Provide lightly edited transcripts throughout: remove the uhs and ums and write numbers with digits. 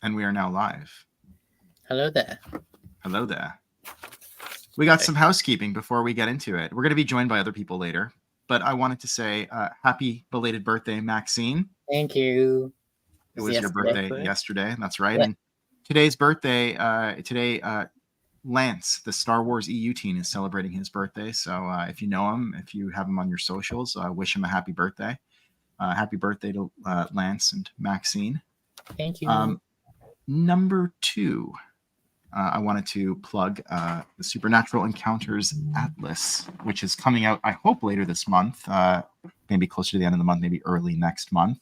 And we are now live. Hello there. Hello there. We got some housekeeping before we get into it. We're going to be joined by other people later, but I wanted to say happy belated birthday, Maxine. Thank you. It was your birthday yesterday. That's right. Yeah. And today's birthday, Lance, the Star Wars EU teen, is celebrating his birthday. So if you know him, if you have him on your socials, wish him a happy birthday. Happy birthday to Lance and Maxine. Thank you. Number 2. I wanted to plug the Supernatural Encounters Atlas, which is coming out, I hope, later this month, maybe closer to the end of the month, maybe early next month.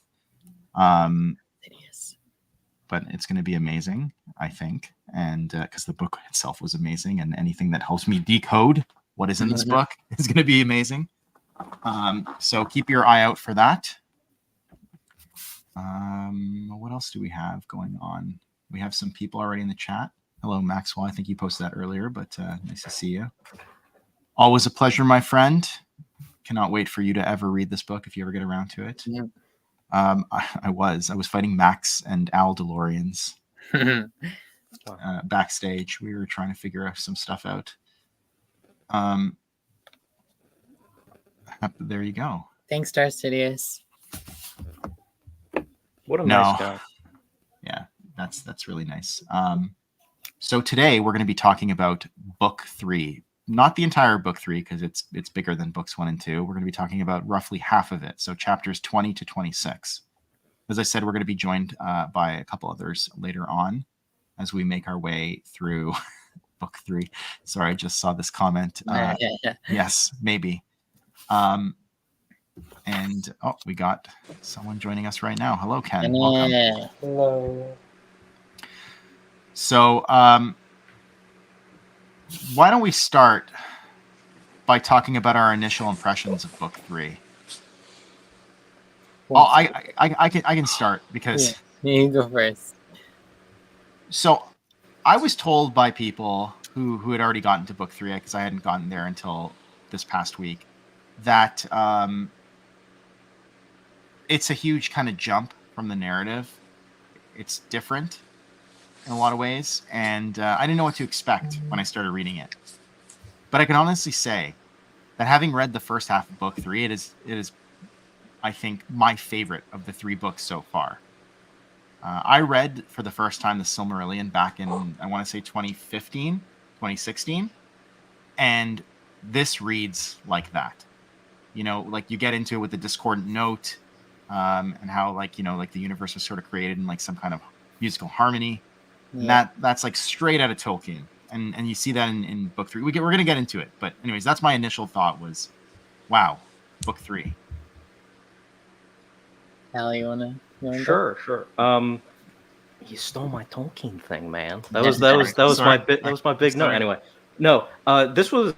But it's going to be amazing, I think, and because the book itself was amazing, and anything that helps me decode what is in this book is going to be amazing. So keep your eye out for that. What else do we have going on? We have some people already in the chat. Hello, Maxwell. I think you posted that earlier, but nice to see you. Always a pleasure, my friend. Cannot wait for you to ever read this book if you ever get around to it. Yeah. I was fighting Max and Al DeLoreans backstage. We were trying to figure some stuff out. There you go. Thanks, Star Sidious. What a nice guy. Yeah, that's really nice. So today we're going to be talking about book 3, not the entire book 3 because it's bigger than books 1 and 2. We're going to be talking about roughly half of it, so chapters 20 to 26. As I said, we're going to be joined by a couple others later on as we make our way through book 3. Sorry, I just saw this comment. Yes, maybe. And we got someone joining us right now. Hello, Ken. Welcome. Hello. So, why don't we start by talking about our initial impressions of book 3? Well, I can start because you go first. So, I was told by people who had already gotten to book 3 because I hadn't gotten there until this past week that it's a huge kind of jump from the narrative. It's different in a lot of ways, and I didn't know what to expect when I started reading it. But I can honestly say that having read the first half of book 3, it is, I think, my favorite of the 3 books so far. I read for the first time the Silmarillion back in, I want to say 2015, 2016, and this reads like that. You know, like you get into it with the discordant note, and how like the universe was sort of created in like some kind of musical harmony. Yeah. And that's like straight out of Tolkien, and you see that in book 3. We're gonna get into it, but anyways, that's my initial thought was, wow, book 3. Al, you wanna Sure. You stole my Tolkien thing, man. That was my big note. Anyway, no, this was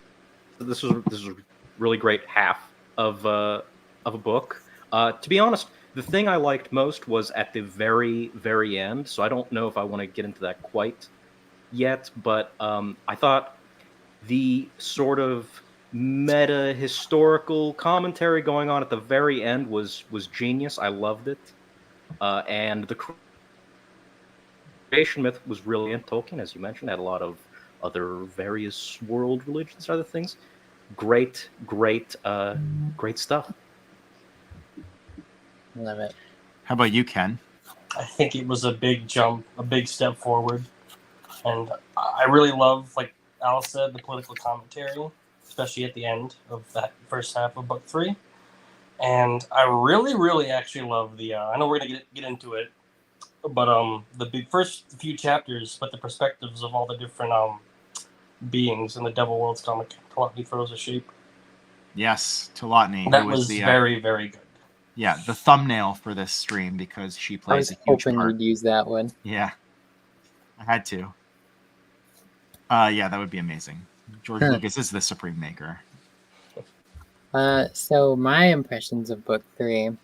really great half of a book. To be honest, the thing I liked most was at the very, very end. So I don't know if I want to get into that quite yet, but I thought the sort of meta historical commentary going on at the very end was genius. I loved it, and the creation myth was really in Tolkien, as you mentioned. Had a lot of other various world religions, other things. Great stuff. Love it. How about you, Ken? I think it was a big jump, a big step forward. And I really love, like Al said, the political commentary, especially at the end of that first half of book 3. And I really, really actually love the, I know we're going to get into it, but the first few chapters, but the perspectives of all the different beings in the Devil Worlds comic, Telotny throws a shape. Yes, Telotny. That was very, very good. Yeah, the thumbnail for this stream because she plays a huge part. I was hoping you'd use that one. Yeah, I had to. Yeah, that would be amazing. George Lucas is the supreme maker. So my impressions of book 3,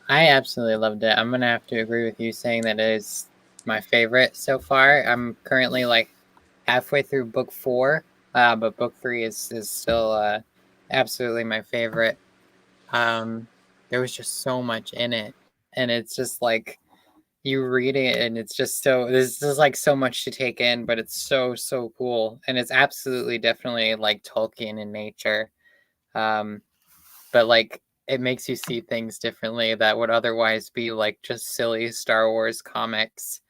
I absolutely loved it. I'm gonna have to agree with you saying that it is my favorite so far. I'm currently like halfway through book 4, but book 3 is still absolutely my favorite. There was just so much in it, and it's just like you read it and it's just so there's like so much to take in, but it's so cool, and it's absolutely definitely like Tolkien in nature. But like it makes you see things differently that would otherwise be like just silly Star Wars comics.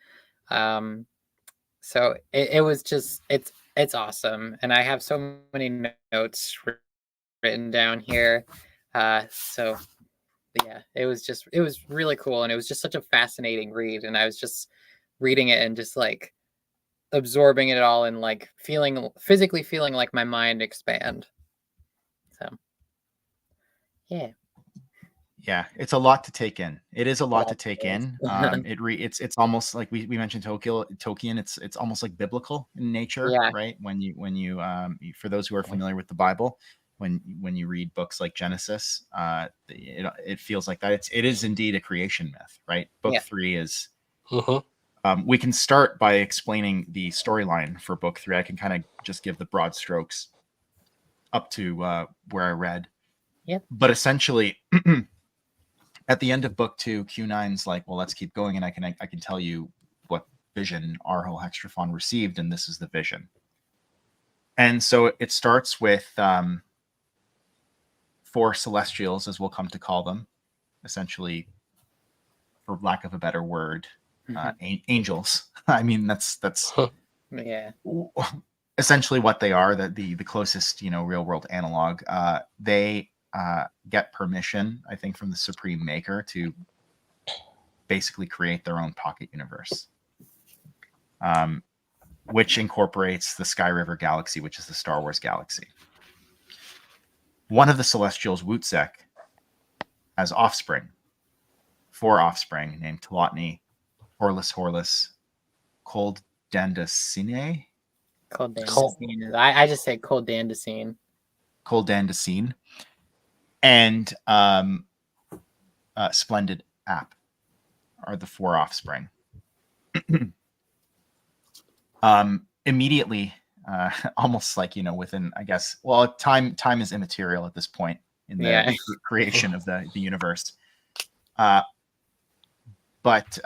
So it was just it's awesome, and I have so many notes written down here. So yeah, it was really cool, and it was just such a fascinating read, and I was just reading it and just like absorbing it all and like physically feeling like my mind expand. So yeah. Yeah, it's a lot to take in. It is a lot to take Yes. in. It's almost like we mentioned Tolkien. It's almost like biblical in nature, Yeah. right? For those who are familiar with the Bible, when you read books like Genesis, it feels like that. It is indeed a creation myth, right? Book Yeah. 3 is. Mhm. We can start by explaining the storyline for book 3. I can kind of just give the broad strokes up to where I read. Yep. But essentially, at the end of book 2, Q9's like, well, let's keep going, and I can tell you what vision Arhul Hextrophon received, and this is the vision. And so it starts with 4 celestials, as we'll come to call them, essentially, for lack of a better word, angels. I mean, that's Yeah. essentially what they are. The closest real world analog. They get permission, I think, from the Supreme Maker to basically create their own pocket universe, which incorporates the Sky River Galaxy, which is the Star Wars galaxy. One of the Celestials, Wutzek, has 4 offspring named Telotni, Horlus, Cold Dandasine, Cold Dandasine. I just say Cold Dandasine. And Splendid App are the 4 offspring. Immediately, almost like within, I guess, well, time is immaterial at this point in the creation of the universe. But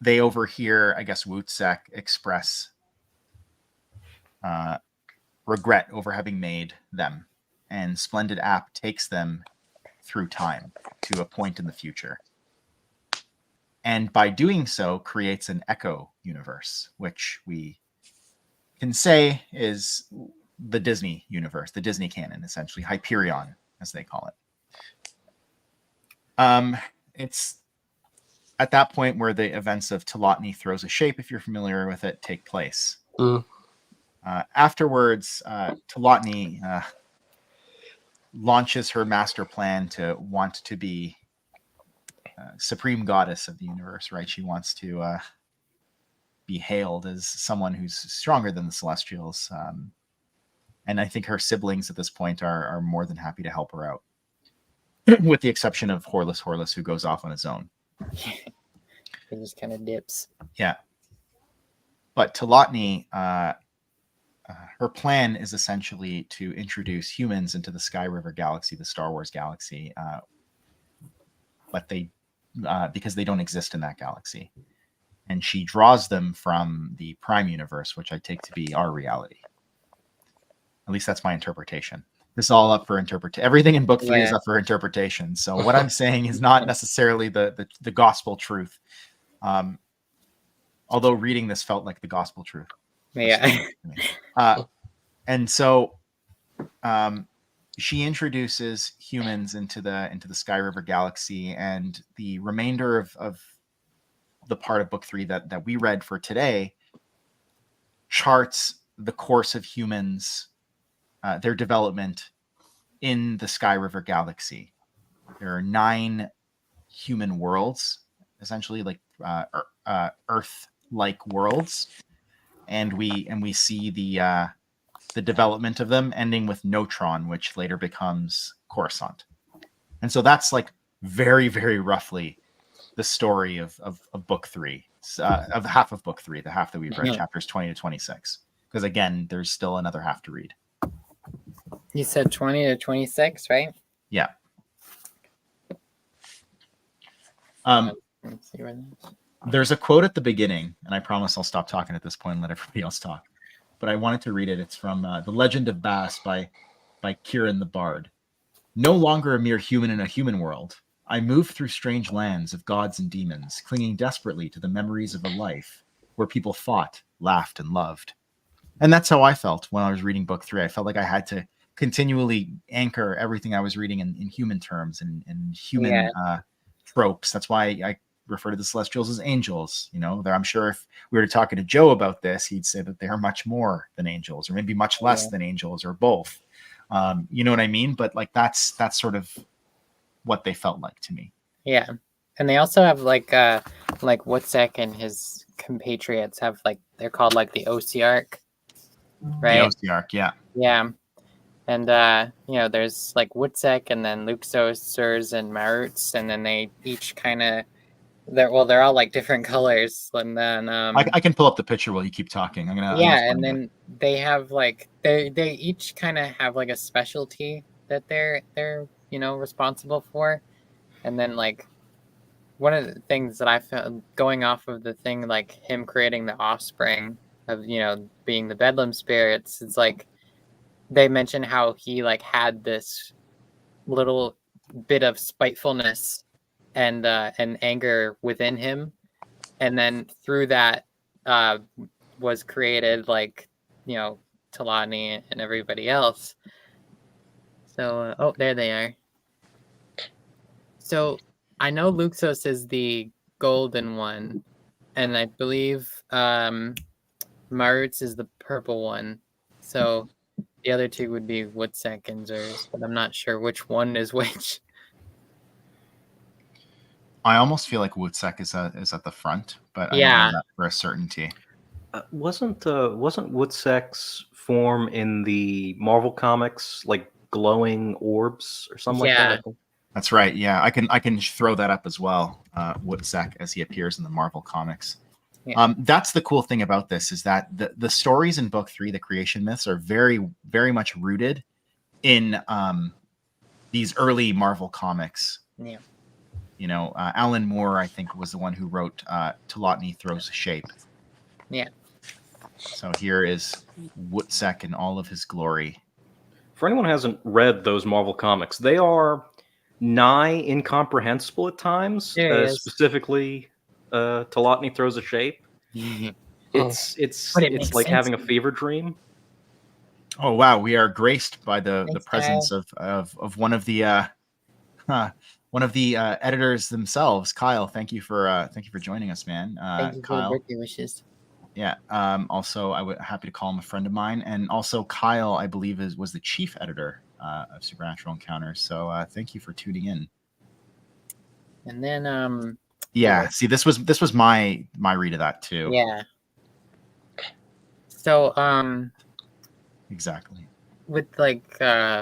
they overhear, I guess, Wutzek express regret over having made them, and Splendid App takes them through time to a point in the future. And by doing so, creates an echo universe, which we can say is the Disney universe, the Disney canon, essentially, Hyperion, as they call it. It's at that point where the events of Telotni Throws a Shape, if you're familiar with it, take place. Afterwards, Telotni launches her master plan to want to be supreme goddess of the universe, right? She wants to be hailed as someone who's stronger than the Celestials. And I think her siblings at this point are more than happy to help her out, with the exception of Horlus, who goes off on his own. He just kind of dips. Yeah. But Telotni, her plan is essentially to introduce humans into the Sky River Galaxy, the Star Wars galaxy, but because they don't exist in that galaxy. And she draws them from the Prime Universe, which I take to be our reality. At least that's my interpretation. This is all up for interpretation. Everything in book 3 is up for interpretation. So what I'm saying is not necessarily the gospel truth. Although reading this felt like the gospel truth. Yeah. And so she introduces humans into the Sky River Galaxy, and the remainder of the part of book 3 that we read for today charts the course of humans, their development in the Sky River Galaxy. There are 9 human worlds, essentially like Earth-like worlds, and we see the development of them, ending with Neutron, which later becomes Coruscant. And so that's like very, very roughly the story of book 3, of half of book 3, the half that we've read, chapters 20 to 26. Because again, there's still another half to read. You said 20 to 26, right? Yeah. Um, Let's see where that is. there's a quote at the beginning, and I promise I'll stop talking at this point and let everybody else talk. But I wanted to read it. It's from The Legend of Bass by Kieran the Bard. No longer a mere human in a human world, I move through strange lands of gods and demons, clinging desperately to the memories of a life where people fought, laughed, and loved. And that's how I felt when I was reading book 3. I felt like I had to continually anchor everything I was reading in human terms and human tropes. That's why I refer to the Celestials as angels. You know, I'm sure if we were talking to Joe about this, he'd say that they are much more than angels, or maybe much less than angels, or both. You know what I mean? But like that's sort of what they felt like to me. Yeah, and they also have like Woodsack and his compatriots have like they're called like the Osiarch, right? The Osiarch, yeah. Yeah, and there's like Woodsack and then Luxos, Sirs, and Maruts, and then they each kind of they're all like different colors, and then I can pull up the picture while you keep talking. I'm gonna and then they have like they each kind of have like a specialty that they're responsible for, and then like one of the things that I found going off of the thing like him creating the offspring of being the Bedlam spirits, it's like they mention how he like had this little bit of spitefulness and anger within him, and then through that was created like Talani and everybody else. So there they are. So I know Luxos is the golden one, and I believe Maruts is the purple one. So the other two would be Woodsack and Zers, but I'm not sure which one is which. I almost feel like Woodsack is at the front, but I don't know that for a certainty. Wasn't Woodsack's form in the Marvel comics like glowing orbs or something like that? That's right. Yeah, I can throw that up as well. Woodsack as he appears in the Marvel comics. Yeah. That's the cool thing about this is that the stories in book 3, the creation myths, are very, very much rooted in these early Marvel comics. Yeah. Alan Moore, I think, was the one who wrote Talotny Throws a Shape. Yeah. So here is Woodsack in all of his glory. For anyone who hasn't read those Marvel comics, they are nigh incomprehensible at times. Specifically, Talotny Throws a Shape. It's like having a fever dream. Oh wow, we are graced by the presence of one of the editors themselves, Kyle. Thank you for joining us, man. Thank you Kyle. for the birthday wishes. Yeah. Also, I would happy to call him a friend of mine, and also Kyle, I believe, was the chief editor of Supernatural Encounters. So thank you for tuning in. And then see, this was my read of that too. Yeah. So exactly. With like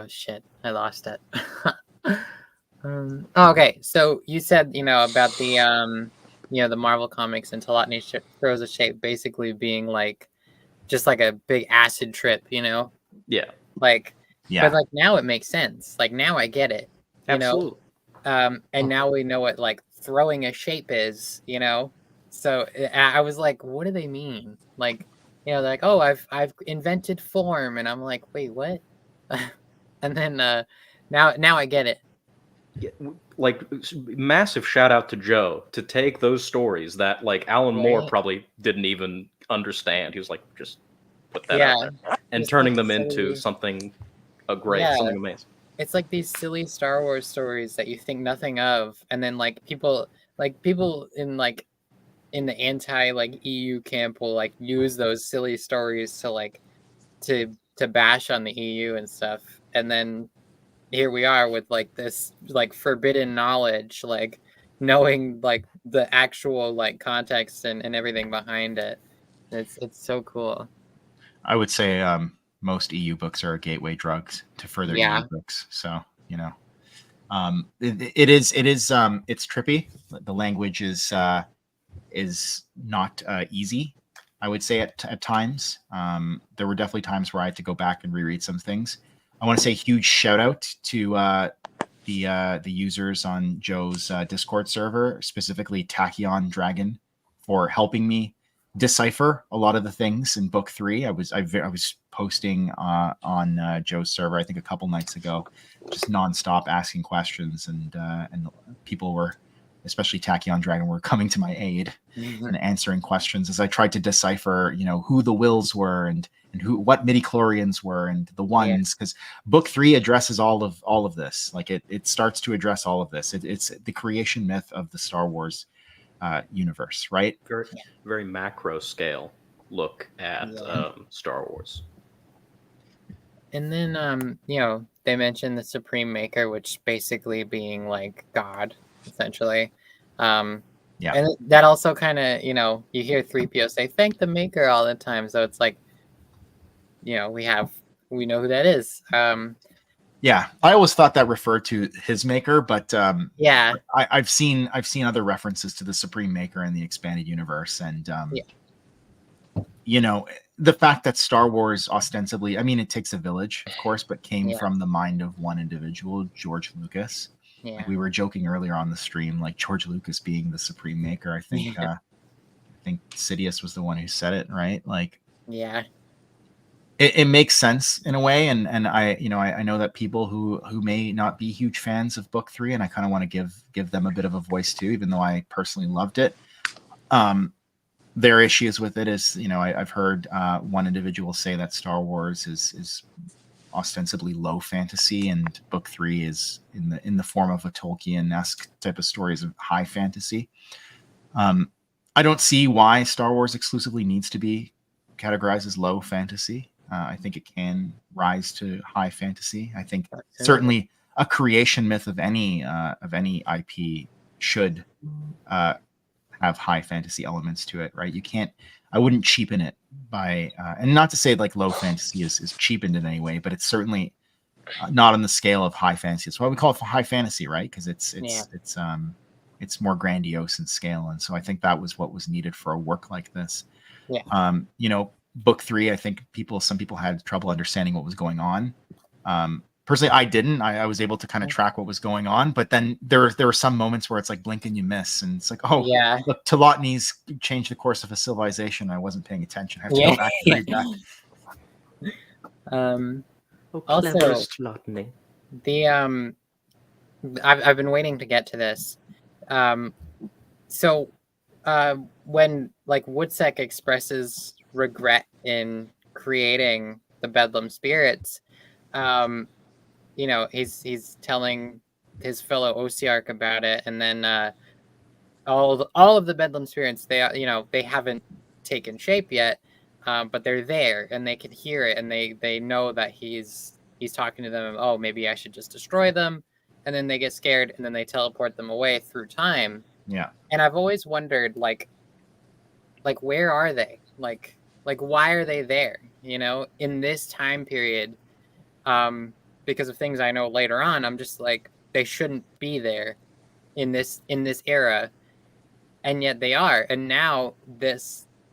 shit, I lost it. Okay, so you said about the the Marvel comics and Talotny Throws a Shape basically being like just like a big acid trip, Yeah. Like, but like now it makes sense. Like now I get it. Absolutely. And now we know what like throwing a shape is. So I was like, what do they mean? Like, they're like, oh, I've invented form, and I'm like, wait, what? And then now I get it. Yeah, like massive shout out to Joe to take those stories that like Alan Moore probably didn't even understand. He was like, just put that out there and turning them into something great, something amazing. It's like these silly Star Wars stories that you think nothing of, and then like people in the anti like EU camp will like use those silly stories to like to bash on the EU and stuff, and then here we are with like this like forbidden knowledge, like knowing like the actual like context and everything behind it. It's so cool. I would say most EU books are gateway drugs to further EU books. So it's trippy. The language is not easy. I would say at times. There were definitely times where I had to go back and reread some things. I want to say huge shout out to the users on Joe's Discord server, specifically Tachyon Dragon, for helping me decipher a lot of the things in book 3. I was posting on Joe's server, I think a couple nights ago, just nonstop asking questions, and people were, especially Tachyon Dragon, were coming to my aid and answering questions as I tried to decipher, who the Wills were and what midichlorians were and the ones, because book 3 addresses all of this. Like it starts to address all of this. It's the creation myth of the Star Wars universe, right? Very, very macro scale look at Star Wars. And then, they mentioned the Supreme Maker, which basically being like God, essentially. And that also kind of, you hear 3PO say, thank the Maker all the time. So it's like, we know who that is. Yeah, I always thought that referred to his maker, but yeah, I've seen other references to the Supreme Maker in the expanded universe, and the fact that Star Wars ostensibly, I mean, it takes a village, of course, but came from the mind of one individual, George Lucas. Yeah. Like we were joking earlier on the stream, like George Lucas being the Supreme Maker. I think I think Sidious was the one who said it, right? Like, yeah. It makes sense in a way, and I know that people who may not be huge fans of book 3, and I kind of want to give them a bit of a voice too, even though I personally loved it. Their issues with it is, I've heard one individual say that Star Wars is ostensibly low fantasy, and book 3 is in the form of a Tolkien-esque type of stories of high fantasy. I don't see why Star Wars exclusively needs to be categorized as low fantasy. I think it can rise to high fantasy. I think certainly a creation myth of any IP should have high fantasy elements to it, right? I wouldn't cheapen it by, and not to say like low fantasy is cheapened in any way, but it's certainly not on the scale of high fantasy. That's why we call it high fantasy, right? Because it's more grandiose in scale, and so I think that was what was needed for a work like this. Yeah. Book 3, I think some people had trouble understanding what was going on. Personally, I didn't. I was able to kind of track what was going on, but then there were some moments where it's like blink and you miss, and it's like, oh, look, Telotni's changed the course of a civilization. I wasn't paying attention. I have to go back and read that. Also, I've been waiting to get to this. So when like Woodsec expresses regret in creating the Bedlam spirits, he's telling his fellow Osiarch about it, and then all of the Bedlam spirits, they haven't taken shape yet, but they're there and they can hear it, and they know that he's talking to them. Oh, maybe I should just destroy them, and then they get scared and then they teleport them away through time. Yeah. And I've always wondered, like where are they? Like why are they there? In this time period, because of things I know later on, I'm just like, they shouldn't be there in this era, and yet they are. And now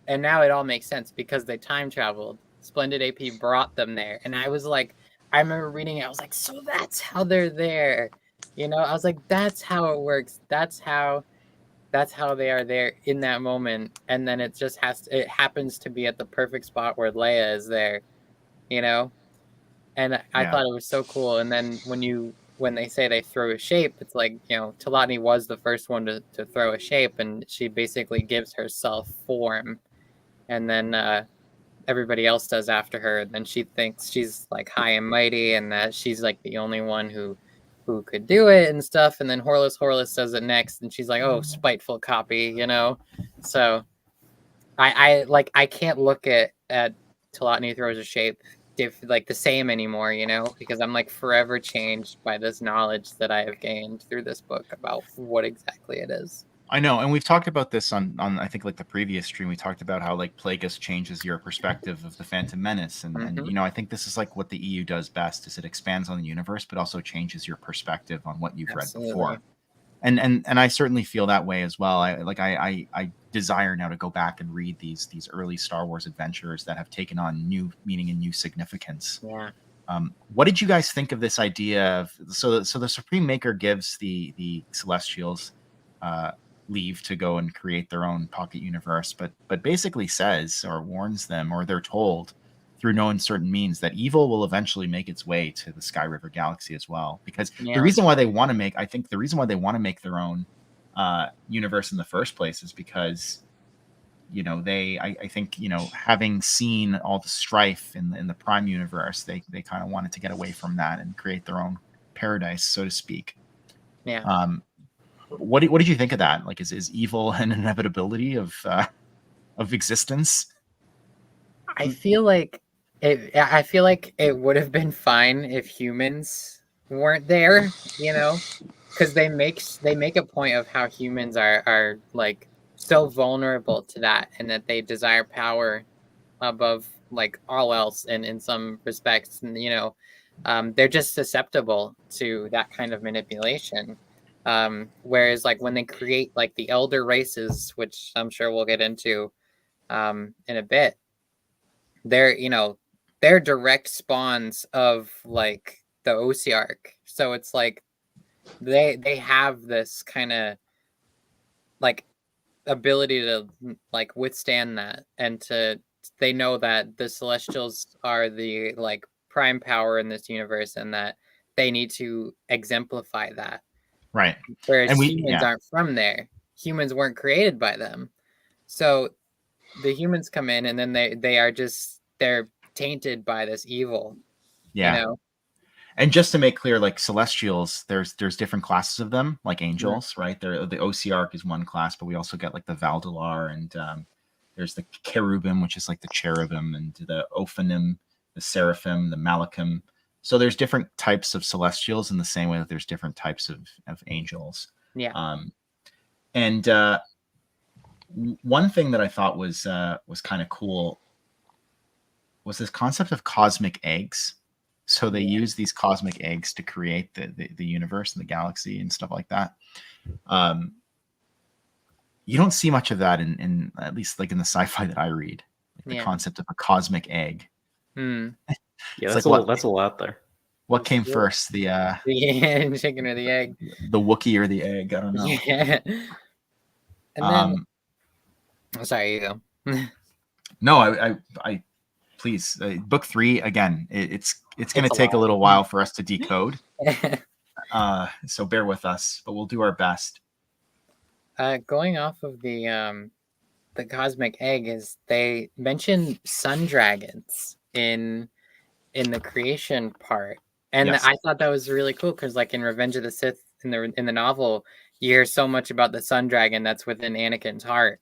it all makes sense because they time traveled. Splendid AP brought them there, and I was like, I remember reading it. I was like, so that's how they're there. I was like, that's how it works. That's how they are there in that moment, and then it happens to be at the perfect spot where Leia is there, and I thought it was so cool. And then when they say they throw a shape, it's like, Telotni was the first one to throw a shape, and she basically gives herself form, and then everybody else does after her, and then she thinks she's like high and mighty, and that she's like the only one who could do it and stuff. And then Horlus does it next, and she's like, oh, spiteful copy, So I can't look at Telotni throws a shape like the same anymore, because I'm like forever changed by this knowledge that I have gained through this book about what exactly it is. I know, and we've talked about this on I think like the previous stream. We talked about how like Plagueis changes your perspective of the Phantom Menace, and I think this is like what the EU does best, is it expands on the universe, but also changes your perspective on what you've read before. And I certainly feel that way as well. I desire now to go back and read these early Star Wars adventures that have taken on new meaning and new significance. Yeah. What did you guys think of this idea of so the Supreme Maker gives the Celestials leave to go and create their own pocket universe, but basically says or warns them, or they're told through no uncertain means, that evil will eventually make its way to the Sky River Galaxy as well. Because Yeah. the reason why they want to make their own universe in the first place is because I think having seen all the strife in the Prime universe, they kind of wanted to get away from that and create their own paradise, so to speak. Yeah. What did you think of that? Like, is evil an inevitability of existence? I feel like it would have been fine if humans weren't there, because they make a point of how humans are like so vulnerable to that, and that they desire power above like all else, and in some respects, and they're just susceptible to that kind of manipulation. Whereas like when they create like the elder races, which I'm sure we'll get into in a bit, they're direct spawns of like the Osearch. So it's like they have this kind of like ability to like withstand that, and they know that the Celestials are the like prime power in this universe, and that they need to exemplify that. Right. Whereas And humans aren't from there. Humans weren't created by them. So the humans come in, and then they're tainted by this evil. Yeah. And just to make clear, like Celestials, there's different classes of them, like angels, right? The Osearch is one class, but we also get like the Valdalar, and there's the Cherubim, which is like the cherubim, and the Ophanim, the Seraphim, the Malachim. So there's different types of Celestials in the same way that there's different types of angels. Yeah. And one thing that I thought was kind of cool was this concept of cosmic eggs. So they use these cosmic eggs to create the universe and the galaxy and stuff like that. You don't see much of that in at least like in the sci-fi that I read. Like the concept of a cosmic egg. Yeah, that's that's a lot there. What came first, the chicken or the egg? The Wookiee or the egg? I don't know. Yeah. And then, sorry, you go. No, I please. Book 3 again. It's going to take a little while for us to decode. So bear with us, but we'll do our best. Going off of the cosmic egg, is they mention sun dragons in the creation part, and Yes. I thought that was really cool because, like in Revenge of the Sith, in the novel, you hear so much about the sun dragon that's within Anakin's heart,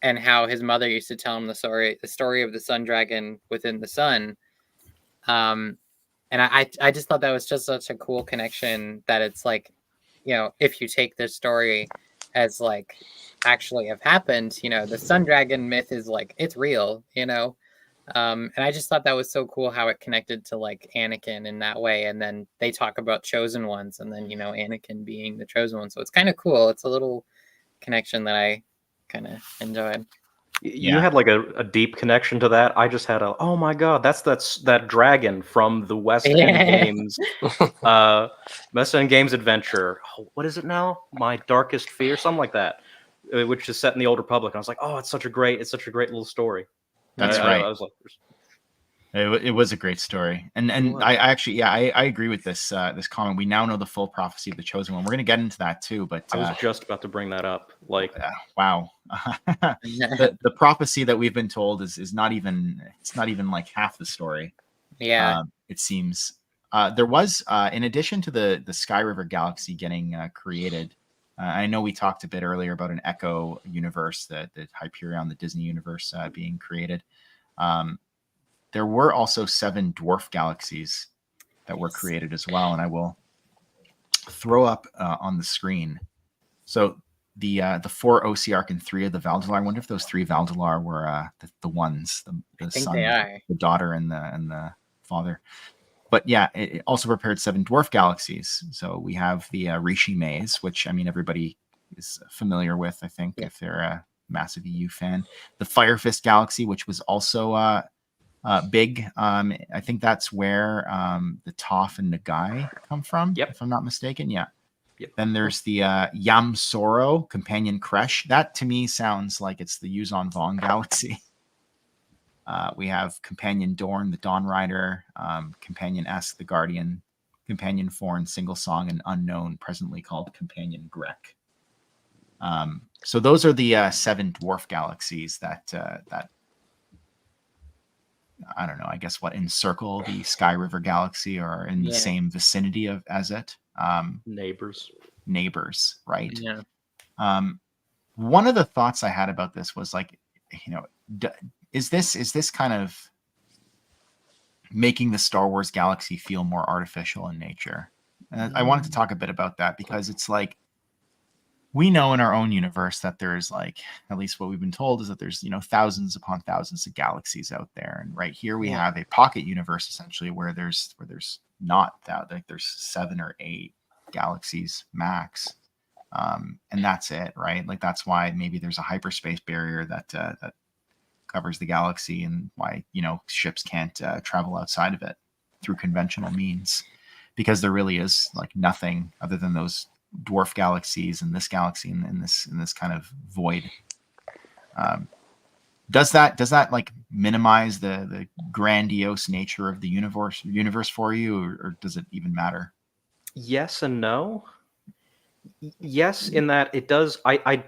and how his mother used to tell him the story of the sun dragon within the sun. And I just thought that was just such a cool connection, that it's like, if you take this story as like actually have happened, the sun dragon myth is like, it's real, and I just thought that was so cool how it connected to like Anakin in that way. And then they talk about chosen ones, and then Anakin being the chosen one, so it's kind of cool. It's a little connection that I kind of enjoyed. You had like a deep connection to that. I just had oh my god, that's that dragon from the West End Games, West End Games adventure. What is it now? My Darkest Fear, something like that, which is set in the Old Republic. And I was like, oh, it's such a great little story. That's right. I was like, it was a great story, and I actually, I agree with this comment. We now know the full prophecy of the chosen one. We're going to get into that too, but I was just about to bring that up. Like, wow, the prophecy that we've been told is not even like half the story. Yeah, it seems there was in addition to the Sky River Galaxy getting created. I know we talked a bit earlier about an Echo universe, the Hyperion, the Disney universe being created. There were also 7 dwarf galaxies that were created as well, and I will throw up on the screen. So the 4 Osearch and 3 of the Valdalar. I wonder if those 3 Valdalar were the ones, the son, the daughter, and the father. But yeah, it also prepared 7 dwarf galaxies. So we have the Rishi Maze, which I mean everybody is familiar with, I think, if they're a massive EU fan. The Fire Fist Galaxy, which was also Big. I think that's where the Toph and Nagai come from, Yep. if I'm not mistaken. Yeah. Yep. Then there's the Yam Soro Companion Kresh. That to me sounds like it's the Yuzon Vong Galaxy. We have Companion Dorn, the Dawn Rider, Companion S, the Guardian, Companion Forn, Single Song, and Unknown, presently called Companion Grek. So those are the 7 dwarf galaxies that I don't know, I guess what encircle the Sky River Galaxy or in the same vicinity of as it. Neighbors, right? Yeah. One of the thoughts I had about this was like, is this kind of making the Star Wars galaxy feel more artificial in nature? And I wanted to talk a bit about that because it's like, we know in our own universe that there's like, at least what we've been told is that there's, thousands upon thousands of galaxies out there. And right here we have a pocket universe essentially where there's not that, like there's 7 or 8 galaxies max. And that's it, right? Like that's why maybe there's a hyperspace barrier that covers the galaxy and why, ships can't travel outside of it through conventional means, because there really is like nothing other than those dwarf galaxies and this galaxy and in this kind of void. Does that like minimize the grandiose nature of the universe for you, or does it even matter? Yes and no. Yes, in that it does. I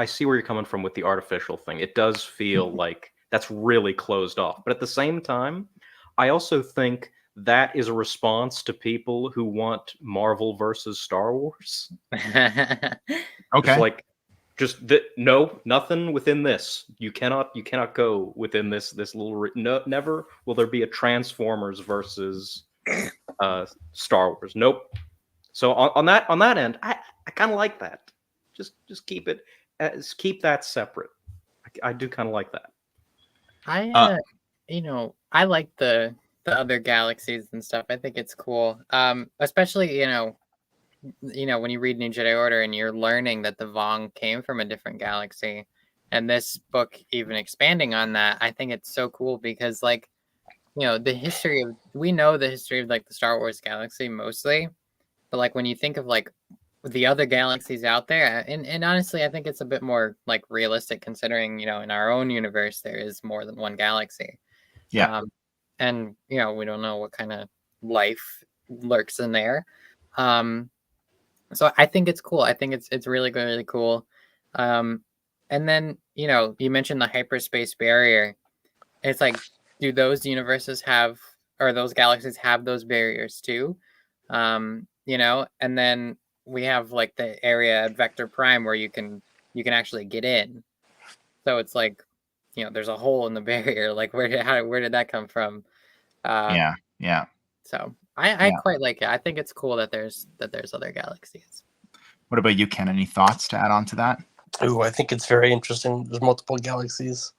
see where you're coming from with the artificial thing. It does feel like that's really closed off, but at the same time, I also think that is a response to people who want Marvel versus Star Wars. Okay. No, nothing within this. You cannot go within this little. No, never will there be a Transformers versus Star Wars. Nope. So on that end, I kind of like that. Just keep it keep that separate. I do kind of like that. I like the other galaxies and stuff. I think it's cool. Especially, when you read New Jedi Order and you're learning that the Vong came from a different galaxy. And this book even expanding on that, I think it's so cool because like, we know the history of like the Star Wars galaxy mostly. But like when you think of like the other galaxies out there, and honestly, I think it's a bit more like realistic considering, in our own universe, there is more than one galaxy. Yeah. And we don't know what kind of life lurks in there. So I think it's cool. I think it's really, really cool. And then, you mentioned the hyperspace barrier. It's like, do those universes or those galaxies have those barriers too? And then we have like the area at Vector Prime where you can actually get in. So it's like, there's a hole in the barrier. Like where did that come from? Yeah. So I quite like it. I think it's cool that there's other galaxies. What about you, Ken? Any thoughts to add on to that? Ooh, I think it's very interesting. There's multiple galaxies.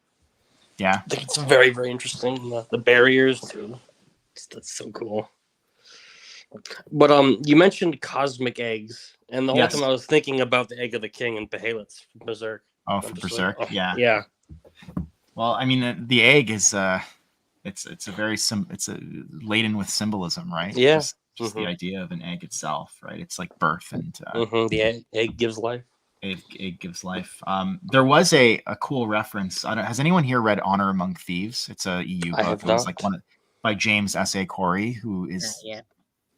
Yeah. I think it's very, very interesting. The barriers too. That's so cool. But you mentioned cosmic eggs, and the whole time I was thinking about the egg of the king and Behelit from Berserk. Oh, from Berserk, yeah. Yeah. Well, I mean, the egg is it's laden with symbolism, right? Yeah. Just the idea of an egg itself, right? It's like birth and the egg gives life. It gives life. There was a cool reference. Has anyone here read Honor Among Thieves? It's a EU book. It was like by James S.A. Corey, who is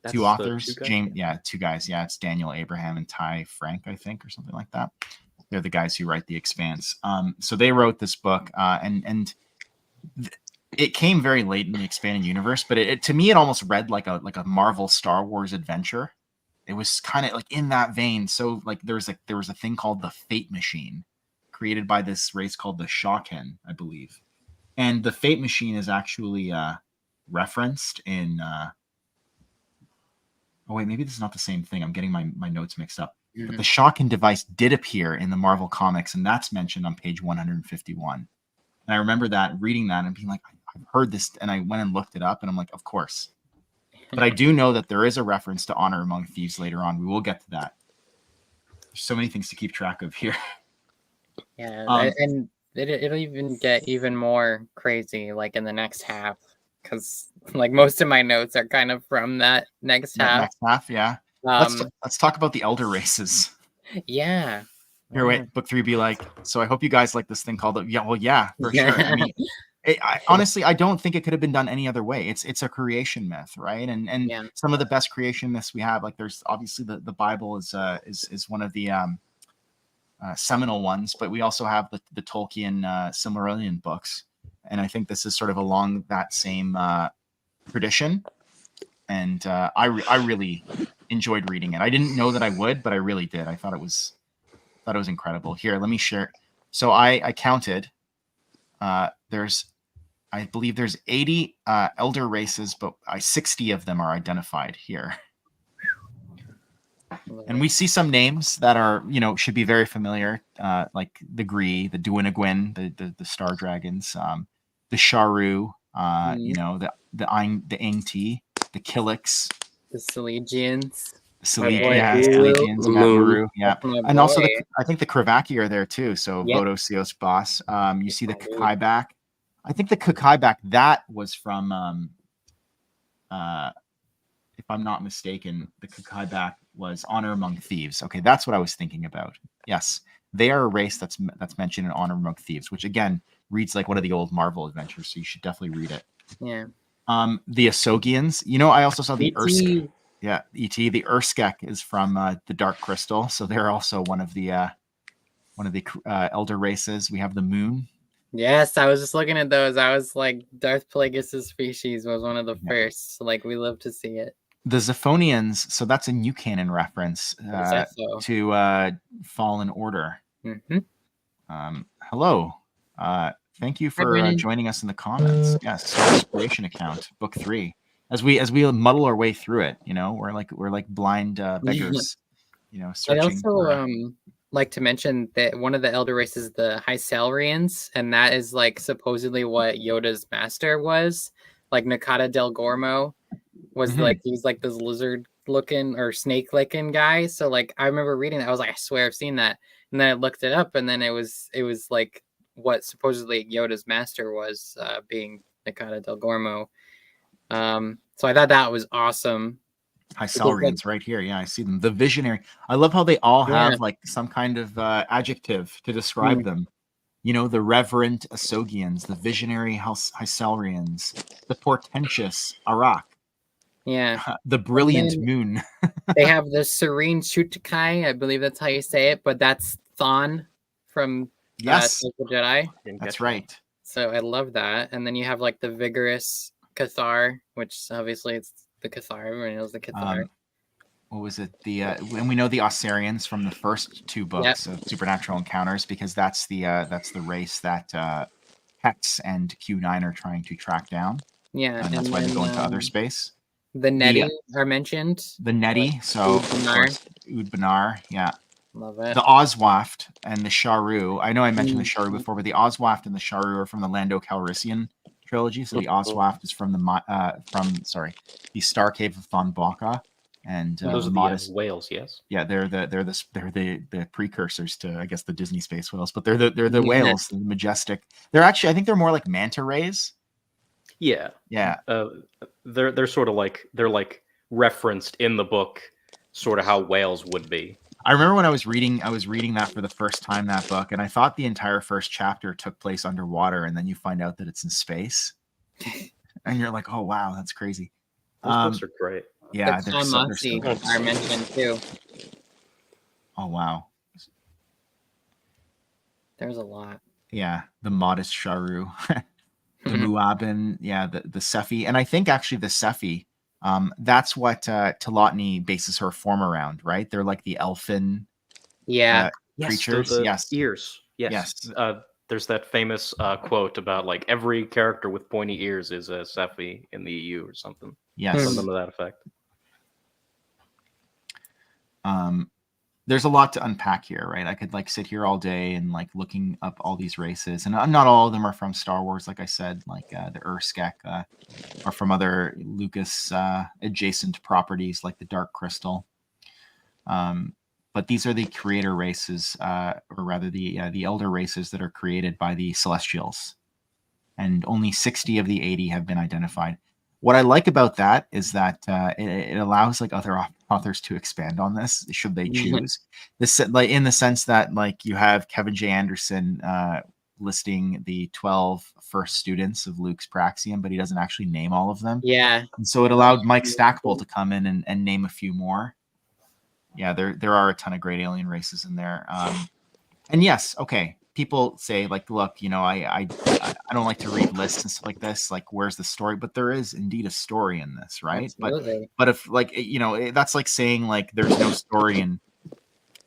two authors. Two guys. Yeah, it's Daniel Abraham and Ty Frank, I think, or something like that. They're the guys who write The Expanse. So they wrote this book, and it came very late in the expanded universe, but to me, it almost read like a Marvel Star Wars adventure. It was kind of like in that vein. So like there was a thing called the Fate Machine, created by this race called the Shawken, I believe. And the Fate Machine is actually referenced in. Oh wait, maybe this is not the same thing. I'm getting my notes mixed up. Mm-hmm. But the Shawken device did appear in the Marvel comics, and that's mentioned on page 151. And I remember reading that and being like, I've heard this, and I went and looked it up, and I'm like, of course. But I do know that there is a reference to Honor Among Thieves later on. We will get to that. There's so many things to keep track of here. Yeah, and it'll even get even more crazy, like in the next half, because like most of my notes are kind of from that next That half. next half, yeah. Let's talk about the elder races. Yeah. Here, wait, book 3 be like. So I hope you guys like this thing called. Yeah, well, yeah, for sure. I mean, honestly, I don't think it could have been done any other way. It's a creation myth, right? And Yeah. some of the best creation myths we have, like there's obviously the Bible is one of the seminal ones, but we also have the Tolkien Silmarillion books, and I think this is sort of along that same tradition. And I really enjoyed reading it. I didn't know that I would, but I really did. I thought it was incredible. Here, let me share. So I counted. I believe there's 80 elder races, but 60 of them are identified here. And we see some names that are, should be very familiar, like the Gree, the Duinagwin, the Star Dragons, the Sharu, the Ingti, the Killix, The Selegians. Selegians, the Moon. yeah, and also I think the Kravaki are there too. So Vodo Sios Boss. You see the Kakaiback. I think the Kakaiback that was from, if I'm not mistaken, the Kakaiback was Honor Among Thieves. Okay, that's what I was thinking about. Yes, they are a race that's mentioned in Honor Among Thieves, which again reads like one of the old Marvel adventures. So you should definitely read it. Yeah. The Asogians. I also saw the E.T. Yeah, E.T. The Urskek is from the Dark Crystal, so they're also one of the elder races. We have the Moon. Yes, I was just looking at those. I was like, Darth Plagueis' species was one of the first. Like, we love to see it. The Zephonians, so that's a new canon reference to Fallen Order. Mm-hmm. Hello. Thank you for joining us in the comments. Yes, Inspiration account, book 3. As we muddle our way through it, we're like blind beggars, searching. I'd also like to mention that one of the elder races, the Hysalrians, and that is like supposedly what Yoda's master was. Like Nakata Del Gormo was like he's like this lizard looking or snake looking guy. So like I remember reading that, I was like, I swear I've seen that, and then I looked it up, and then it was like what supposedly Yoda's master was, being Nakata Del Gormo. So I thought that was awesome. Hysalrians right here. Yeah, I see them. The Visionary. I love how they all have like some kind of adjective to describe them. The Reverent Asogians, the Visionary Hysalrians, the Portentous Arak. Yeah. The Brilliant Moon. They have the Serene Shutakai, I believe that's how you say it, but that's Thon from the Jedi. That's right. So I love that. And then you have like the Vigorous Cathar, which obviously it's the Cathar. Everyone knows the Cathar. What was it? And we know the Osirians from the first 2 books of Supernatural Encounters, because that's the race that Hex and Q9 are trying to track down. Yeah, and that's why they go into other space. The Nettie are mentioned. The Nettie, so Ood Banar, yeah. Love it. The Oswaft and the Sharu. I know I mentioned the Sharu before, but the Oswaft and the Sharu are from the Lando Calrissian trilogy. So the Oswaft is from the Star Cave of Thon Baka, and those are the whales. Yes. Yeah, they're the precursors to, I guess, the Disney space whales, but they're the whales, the majestic. They're actually, I think they're more like manta rays. Yeah. Yeah. They're sort of like referenced in the book, sort of how whales would be. I remember when I was reading that for the first time, that book, and I thought the entire first chapter took place underwater, and then you find out that it's in space, and you're like, oh wow, that's crazy. Those books are great. Yeah, they're so are mentioned too. Oh wow, there's a lot. Yeah, the modest Sharu, the Muabin, yeah, the Sephi, and I think actually the Sephi. That's what Telotny bases her form around, right? They're like the elfin creatures. Yes, ears. Yes. There's that famous quote about like every character with pointy ears is a Sephi in the EU or something. Yes. Something to that effect. There's a lot to unpack here, right? I could like sit here all day and like looking up all these races, and not all of them are from Star Wars, like I said. Like the Urskek are from other Lucas adjacent properties, like the Dark Crystal. but these are the creator races, or rather the elder races that are created by the Celestials, and only 60 of the 80 have been identified. What I like about that is that it allows like other authors to expand on this, should they choose. This, like, in the sense that like you have Kevin J. Anderson listing the 12 first students of Luke's Praxium, but he doesn't actually name all of them. Yeah. And so it allowed Mike Stackpole to come in and name a few more. Yeah, there are a ton of great alien races in there. And yes, okay. People say like, look, you know, I don't like to read lists and stuff like this. Like, where's the story? But there is indeed a story in this, right? Absolutely. But if like, you know, that's like saying like there's no story in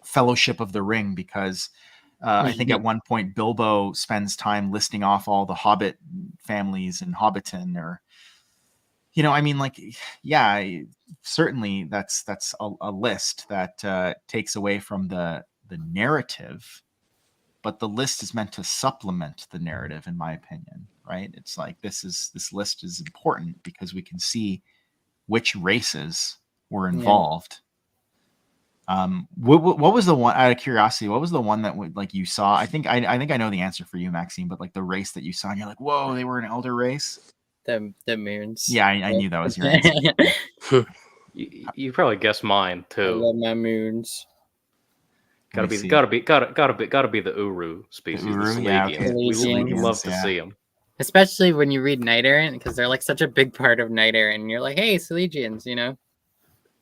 Fellowship of the Ring, because I think at one point Bilbo spends time listing off all the Hobbit families in Hobbiton, or, you know, I mean, like, yeah, certainly that's a list that takes away from the narrative. But the list is meant to supplement the narrative, in my opinion, right? It's like this list is important because we can see which races were involved. What was the one, out of curiosity? What was the one that like you saw? I think I know the answer for you, Maxine. But like the race that you saw, and you're like, whoa, they were an elder race. The moons. Yeah, I knew that was your answer. You probably guessed mine I too. love my moons. Gotta be the Uru species. The The Uru, Selegians. yeah, okay. We Selegians, love to yeah. see them. Especially when you read Night Errant, because they're like such a big part of Night Errant, and you're like, hey, Selegians, you know?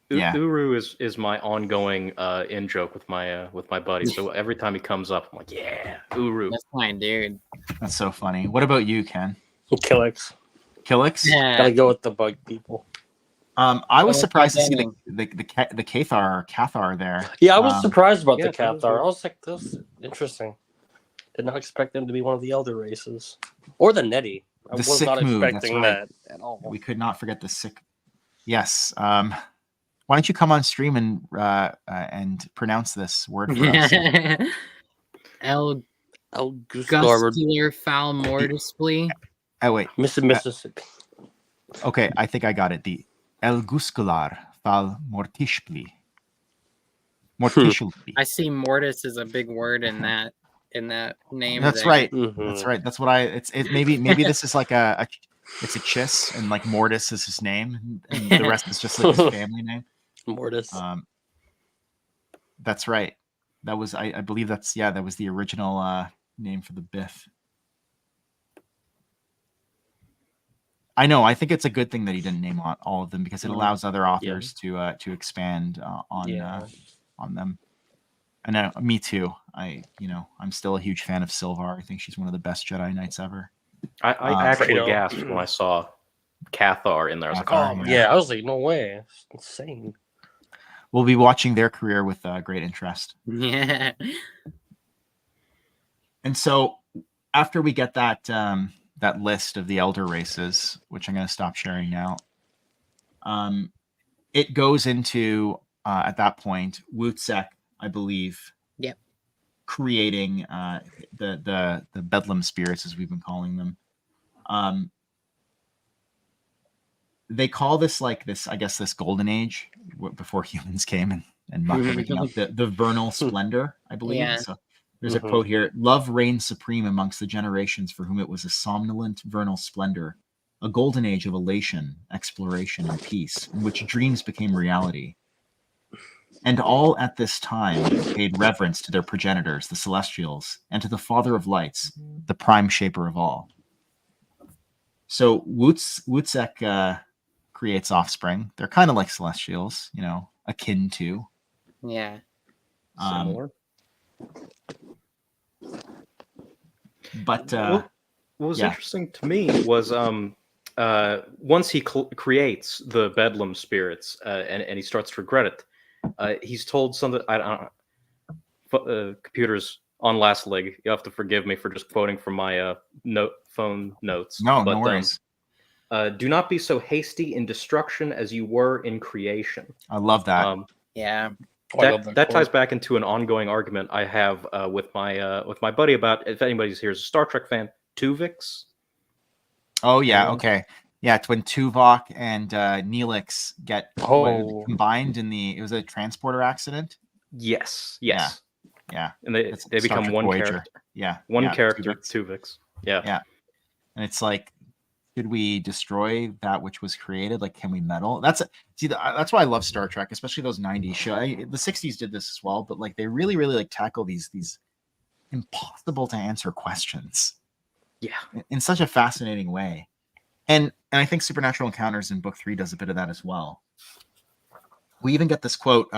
Yeah. Uru is my ongoing in joke with my buddy. So every time he comes up, I'm like, yeah, Uru. That's fine, dude. That's so funny. What about you, Ken? Killix. Killix? Gotta go with the bug people. I was Well, surprised to see Danny. the Cathar there. Yeah, I was surprised about yeah, the Cathar. I was like, this is interesting. Did not expect them to be one of the elder races. Or the Nettie. I The was not Sick Mood, that's expecting right. that at all. We could not forget the sick. Yes. Why don't you come on stream and pronounce this word for us? El Gustar, Guscular Foul Mortisply. Oh wait. Mississippi. Okay, I think I got it. The El Guscular Fal Mortispli. Mortispli. I see mortis is a big word in that name. That's there. right. Mhm. That's right. That's what maybe this is like it's a Chiss, and like Mortis is his name, and the rest is just like his family name. Mortis. That's right. That was I believe that was the original name for the Biff. I know. I think it's a good thing that he didn't name all of them, because it allows other authors to expand on them. I know, me too. I'm still a huge fan of Sylvar. I think she's one of the best Jedi Knights ever. I actually Fredo. gasped when I saw Cathar in there. I was like, Cathar, oh, Yeah, I was like, no way. It's insane. We'll be watching their career with great interest. Yeah. And so after we get that list of the elder races, which I'm going to stop sharing now, it goes into at that point Wutzek, I believe, creating the Bedlam spirits, as we've been calling them. They call this this golden age before humans came and mucked everything up. The vernal splendor, I believe. Yeah. So there's a quote here: "Love reigned supreme amongst the generations for whom it was a somnolent vernal splendor, a golden age of elation, exploration, and peace, in which dreams became reality. And all at this time paid reverence to their progenitors, the Celestials, and to the Father of Lights, the prime shaper of all." So Wutzek creates offspring. They're kind of like Celestials, akin to. Yeah. similar. But what was yeah. interesting to me was once he creates the Bedlam spirits and he starts to regret it, he's told something. I don't know. Computers on last leg. You have to forgive me for just quoting from my phone notes. No worries. Do not be so hasty in destruction as you were in creation. I love that. Yeah. That ties back into an ongoing argument I have with my buddy about, if anybody's here is a Star Trek fan, Tuvix. Oh yeah, okay. Yeah, it's when Tuvok and Neelix get combined it was a transporter accident Yes. Yeah. Yeah. And they It's they Star become Trek one Voyager. character. Yeah. One yeah, character, Tuvix. Tuvix. Yeah. Yeah. And it's like, should we destroy that which was created? Like, can we meddle? That's why I love Star Trek, especially those 90s show. The 60s did this as well, but like they really, really like tackle these impossible to answer questions. Yeah. In such a fascinating way. And I think Supernatural Encounters in book 3 does a bit of that as well. We even get this quote.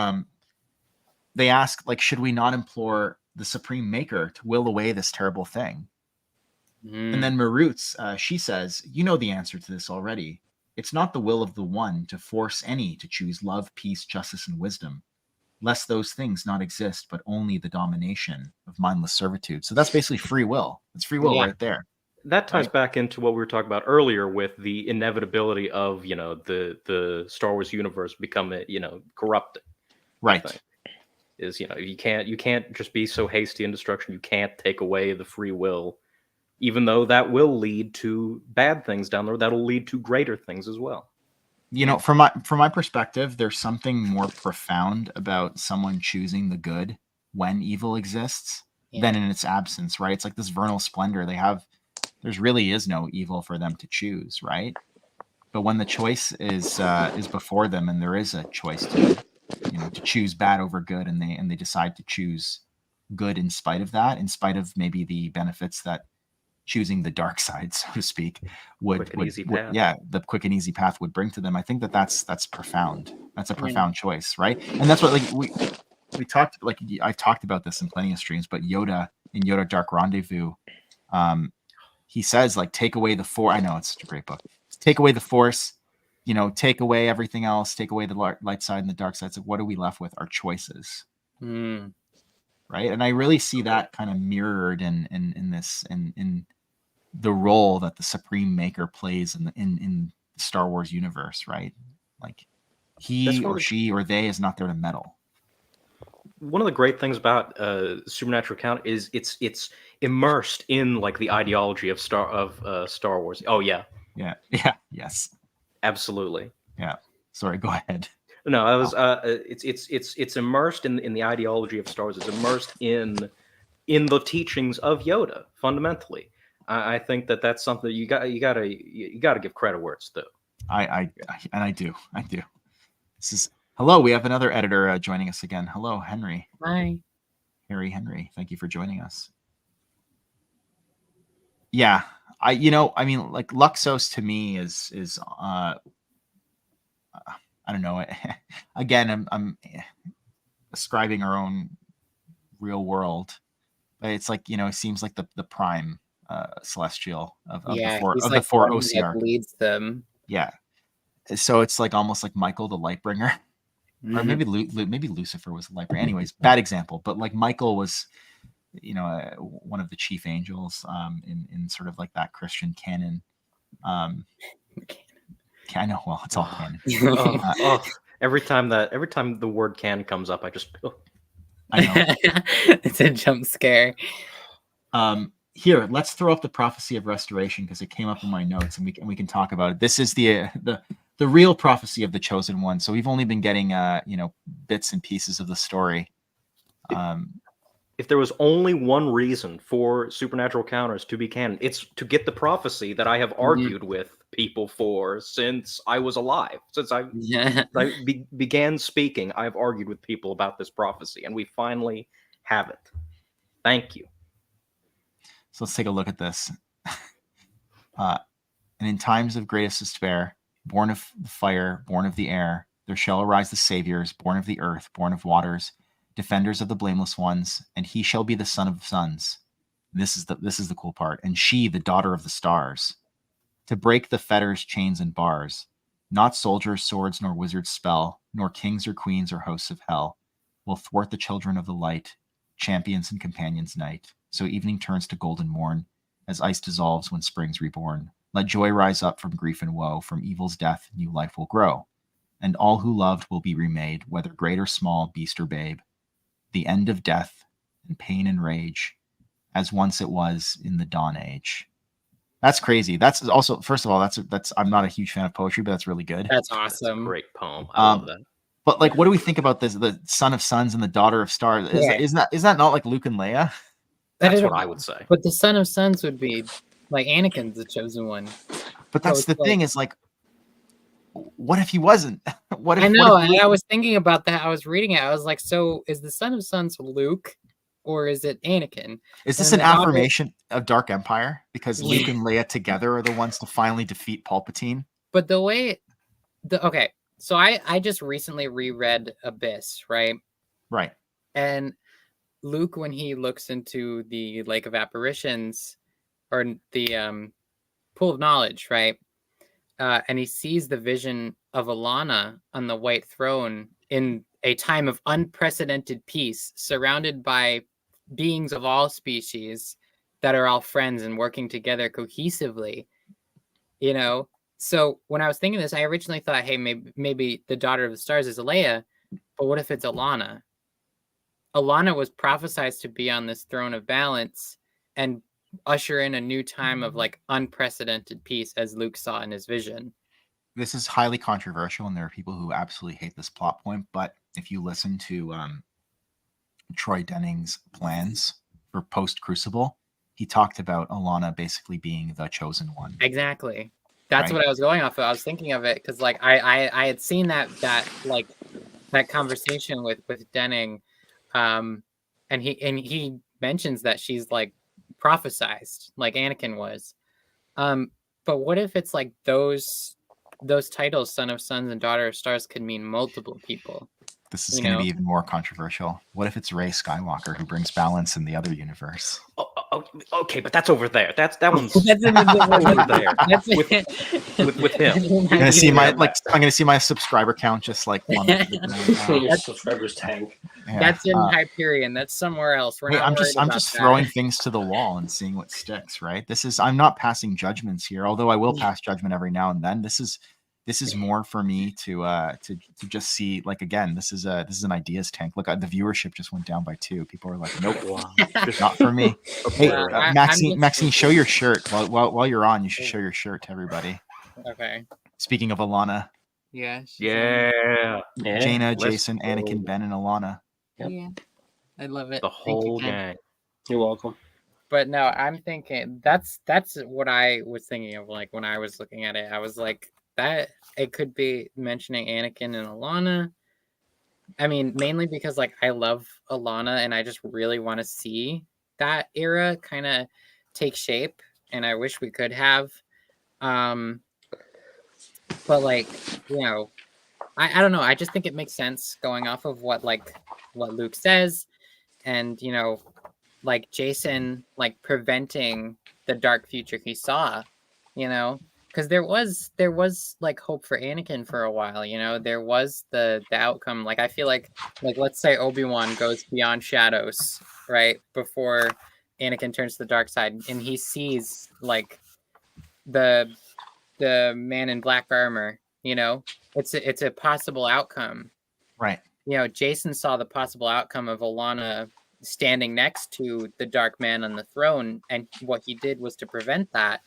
They ask, like, should we not implore the Supreme Maker to will away this terrible thing? And then Marutz, she says, you know the answer to this already. It's not the will of the one to force any to choose love, peace, justice, and wisdom, lest those things not exist, but only the domination of mindless servitude. So that's basically free will. It's free will right there. That ties back into what we were talking about earlier with the inevitability of, the Star Wars universe becoming, corrupted. Right. I think. Is, you can't just be so hasty in destruction. You can't take away the free will, even though that will lead to bad things down the road. That'll lead to greater things as well. From my perspective, there's something more profound about someone choosing the good when evil exists than in its absence, right? It's like this vernal splendor. There's really is no evil for them to choose, right? But when the choice is before them, and there is a choice to choose bad over good, and they decide to choose good in spite of that, in spite of maybe the benefits that choosing the dark side, so to speak, the quick and easy path would bring to them. I think that's profound. That's a profound choice, right? And that's what we talked, like I've talked about this in plenty of streams, but Yoda in Yoda Dark Rendezvous, he says, like, take away the Force. I know it's such a great book. Take away the Force, take away everything else, take away the light side and the dark side. So what are we left with? Our choices. Right. And I really see that kind of mirrored in the role that the Supreme Maker plays in the Star Wars universe, right? Like he or she or they is not there to meddle. One of the great things about Supernatural Account is it's immersed in like the ideology of Star Wars. Oh yeah. Yes. Absolutely. Yeah. Sorry, go ahead. No, I was. It's immersed in the ideology of Star Wars. It's immersed in the teachings of Yoda. Fundamentally, I think that's something you got to give credit where it's due. I do. This is hello. We have another editor joining us again. Hello, Henry. Hi, Henry. Thank you for joining us. Yeah, like Luxos to me is I don't know. Again, I'm ascribing our own real world, but it's like it seems like the prime celestial of the four OCR leads them. Yeah, so it's like almost like Michael the Lightbringer, or maybe Lucifer was the Lightbringer. Anyways, bad example, but like Michael was, one of the chief angels in sort of like that Christian canon. I know. Well, it's all canon. Every time the word "can" comes up, I just. I know. It's a jump scare. Here, let's throw up the prophecy of restoration because it came up in my notes, and we can talk about it. This is the real prophecy of the chosen one. So we've only been getting bits and pieces of the story. If there was only one reason for Supernatural Counters to be canon, it's to get the prophecy that I have argued with people for since I was alive. Since I began speaking, I've argued with people about this prophecy, and we finally have it. Thank you. So let's take a look at this. And in times of greatest despair, born of the fire, born of the air, there shall arise the saviors, born of the earth, born of waters, defenders of the blameless ones, and he shall be the son of sons. This is the cool part. And she, the daughter of the stars, to break the fetters, chains, and bars. Not soldiers, swords, nor wizards' spell, nor kings or queens or hosts of hell will thwart the children of the light, champions and companions night. So evening turns to golden morn, as ice dissolves when spring's reborn. Let joy rise up from grief and woe, from evil's death new life will grow. And all who loved will be remade, whether great or small, beast or babe. The end of death and pain and rage, as once it was in the dawn age. That's crazy. That's also, first of all, that's I'm not a huge fan of poetry, but that's really good. That's awesome. That's a great poem. I love that. But like, what do we think about this? The son of suns and the daughter of stars. Is that not like Luke and Leia? That's what I would say. But the son of suns would be like Anakin's the chosen one. But that's the thing is like, what if he wasn't? What if, I know. what if I was thinking about that. I was reading it. I was like, so is the son of suns Luke, or is it Anakin? Is this an affirmation of Dark Empire? Because Luke and Leia together are the ones to finally defeat Palpatine. But the way, okay, so I just recently reread Abyss, right? Right. And Luke, when he looks into the Lake of Apparitions, or the Pool of Knowledge, right? And he sees the vision of Alana on the White Throne in a time of unprecedented peace, surrounded by beings of all species that are all friends and working together cohesively, you know? So when I was thinking this, I originally thought, hey, maybe the daughter of the stars is Leia, but what if it's Alana? Alana was prophesized to be on this throne of balance and usher in a new time of like unprecedented peace, as Luke saw in his vision. This is highly controversial, and there are people who absolutely hate this plot point. But if you listen to Troy Denning's plans for post Crucible, he talked about Alana basically being the chosen one. Exactly. That's what I was going off of. I was thinking of it because like I had seen that conversation with Denning, and he mentions that she's like prophesized like Anakin was. But what if it's like those titles, Son of Suns and Daughter of Stars, could mean multiple people? This is going to be even more controversial. What if it's Rey Skywalker who brings balance in the other universe? Okay, but that's over there. That one's over there. That's with him. I'm gonna see my subscriber count just like plummet. Your subscribers tank. Yeah. That's in Hyperion. That's somewhere else. I'm just throwing things to the wall and seeing what sticks. Right. I'm not passing judgments here, although I will pass judgment every now and then. This is more for me to just see, like, again, this is an ideas tank. Look, the viewership just went down by 2. People are like, nope, not for me. Hey, Maxine, show your shirt while you're on. You should show your shirt to everybody. Okay. Speaking of Alana, yeah, Jaina, Jason, Anakin, Ben, and Alana. Yep. Yeah, I love it. The whole gang. You're welcome. But no, I'm thinking that's what I was thinking of. Like when I was looking at it, I was like, that it could be mentioning Anakin and Alana. I mean, mainly because like I love Alana and I just really want to see that era kind of take shape, and I wish we could have. But like, you know, I don't know. I just think it makes sense going off of what Luke says, and you know, like Jason like preventing the dark future he saw, you know. Because there was like hope for Anakin for a while, you know. There was the outcome. Like I feel like let's say Obi-Wan goes beyond shadows, right, before Anakin turns to the dark side, and he sees like the man in black armor. You know, it's a possible outcome, right? You know, Jason saw the possible outcome of Alana standing next to the dark man on the throne, and what he did was to prevent that.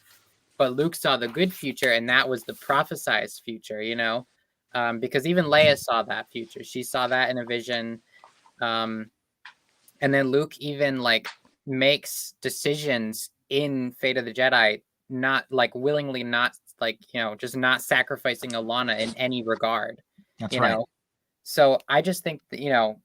But Luke saw the good future, and that was the prophesized future, you know, because even Leia saw that future. She saw that in a vision. And then Luke even like makes decisions in Fate of the Jedi, not like willingly, not like, you know, just not sacrificing Alana in any regard. That's right. Know? So I just think that, you know,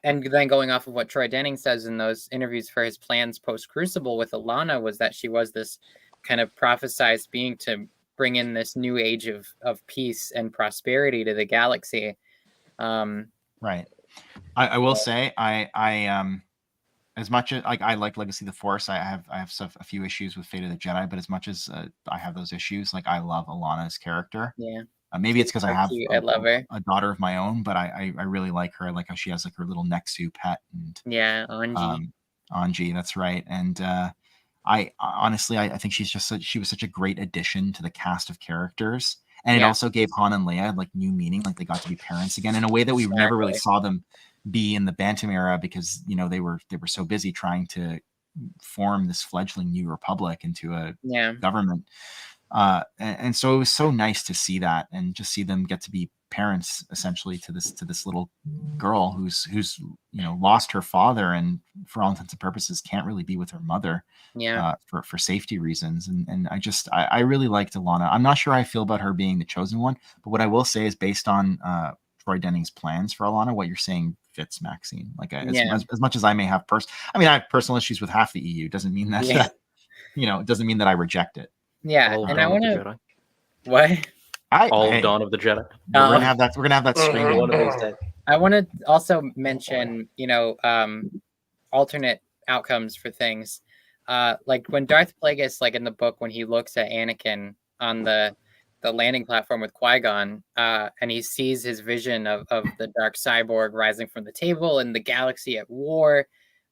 and then going off of what Troy Denning says in those interviews for his plans post Crucible with Alana was that she was this kind of prophesized being to bring in this new age of peace and prosperity to the galaxy. Right. I will say I as much as I like Legacy of the Force, I have a few issues with Fate of the Jedi, but as much as I have those issues, like I love Alana's character. Yeah. Maybe it's because I have I love her. a daughter of my own, but I really like her. I like how she has like her little Nexu pet, and Anji, that's right. And I honestly, I think she was such a great addition to the cast of characters, and it also gave Han and Leia like new meaning, like they got to be parents again in a way that we never really saw them be in the Bantam era, because you know they were so busy trying to form this fledgling new republic into a government, and so it was so nice to see that and just see them get to be parents essentially to this little girl who's lost her father and for all intents and purposes can't really be with her mother for safety reasons. And I really liked Alana. I'm not sure how I feel about her being the chosen one, but what I will say is based on Troy Denning's plans for Alana, what you're saying fits, Maxine. Like as much as I may have I have personal issues with half the EU. Doesn't mean that it doesn't mean that I reject it. Yeah, All and Dawn I of the want to. Jedi. What? All Dawn of the Jedi. We're gonna have that. We're gonna have that screaming. One of these days. I want to also mention, alternate outcomes for things. Like when Darth Plagueis, like in the book, when he looks at Anakin on the landing platform with Qui-Gon, and he sees his vision of the dark cyborg rising from the table and the galaxy at war,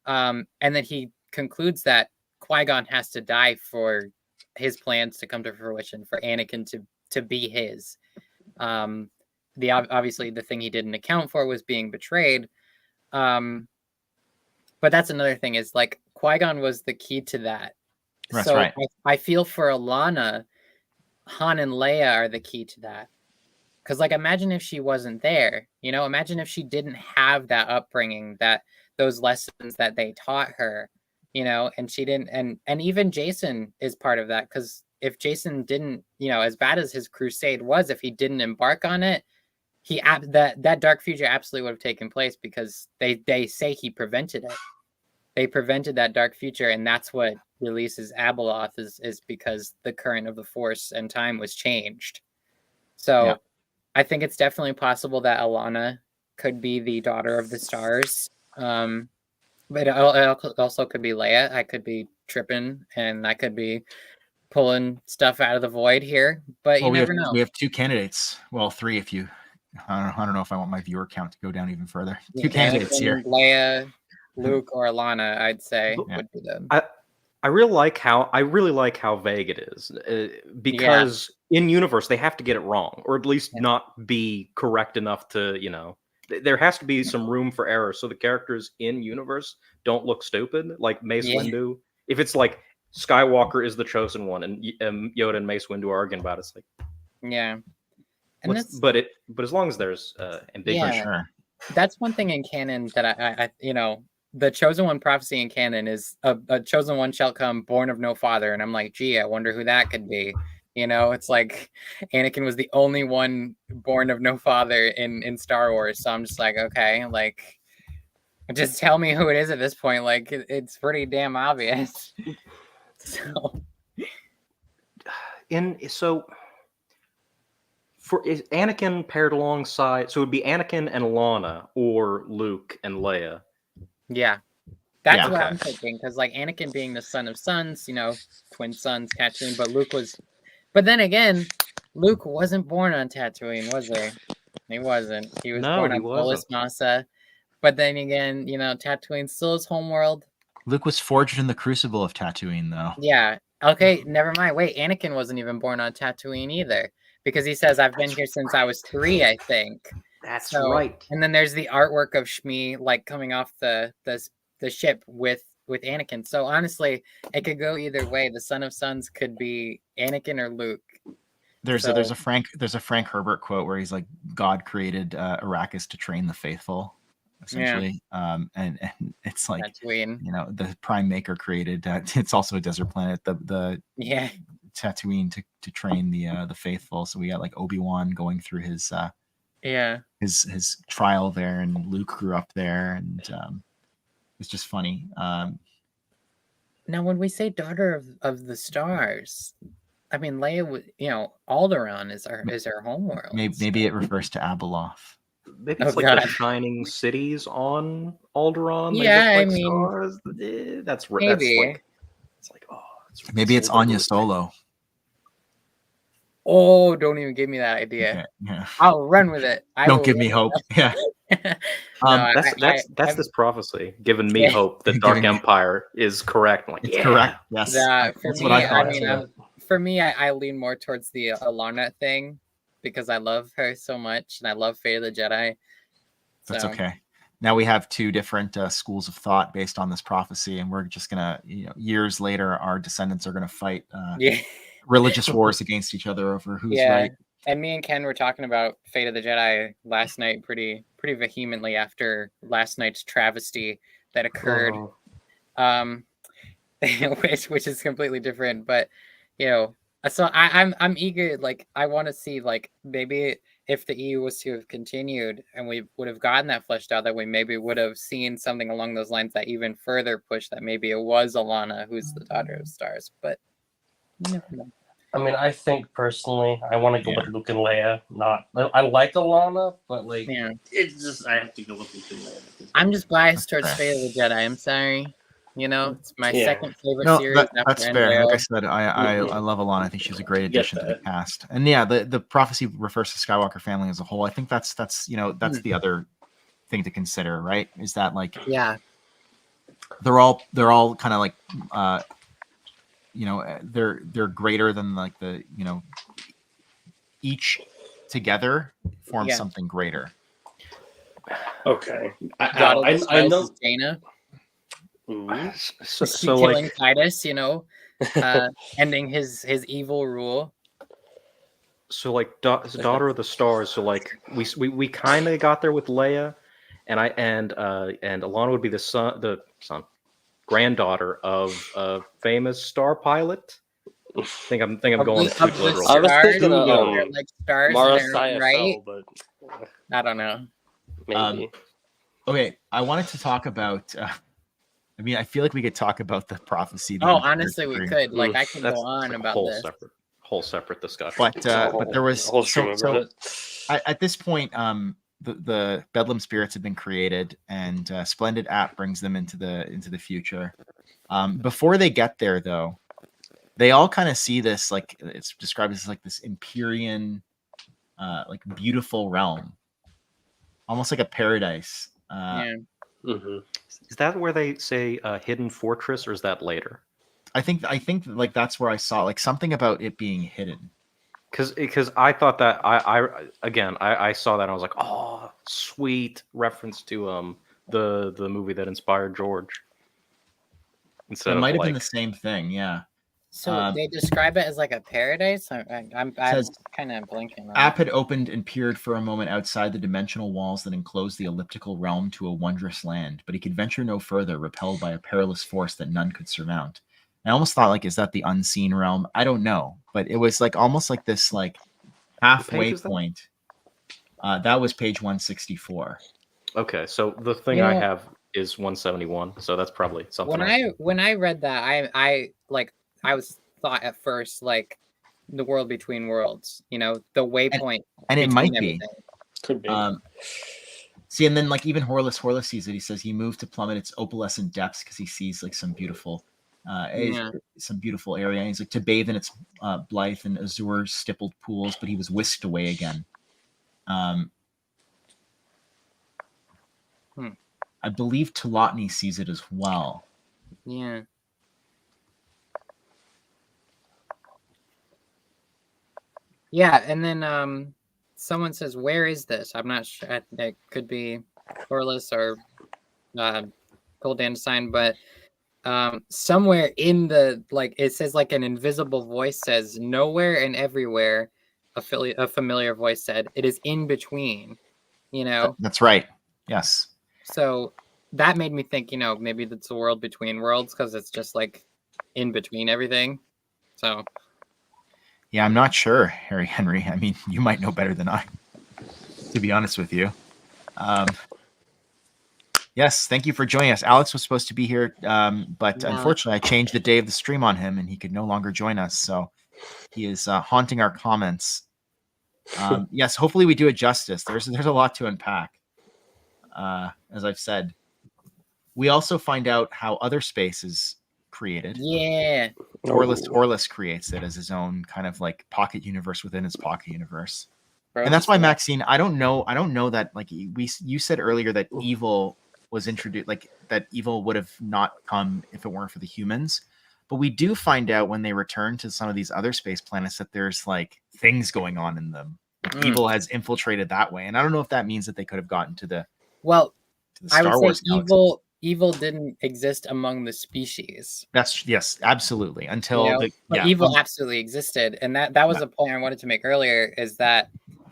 and then he concludes that Qui-Gon has to die for his plans to come to fruition, for Anakin to be his. Obviously the thing he didn't account for was being betrayed. But that's another thing, is like Qui-Gon was the key to that. That's so right. I feel for Alana, Han and Leia are the key to that. Because like imagine if she wasn't there, imagine if she didn't have that upbringing, those lessons that they taught her, and she didn't, and even Jason is part of that, because if Jason didn't, as bad as his crusade was, if he didn't embark on it, that dark future absolutely would have taken place, because they say he prevented it. They prevented that dark future, and that's what releases Abeloth is because the current of the Force and time was changed. So I think it's definitely possible that Alana could be the daughter of the stars. But it also could be Leia. I could be tripping, and I could be pulling stuff out of the void here, but you never know. We have two candidates. Well, three if you. I don't know if I want my viewer count to go down even further. Two candidates here. Leia, Luke, or Alana, I'd say would be them. I really like how vague it is, because in universe they have to get it wrong, or at least not be correct enough to there has to be some room for error, so the characters in universe don't look stupid. Like Mace Windu, if it's like Skywalker is the chosen one, and Yoda and Mace Windu are arguing about it, it's like but as long as there's ambiguity, that's one thing in canon that I the chosen one prophecy in canon is a chosen one shall come, born of no father, and I'm like, gee, I wonder who that could be. It's like Anakin was the only one born of no father in Star Wars, so I'm just like, okay, like just tell me who it is at this point. Like it's pretty damn obvious. So is Anakin paired alongside? So it would be Anakin and Alana, or Luke and Leia. Yeah, that's what I'm thinking. Because like Anakin being the son of sons, twin sons, Tatooine, but Luke was. But then again, Luke wasn't born on Tatooine, was he? He wasn't. He was born on Polis Massa. But then again, Tatooine still his homeworld. Luke was forged in the crucible of Tatooine, though. Yeah. Okay, never mind. Wait, Anakin wasn't even born on Tatooine either, because he says, I've been here since I was 3, I think. That's right. And then there's the artwork of Shmi like coming off the ship with Anakin. So honestly, it could go either way. The Son of Sons could be Anakin or Luke. There's a Frank Herbert quote where he's like, God created Arrakis to train the faithful, essentially. And it's like Tatooine. The Prime Maker created it's also a desert planet, the Tatooine to train the faithful. So we got like Obi-Wan going through his trial there, and Luke grew up there, and it's just funny. Now when we say daughter of the stars, I mean Leia, Alderaan is our homeworld. Maybe it refers to Abeloth. Maybe it's the shining cities on Alderaan. Yeah, I mean, stars. That's like, it's like, maybe it's Anya Solo. Oh, don't even give me that idea. Okay, yeah. I'll run with it. Don't give me hope. Yeah. That's this prophecy giving me hope that Dark Empire is correct. I'm like, it's correct. Yes. That's what I thought. For me, I lean more towards the Alana thing, because I love her so much, and I love Fate of the Jedi. That's okay. Now we have two different schools of thought based on this prophecy, and we're just gonna, years later, our descendants are gonna fight religious wars against each other over who's right. And me and Ken were talking about Fate of the Jedi last night pretty vehemently after last night's travesty that occurred. Which is completely different, but so I'm eager. Like, I want to see, like, maybe if the EU was to have continued and we would have gotten that fleshed out, that we maybe would have seen something along those lines that even further pushed that maybe it was Alana who's the daughter of stars. But you never know. I mean, I think personally, I want to go with Luke and Leia. I like Alana, but like, it's just I have to go with Luke and Leia. I'm just biased towards Fate of the Jedi. I'm sorry. It's my second favorite series. That's fair. Like I said, I love Alana. I think she's a great addition to the cast. And the prophecy refers to Skywalker family as a whole. I think that's the other thing to consider, right? Is that like they're all kind of like they're greater than like the each together form something greater. Okay, I know Dana. So killing like Titus, ending his evil rule. So like daughter of the stars. So like we kind of got there with Leia, and Alana would be the granddaughter of a famous star pilot. I think I'm going too literal. I was thinking of like stars, right? But I don't know. Maybe. Okay, I wanted to talk about. I mean, I feel like we could talk about the prophecy. Honestly, we could. Like, I could go on about this. Whole separate discussion. But there was at this point, the Bedlam spirits have been created, and Splendid App brings them into the future. Before they get there, though, they all kind of see this, like it's described as like this Empyrean, like beautiful realm, almost like a paradise. Is that where they say hidden fortress, or is that later? I think like that's where I saw like something about it being hidden. Because I thought that I saw that and I was like, oh, sweet reference to the movie that inspired George. It might have been the same thing, yeah. So they describe it as like a paradise. I'm kind of blinking. App had opened and peered for a moment outside the dimensional walls that enclosed the elliptical realm to a wondrous land, but he could venture no further, repelled by a perilous force that none could surmount. I almost thought, like, is that the unseen realm? I don't know, but it was like almost like this like halfway point. That was page 164. Okay, so the thing I have is 171, so that's probably something. When I read that, I was thought at first like the world between worlds, the waypoint, and it might be. Could be. See, and then like even Horless sees it. He says he moved to plummet its opalescent depths because he sees like some beautiful area. And he's like to bathe in its blithe and azure stippled pools, but he was whisked away again. I believe Telotny sees it as well. Yeah. Yeah, and then someone says, "Where is this?" I'm not sure. It could be Horless or Golden Sign, but somewhere in the it says like an invisible voice says, "Nowhere and everywhere." A familiar voice said, "It is in between." That's right. Yes. So that made me think, maybe that's a world between worlds because it's just like in between everything. So. Yeah, I'm not sure, Harry Henry. I mean, you might know better than I, to be honest with you. Yes, thank you for joining us. Alex was supposed to be here, but unfortunately, I changed the day of the stream on him, and he could no longer join us. So he is haunting our comments. Yes, hopefully we do it justice. There's a lot to unpack. As I've said, we also find out how other space is created. Yeah. Horless creates it as his own kind of like pocket universe within his pocket universe. And that's why, Maxine, I don't know that like you said earlier that evil was introduced, like that evil would have not come if it weren't for the humans. But we do find out when they return to some of these other space planets that there's like things going on in them. Like evil has infiltrated that way. And I don't know if that means that they could have gotten to the Star Wars evil evil didn't exist among the species. That's yes, absolutely. You Until know, the but yeah, evil absolutely existed, and that was Yeah. a point I wanted to make earlier. Is that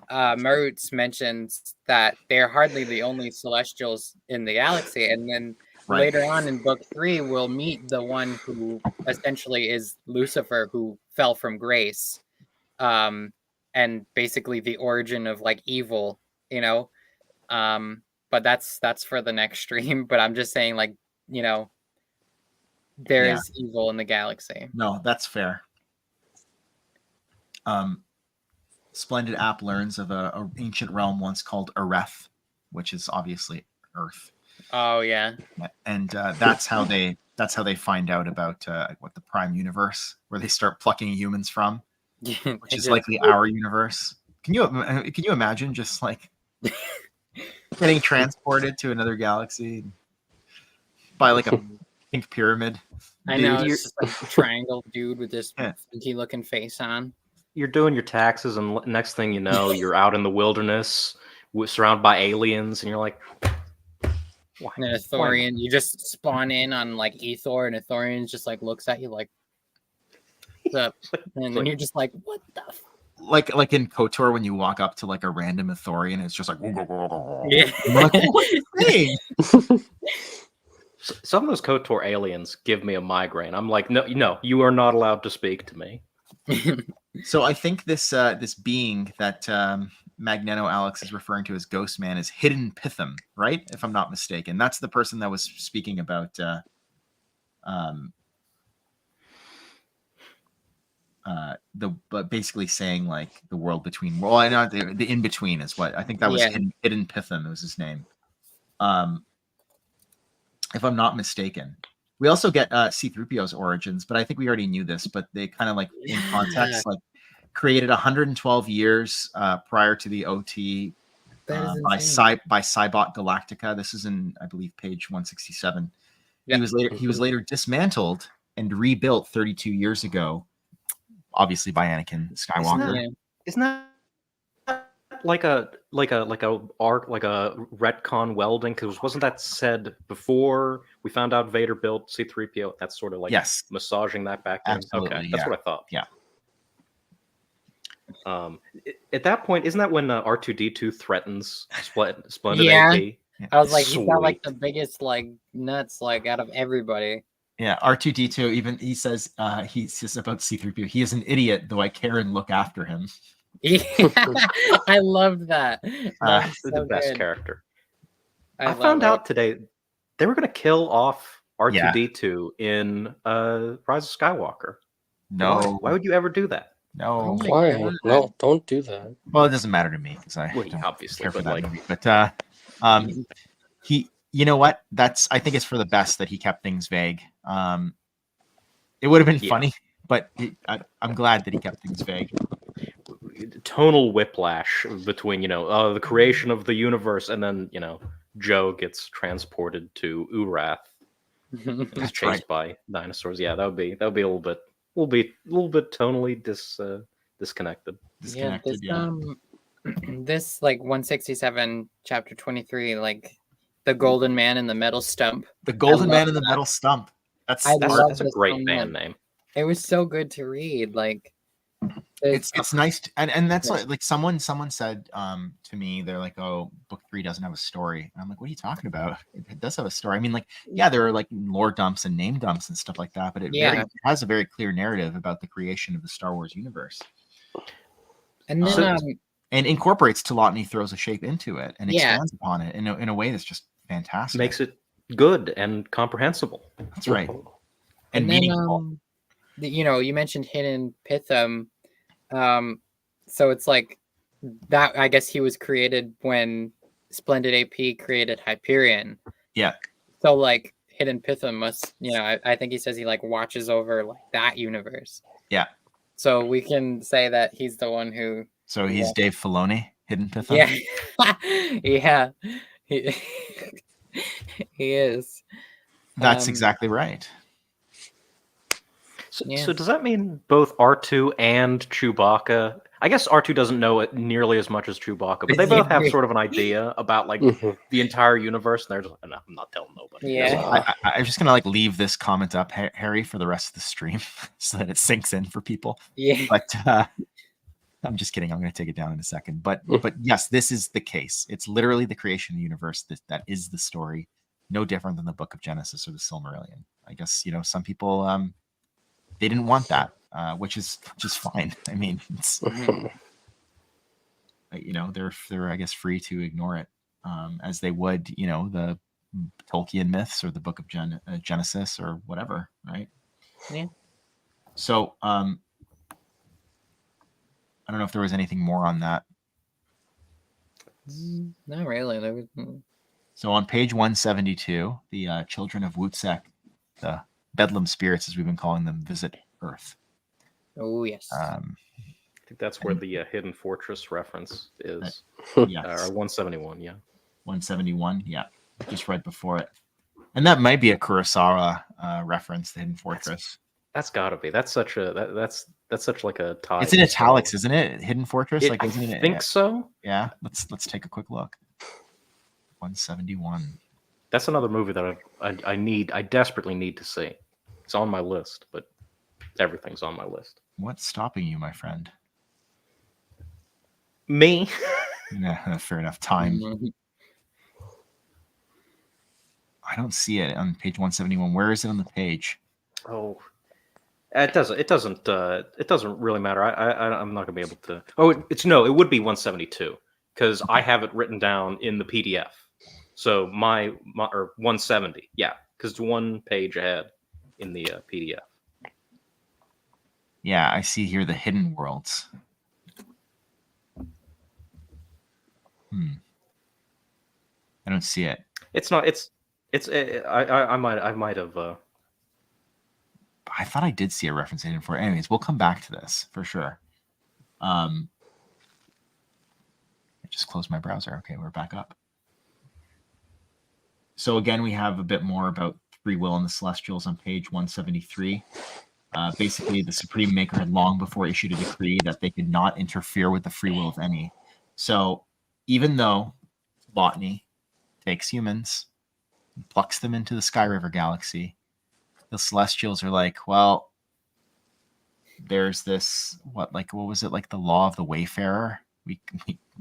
Marutz mentions that they're hardly the only Celestials in the galaxy, and then Right. later on in book 3, we'll meet the one who essentially is Lucifer, who fell from grace, and basically the origin of like evil. You know, but that's for the next stream. But I'm just saying, like, you know, there Yeah. is evil in the galaxy. No, that's fair. Splendid App learns of a ancient realm once called Areth, which is obviously Earth, Oh yeah. and that's how they find out about what the Prime Universe, where they start plucking humans from, which is likely our universe. Can you imagine just like getting transported to another galaxy by like a pink pyramid? I Dude, know, you're- it's just like a triangle dude with this Yeah. funky looking face on. You're doing your taxes, and next thing you know, you're out in the wilderness, surrounded by aliens, and you're like, why? And then a Thorian, you just spawn in on like Ethor, and a Thorian just like looks at you like, "What's up?" And then you're just like, "What the?" Like in KOTOR, when you walk up to like a random Ithorian, it's just like, Yeah. I'm like, what are you saying? Some of those KOTOR aliens give me a migraine. I'm like, no, you are not allowed to speak to me. So I think this this being that Magneto Alex is referring to as Ghost Man is Hidden Pitham, right? If I'm not mistaken, that's the person that was speaking about but basically saying like the world between. Well, I know the in between is what I think that was. Yeah. Hidden Pitham was his name. If I'm not mistaken. We also get C-3PO's origins, but I think we already knew this. But they kind of like in context, like created 112 years prior to the OT That is by insane. Cybot Galactica. This is in, I believe, page 167. Yeah. He was later dismantled and rebuilt 32 years ago, obviously by Anakin Skywalker. Isn't that like a retcon welding? Because wasn't that said before we found out Vader built C-3PO? That's sort of like massaging that back in. Absolutely, Okay, that's what I thought. Yeah. At that point, isn't that when R2D2 threatens Splendid Yeah. AP? I was like, he's got like the biggest like nuts like out of everybody. Yeah, R2D2 even he says about C-3PO. He is an idiot, though I care and look after him. Yeah, I loved that. The best character. I found out today they were going to kill off R2D2 in Rise of Skywalker. No. Why would you ever do that? No. Why? No, don't do that. Well, it doesn't matter to me because I don't obviously care for but that like movie. But he, you know what? I think it's for the best that he kept things vague. It would have been funny, but I'm glad that he kept things vague. Tonal whiplash between the creation of the universe and then Joe gets transported to Urath and is chased by dinosaurs. Yeah, that would be a little bit tonally disconnected. This like 167 chapter 23, like the Golden Man and the Metal Stump. The Golden Man and the Metal Stump. That's a great band name. It was so good to read. Like it's nice and that's like someone said to me, they're like, oh, book 3 doesn't have a story, and I'm like, what are you talking about? It does have a story. I mean, like, yeah, there are like lore dumps and name dumps and stuff like that, but it has a very clear narrative about the creation of the Star Wars universe, and then and incorporates Telotny throws a shape into it and expands upon it in a way that's just fantastic, makes it good and comprehensible. That's right. And then, meaningful. You mentioned Hidden Pitham. So it's like that. I guess he was created when Splendid AP created Hyperion. Yeah. So like Hidden Pitham must, I think he says he like watches over like that universe. Yeah. So we can say that he's the one who. So he's Dave Filoni, Hidden Pitham. Yeah. Yeah. He is. That's exactly right. So does that mean both R2 and Chewbacca I guess R2 doesn't know it nearly as much as Chewbacca, but they both have sort of an idea about like the entire universe, and they're just like, no, I'm not telling nobody. Yeah. I'm just gonna like leave this comment up, Harry, for the rest of the stream, so that it sinks in for people. Yeah. But I'm just kidding. I'm gonna take it down in a second. But yes, this is the case. It's literally the creation of the universe that is the story. No different than the Book of Genesis or the Silmarillion. I guess some people they didn't want that, which is just fine. I mean, it's they're I guess free to ignore it, as they would the Tolkien myths or the Book of Genesis or whatever, right? Yeah. So I don't know if there was anything more on that. Not really. There was... So on page 172, the children of Wutzek, the Bedlam spirits, as we've been calling them, visit Earth. Oh, yes. I think that's where the Hidden Fortress reference is. Yes. Or 171, yeah. 171, yeah. Just right before it. And that might be a Kurosawa reference, the Hidden Fortress. That's gotta be. That's such like a tie. It's in italics, isn't it? Hidden Fortress? I think so. Yeah. Let's take a quick look. 171. That's another movie that I desperately need to see. It's on my list, but everything's on my list. What's stopping you, my friend? Me. Yeah, fair enough. Time. I don't see it on page 171. Where is it on the page? Oh, it doesn't really matter. I'm not gonna be able to. Oh, it would be 172 because I have it written down in the PDF. So my or 170, yeah, because it's one page ahead in the PDF. Yeah, I see here the hidden worlds. I don't see it. It's not. I might have. I thought I did see a reference in it for. Anyways, we'll come back to this for sure. I just closed my browser. Okay, we're back up. So again, we have a bit more about free will and the Celestials on page 173. Basically, the Supreme Maker had long before issued a decree that they could not interfere with the free will of any. So even though botany takes humans, plucks them into the Sky River galaxy, the Celestials are like, well, there's this what was it, like the law of the Wayfarer? We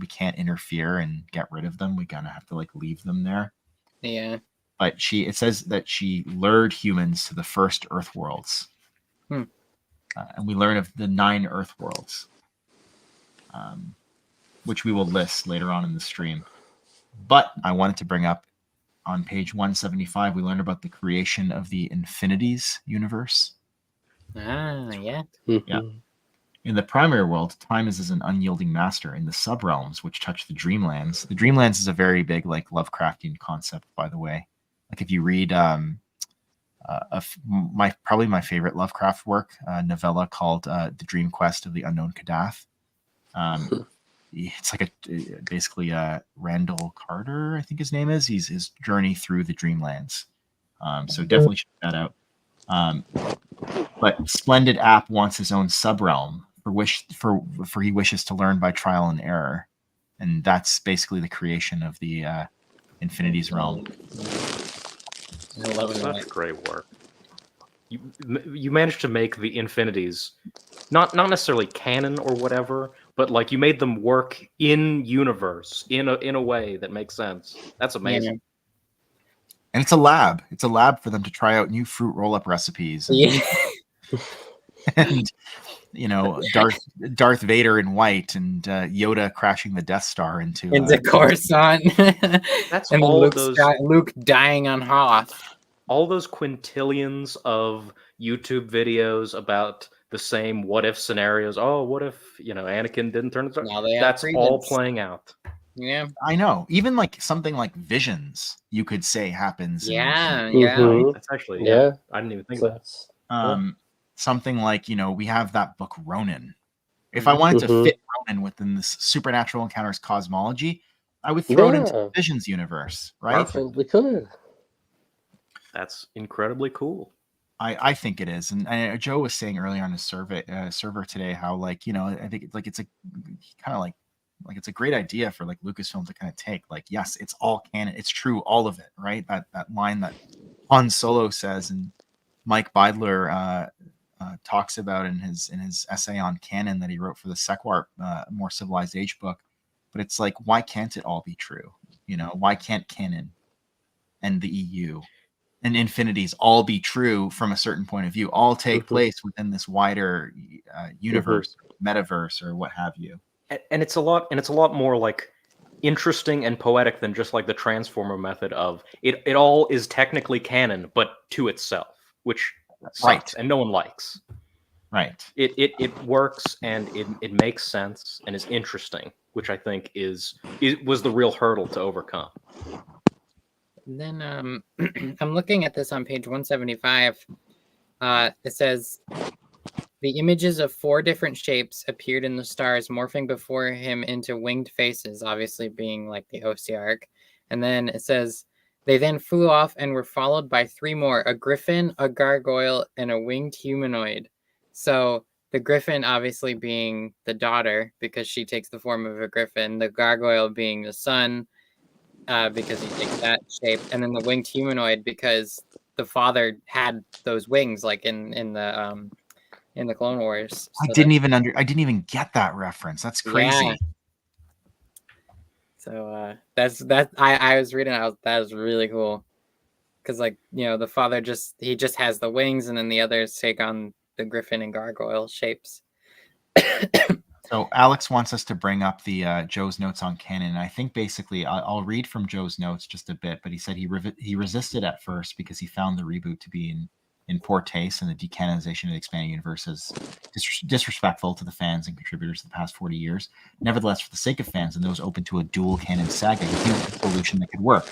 can't interfere and get rid of them. We kind of have to like leave them there. Yeah. But it says that she lured humans to the first Earth worlds. And we learn of the 9 Earth worlds, which we will list later on in the stream. But I wanted to bring up on page 175, we learn about the creation of the Infinities universe. Ah, yeah. Yeah. In the primary world, time is as an unyielding master. In the subrealms, which touch the Dreamlands, the Dreamlands is a very big like Lovecraftian concept, by the way. Like if you read probably my favorite Lovecraft work, a novella called The Dream Quest of the Unknown Kadath. It's like basically Randall Carter, I think his name is. He's his journey through the Dreamlands. So definitely check that out. But Splendid App wants his own subrealm for he wishes to learn by trial and error, and that's basically the creation of the Infinities realm. Such great work. You managed to make the Infinities not necessarily canon or whatever, but like you made them work in universe in a way that makes sense. That's amazing. Yeah. And it's a lab. It's a lab for them to try out new fruit roll-up recipes. And Darth Vader in white and Yoda crashing the Death Star into Coruscant. That's and all Luke dying on Hoth. All those quintillions of YouTube videos about the same what if scenarios. Oh, what if Anakin didn't turn into? That's all playing out. Yeah, I know. Even like something like Visions, you could say happens. Yeah. That's actually I didn't even think of that. Something like we have that book Ronin. If I wanted to fit Ronin within this supernatural encounters cosmology, I would throw it into the Visions universe, right? Perfect. We could. That's incredibly cool. I think it is, and Joe was saying earlier on his server today how, like, I think it's a kind of like it's a great idea for like Lucasfilm to kind of take, like, yes, it's all canon, it's true, all of it, right? That line that Han Solo says and Mike Beidler talks about in his essay on canon that he wrote for the Sequart More Civilized Age book. But it's like, why can't it all be true? Why can't canon and the EU and infinities all be true from a certain point of view, all take place within this wider universe, metaverse, or what have you? And it's a lot more like interesting and poetic than just like the transformer method of it all is technically canon, but to itself, which sucks, right, and no one likes. Right. It works and it makes sense and is interesting, which I think was the real hurdle to overcome. And then I'm looking at this on page 175. It says, the images of 4 different shapes appeared in the stars, morphing before him into winged faces, obviously being like the Osearch. And then it says, they then flew off and were followed by 3 more, a griffin, a gargoyle, and a winged humanoid. So the griffin obviously being the daughter, because she takes the form of a griffin, the gargoyle being the son, because he takes that shape, and then the winged humanoid because the father had those wings, like in the Clone Wars. So I didn't even get that reference. That's crazy. Yeah. So I was reading. That was really cool, because like the father just has the wings, and then the others take on the griffin and gargoyle shapes. So Alex wants us to bring up the Joe's notes on canon. And I think basically I'll read from Joe's notes just a bit, but he said he resisted at first because he found the reboot to be in poor taste, and the decanonization of the expanding universe is disrespectful to the fans and contributors of the past 40 years. Nevertheless, for the sake of fans and those open to a dual canon saga, he came up with a solution that could work.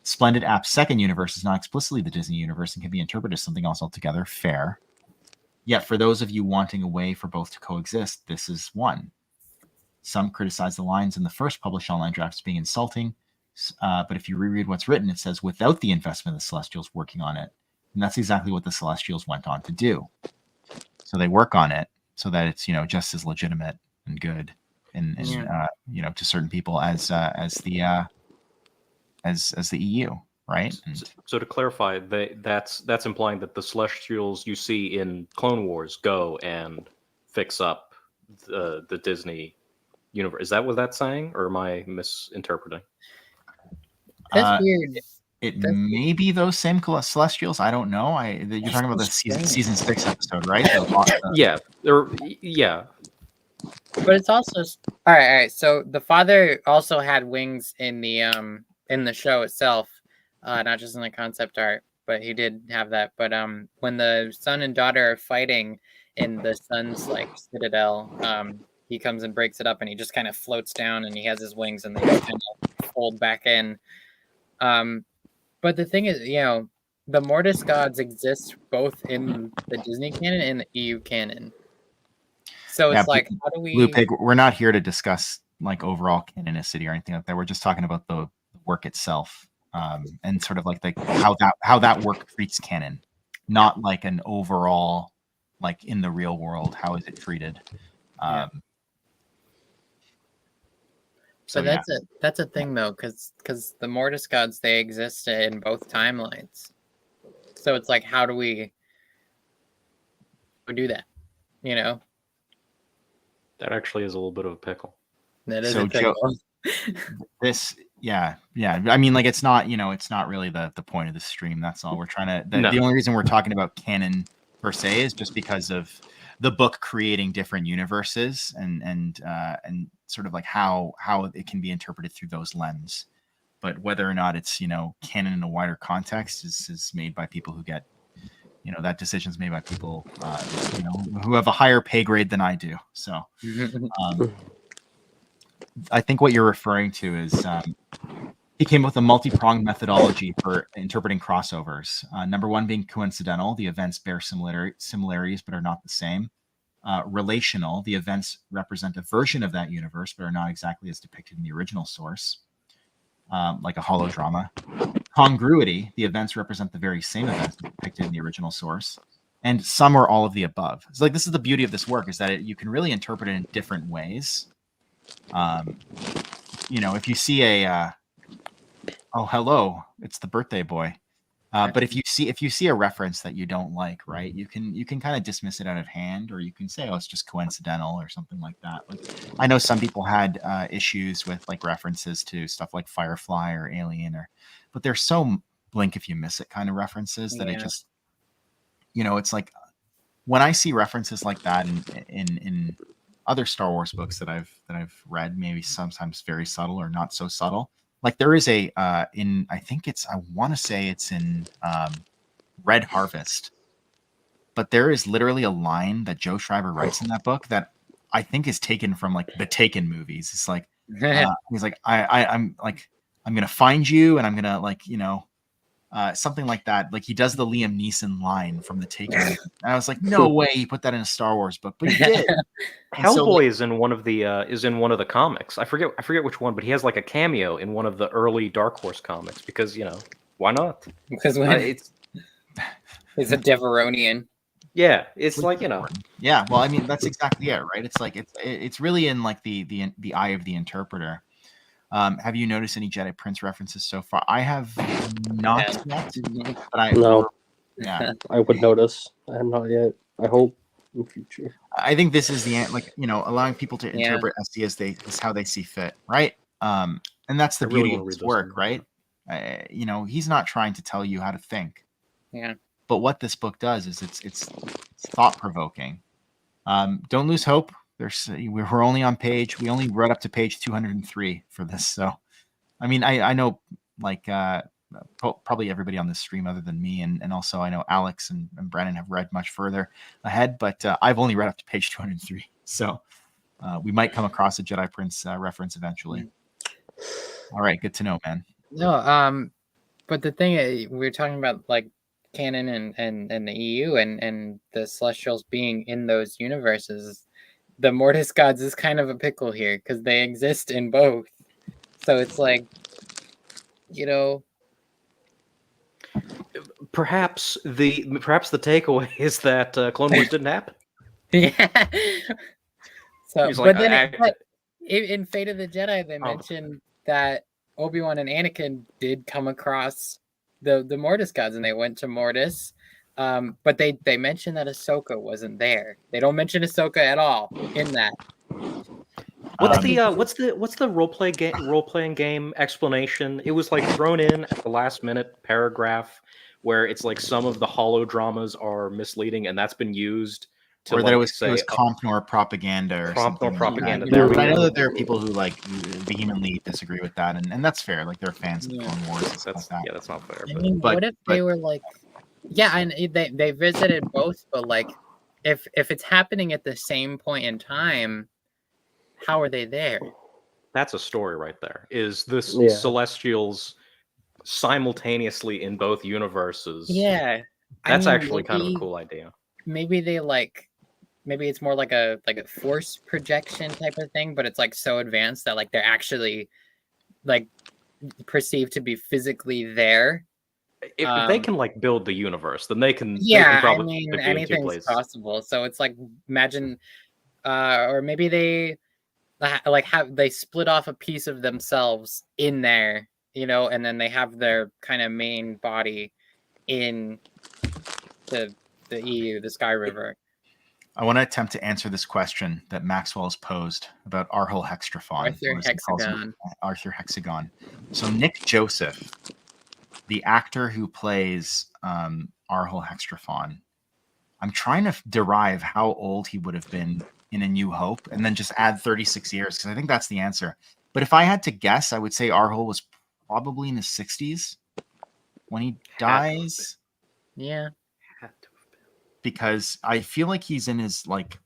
Splendid App's second universe is not explicitly the Disney universe and can be interpreted as something else altogether. Fair. Yet, for those of you wanting a way for both to coexist, this is one. Some criticize the lines in the first published online draft as being insulting, but if you reread what's written, it says, without the investment of the Celestials working on it. And that's exactly what the Celestials went on to do. So they work on it so that it's, just as legitimate and good and to certain people as the EU. Right. So to clarify, that's implying that the Celestials you see in Clone Wars go and fix up the Disney universe. Is that what that's saying, or am I misinterpreting? That's weird. It may be those same Celestials. I don't know. You're talking about the season 6 episode, right? Yeah. But it's also all right. So the father also had wings in the show itself. Not just in the concept art, but he did have that. But when the son and daughter are fighting in the son's like citadel, he comes and breaks it up, and he just kind of floats down, and he has his wings, and they just kind of fold back in. But the thing is, the Mortis gods exist both in the Disney canon and the EU canon. So it's like, how do we? Blue Pig, we're not here to discuss like overall canonicity or anything like that. We're just talking about the work itself. And sort of like how that work treats canon, not like an overall, like in the real world, how is it treated? So that's a thing though, because the Mortis gods, they exist in both timelines. So it's like, how do we do that? That actually is a little bit of a pickle. That is a pickle. Yeah. I mean, like, it's not really the point of the stream. That's all we're trying to. The only reason we're talking about canon per se is just because of the book creating different universes and sort of like how it can be interpreted through those lenses. But whether or not it's canon in a wider context is made by people who get that decision's made by people who have a higher pay grade than I do. So. I think what you're referring to is he came up with a multi-pronged methodology for interpreting crossovers. Number one being coincidental. The events bear similarities but are not the same. Relational. The events represent a version of that universe but are not exactly as depicted in the original source, like a holodrama. congruity, the events represent the very same events depicted in the original source, and some or all of the above. It's like this is the beauty of this work, is that you can really interpret it in different ways. If you see oh, hello, it's the birthday boy. But if you see a reference that you don't like, right, you can kind of dismiss it out of hand, or you can say, oh, it's just coincidental or something like that. Like, I know some people had issues with like references to stuff like Firefly or Alien, but they're so blink if you miss it kind of references that it just, it's like when I see references like that in other Star Wars books that I've read, maybe sometimes very subtle or not so subtle. Like there is I want to say it's in Red Harvest, but there is literally a line that Joe Schreiber writes in that book that I think is taken from like the Taken movies. It's like he's like I'm gonna find you and I'm gonna something like that. Like he does the Liam Neeson line from the Taken movie. And I was like, no way he put that in a Star Wars book, but he did. Hellboy is in one of the comics. I forget which one, but he has like a cameo in one of the early Dark Horse comics because why not? Because it's a Deveronian. Yeah, it's like Yeah, well, I mean that's exactly it, right? It's like it's really in like the eye of the interpreter. Have you noticed any Jedi Prince references so far? I have not yet, but No. Yeah, I would notice. I have not yet. I hope in future. I think this is allowing people to interpret SD as how they see fit, right? And that's the beauty of his work, right? He's not trying to tell you how to think. Yeah. But what this book does is it's thought provoking. Don't lose hope. We're only on we only read up to page 203 for this. So, I mean, I know like probably everybody on this stream other than me, and also I know Alex and Brennan have read much further ahead, but I've only read up to page 203. So we might come across a Jedi Prince reference eventually. All right, good to know, man. No, but the thing is, we're talking about like canon and the EU and the Celestials being in those universes. The Mortis gods is kind of a pickle here because they exist in both. So it's like, Perhaps the takeaway is that Clone Wars didn't happen. Yeah. So, He's like, but then in Fate of the Jedi, they mentioned that Obi-Wan and Anakin did come across the Mortis gods, and they went to Mortis. But they mentioned that Ahsoka wasn't there. They don't mention Ahsoka at all in that. What's the role playing game explanation? It was like thrown in at the last minute paragraph where it's like some of the holodramas are misleading, and that's been used to or that it was Compnor propaganda or something. Propaganda. But I know that there are people who like vehemently disagree with that, and that's fair. Like they're fans of Clone Wars and stuff like that. Yeah, that's not fair. I mean, what if they were like, yeah, and they visited both, but like, if it's happening at the same point in time, how are they there? That's a story right there. Is this Celestials simultaneously in both universes? Yeah, that's actually kind of a cool idea. Maybe they maybe it's more like a force projection type of thing, but it's like so advanced that like they're actually like perceived to be physically there. If they can like build the universe, then they can. Yeah, they can probably I mean anything's possible. So it's like imagine, or maybe they they split off a piece of themselves in there, and then they have their kind of main body in the EU, the Sky River. I want to attempt to answer this question that Maxwell has posed about Arhul Hextrophon. Arthur Hexagon. So Nick Joseph, the actor who plays Arhul Hextrophon, I'm trying to derive how old he would have been in A New Hope and then just add 36 years because I think that's the answer. But if I had to guess, I would say Arhul was probably in his 60s when he dies. Yeah. Because I feel like he's in his like.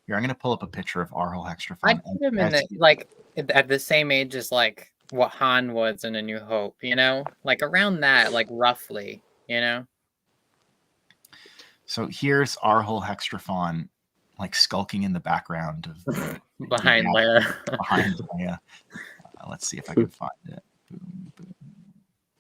Here, I'm gonna pull up a picture of Arhul Hextrophon. I put him in at the same age as like what Han was in A New Hope, like around that, like roughly, So here's Arhul Hextrophon, like skulking in the background of behind Leia. Behind Leia. Let's see if I can find it. Boom, boom.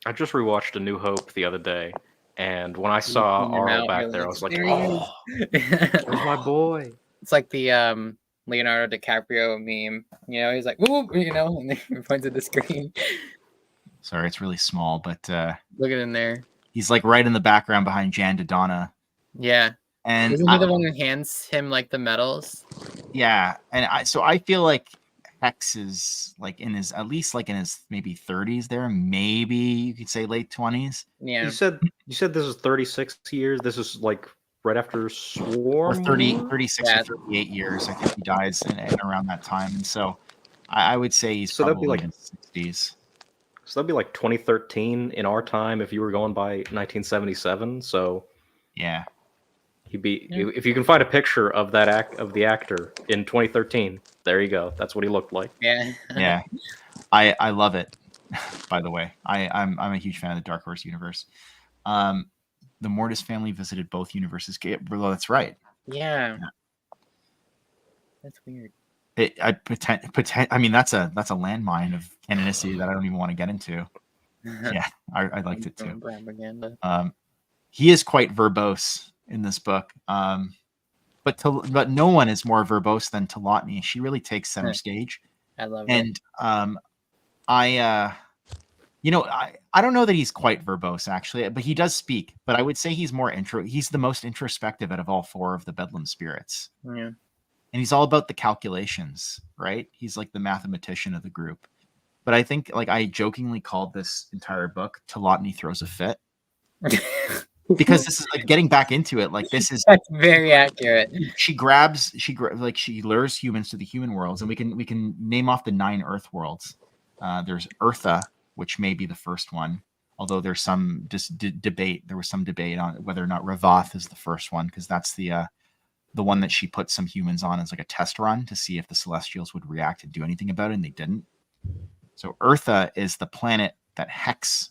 I just rewatched A New Hope the other day, and when I saw Zoom Arl out, back you're there, I like, was like, "There he is." "Oh, there's my boy." It's like the Leonardo DiCaprio meme. You know, he's like, "Whoop," you know, and he points at the screen. Sorry, it's really small, but Look at him there. he's like right in the background behind Jan Dodonna. Yeah. And Isn't he the one who hands him like the medals? yeah, and I feel like Hex is like in his at least like in his maybe 30s there, maybe you could say late 20s. Yeah. You said this is 36 years. This is like right after Or Swarm. 36 Yeah. or 38 years. I think he dies in around that time. And so I would say he's So that'd be probably like- in his 60s. So that'd be like 2013 in our time if you were going by 1977. So Yeah. he'd be Yeah. if you can find a picture of the actor in 2013. There you go. That's what he looked like. Yeah. Yeah. I love it, by the way. I'm a huge fan of the Dark Horse universe. The Mortis family visited both universes. Well, that's right. Yeah. That's weird. I mean, that's a landmine of canonicity that I don't even want to get into. Yeah, I liked it too. Propaganda. He is quite verbose in this book, but no one is more verbose than Talotny. She really takes center stage, I love it. and I don't know that he's quite verbose actually, but he does speak. But I would say he's more He's the most introspective out of all four of the Bedlam spirits. Yeah. And he's all about the calculations, right? He's like the mathematician of the group. But I think, like, I jokingly called this entire book Talotny Throws a Fit. Because this is like getting back into it. Like, this is That's very accurate. she lures humans to the human worlds, and we can name off the 9 Earth worlds. There's Eartha, which may be the first one, although there's some debate. There was some debate on whether or not Ravath is the first one, because that's the one that she put some humans on as like a test run to see if the Celestials would react and do anything about it, and they didn't. So Eartha is the planet that Hex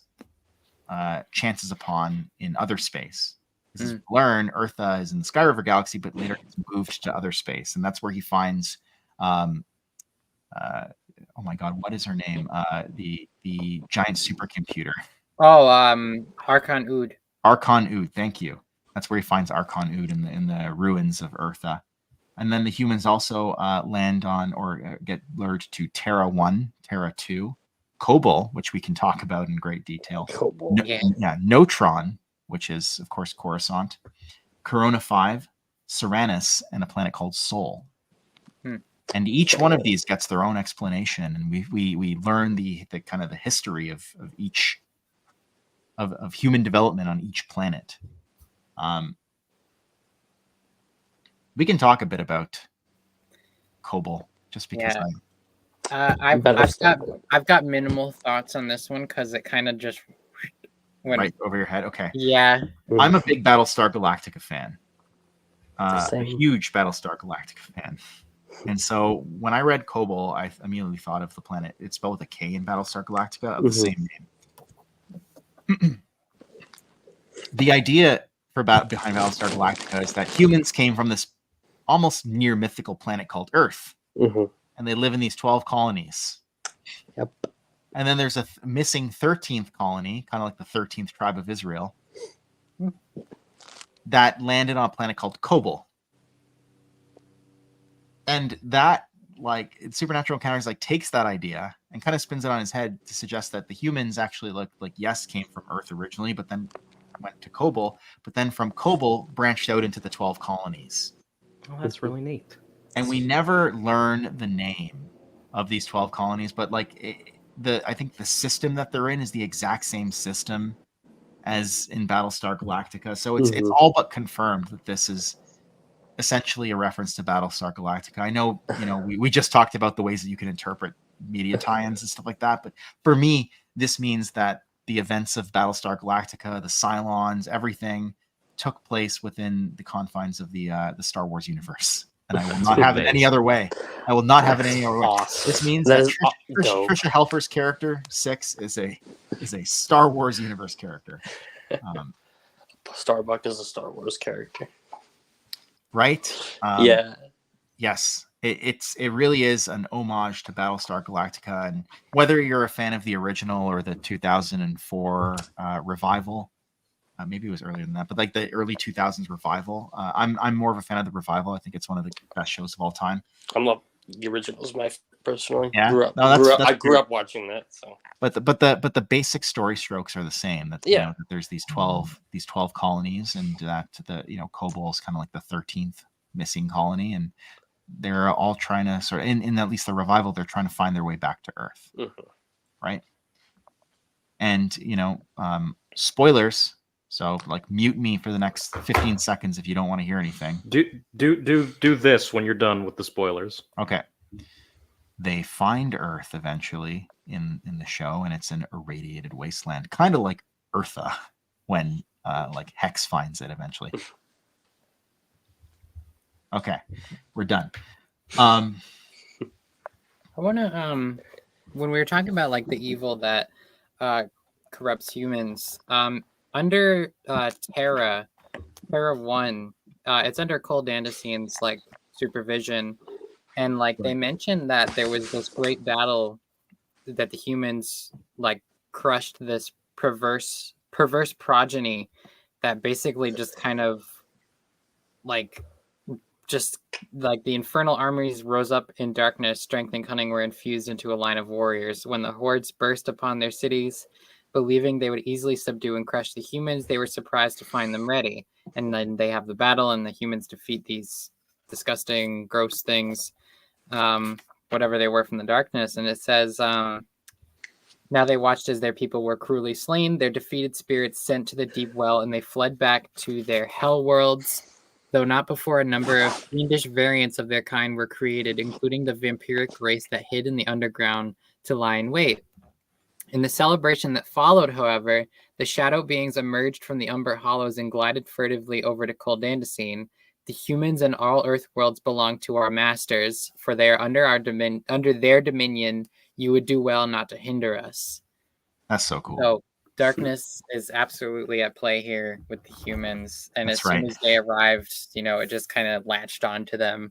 chances upon in other space. As we learn, Eartha is in the Sky River Galaxy, but later gets moved to other space, and that's where he finds oh my god, what is her name? The giant supercomputer. Oh, Archon Ood. Archon Ood, thank you. That's where he finds Archon Ood in the ruins of Eartha. And then the humans also land on or get lured to Terra 1, Terra 2, Kobol, which we can talk about in great detail. Notron, which is, of course, Coruscant, Corona 5, Seranus, and a planet called Sol. And each one of these gets their own explanation, and we learn the kind of the history of each of human development on each planet. We can talk a bit about Kobol, just because I've got minimal thoughts on this one because it kind of just went right over your head. Okay. Yeah. I'm a big Battlestar Galactica fan. A Same. huge Battlestar Galactica fan. And so when I read Kobol, I immediately thought of the planet. It's spelled with a K in Battlestar Galactica, of the same name. The idea behind Battlestar Galactica is that humans came from this almost near mythical planet called Earth, and they live in these 12 colonies. Yep. And then there's a missing 13th colony, kind of like the 13th tribe of Israel, that landed on a planet called Kobol. And that, like, Supernatural Encounters, like, takes that idea and kind of spins it on his head to suggest that the humans actually came from Earth originally, but then went to Kobol, but then from Kobol branched out into the 12 colonies. Oh, that's really neat. And we never learn the name of these 12 colonies, but I think the system that they're in is the exact same system as in Battlestar Galactica. So it's all but confirmed that this is essentially a reference to Battlestar Galactica. I know, we just talked about the ways that you can interpret media tie-ins and stuff like that, but for me, this means that the events of Battlestar Galactica, the Cylons, everything took place within the confines of the Star Wars universe. And I will not have it any other way. I will not have it any other way. Awesome. This means That that is dope. Trisha Helfer's character, 6, is a Star Wars universe character. Starbuck is a Star Wars character. Right? Yeah. Yes. it really is an homage to Battlestar Galactica, and whether you're a fan of the original or the 2004 revival, maybe it was earlier than that, but like the early 2000s revival, I'm more of a fan of the revival. I think it's one of the best shows of all time. I'm not the original's my personally. Yeah? Grew up, No, that's I grew fair. up watching that. So, But the basic story strokes are the same. That you Yeah. know, that there's these 12 colonies, and that the Kobol is kind of like the 13th missing colony, and they're all trying to sort of, in at least the revival, they're trying to find their way back to Earth, right? And spoilers. So like mute me for the next 15 seconds if you don't want to hear anything. Do this when you're done with the spoilers. Okay. They find Earth eventually in the show, and it's an irradiated wasteland, kind of like Eartha when like Hex finds it eventually. Okay, we're done. I want to when we were talking about like the evil that corrupts humans, under Terra 1, it's under Cole Dandasian's like supervision, and like they mentioned that there was this great battle that the humans like crushed this perverse progeny that basically just kind of like the infernal armies rose up in darkness, strength and cunning were infused into a line of warriors. When the hordes burst upon their cities, believing they would easily subdue and crush the humans, they were surprised to find them ready. And then they have the battle, and the humans defeat these disgusting, gross things, whatever they were from the darkness. And it says, now they watched as their people were cruelly slain, their defeated spirits sent to the deep well, and they fled back to their hell worlds, though not before a number of fiendish variants of their kind were created, including the vampiric race that hid in the underground to lie in wait. In the celebration that followed, however, the shadow beings emerged from the Umber Hollows and glided furtively over to Koldandasine. The humans and all Earth worlds belong to our masters, for they are under their dominion. You would do well not to hinder us. That's so cool. So darkness is absolutely at play here with the humans, and That's as soon right. as they arrived, it just kind of latched onto them.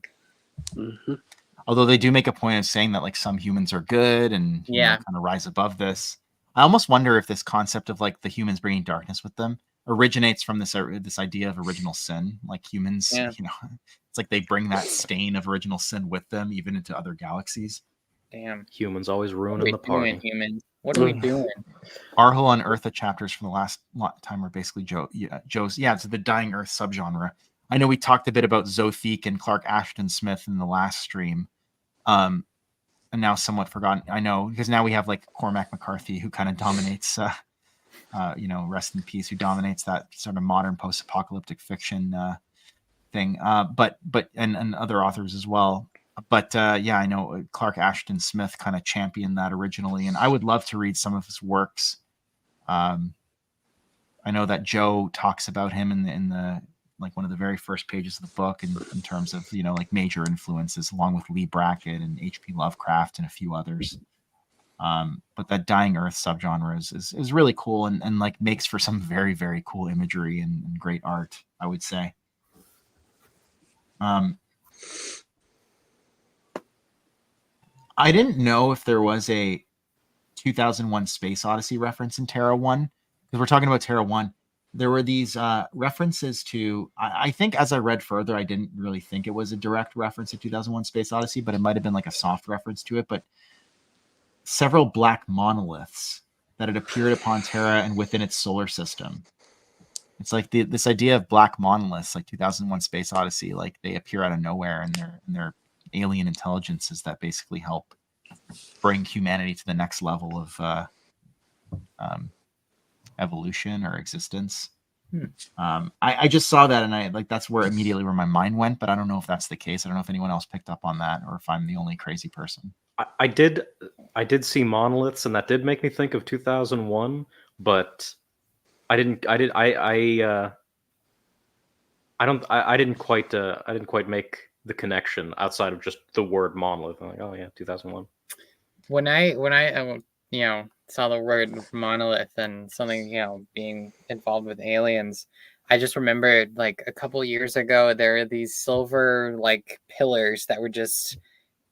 Although they do make a point of saying that like some humans are good and kind of rise above this. I almost wonder if this concept of like the humans bringing darkness with them originates from this idea of original sin. Like humans, it's like they bring that stain of original sin with them even into other galaxies. Damn, humans always ruining the party. Humans, what are we doing? Arhul and Eartha chapters from the last time were basically Joe's. Yeah, it's the Dying Earth subgenre. I know we talked a bit about Zothique and Clark Ashton Smith in the last stream. And now somewhat forgotten. I know, because now we have like Cormac McCarthy, who kind of dominates, rest in peace, who dominates that sort of modern post-apocalyptic fiction thing. But other authors as well. But I know Clark Ashton Smith kind of championed that originally, and I would love to read some of his works. I know that Joe talks about him in the like one of the very first pages of the book in terms of like major influences, along with Lee Brackett and H.P. Lovecraft and a few others. But that Dying Earth subgenre is really cool and like makes for some very, very cool imagery and great art, I would say. I didn't know if there was a 2001 Space Odyssey reference in Terra 1, because we're talking about Terra 1. There were these references to, I think as I read further, I didn't really think it was a direct reference to 2001 Space Odyssey, but it might have been like a soft reference to it. But several black monoliths that had appeared upon Terra and within its solar system. It's like this idea of black monoliths, like 2001 Space Odyssey, like they appear out of nowhere, and they're alien intelligences that basically help bring humanity to the next level of evolution or existence. I just saw that, and I like that's where my mind went, but I don't know if that's the case. I don't know if anyone else picked up on that, or if I'm the only crazy person. I did see monoliths, and that did make me think of 2001, but I didn't quite make the connection outside of just the word monolith. I'm like, oh yeah, 2001. When I saw the word monolith and something being involved with aliens, I just remembered like a couple years ago, there are these silver like pillars that were just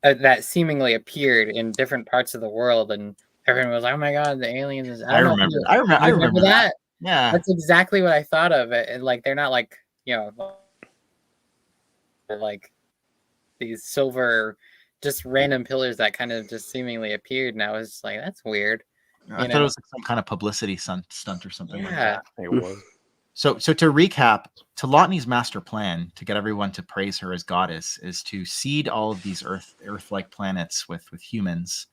that seemingly appeared in different parts of the world, and everyone was like, "Oh my god, the aliens!" I I don't know. remember. You, I you remember that. Yeah. That's exactly what I thought of it. And like, they're not like they're like these silver, just random pillars that kind of just seemingly appeared, and I was like, "That's weird." I thought it was like some kind of publicity stunt or something like Yeah. that. I think it was. So to recap, Telotni's master plan to get everyone to praise her as goddess is to seed all of these Earth-like planets with humans,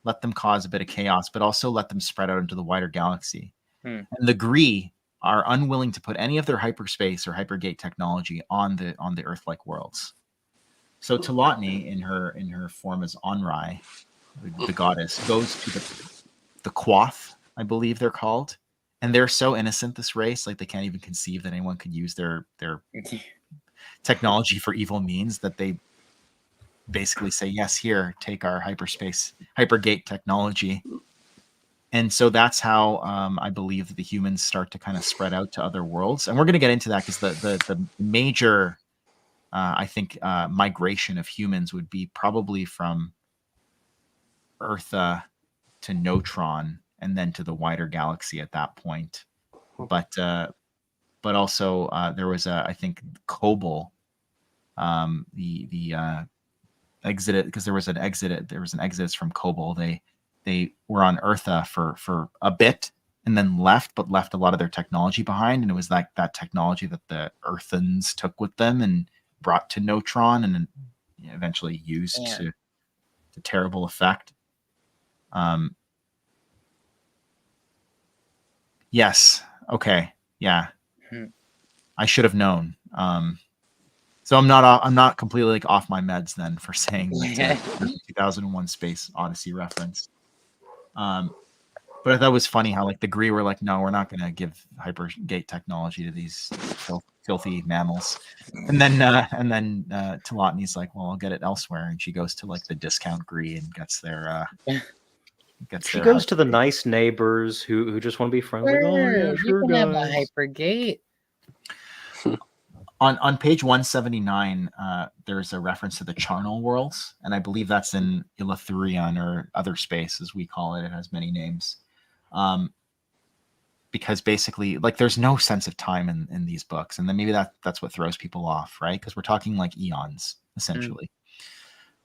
let them cause a bit of chaos, but also let them spread out into the wider galaxy. And the Gree are unwilling to put any of their hyperspace or hypergate technology on the Earth-like worlds. So Telotni, in her form as Onrai, the goddess, goes to the Quoth, I believe they're called. And they're so innocent, this race, like they can't even conceive that anyone could use their technology for evil means, that they basically say, yes, here, take our hypergate technology. And so that's how I believe that the humans start to kind of spread out to other worlds. And we're going to get into that because the major, I think, migration of humans would be probably from Eartha to Neutron and then to the wider galaxy at that point. But also there was I think Kobol, the exited, because there was an exodus from Kobol. They were on Eartha for a bit and then left a lot of their technology behind, and it was like that technology that the Earthans took with them and brought to Neutron and then eventually used to terrible effect. Yes. Okay. Yeah. I should have known. So I'm not completely like off my meds then for saying that 2001 Space Odyssey reference. But I thought it was funny how like the Gree were like, no, we're not going to give hypergate technology to these filthy mammals. And then Telotni's like, well, I'll get it elsewhere, and she goes to like the discount Gree and gets their. She goes to the nice neighbors who just want to be friendly. Sure, Oh yeah, sure, you can guys. have a hypergate. On page 179, there's a reference to the charnel worlds, and I believe that's in Ilithurion or other space, as we call it. It has many names. Because basically, like, there's no sense of time in these books, and then maybe that's what throws people off, right? Because we're talking like eons, essentially.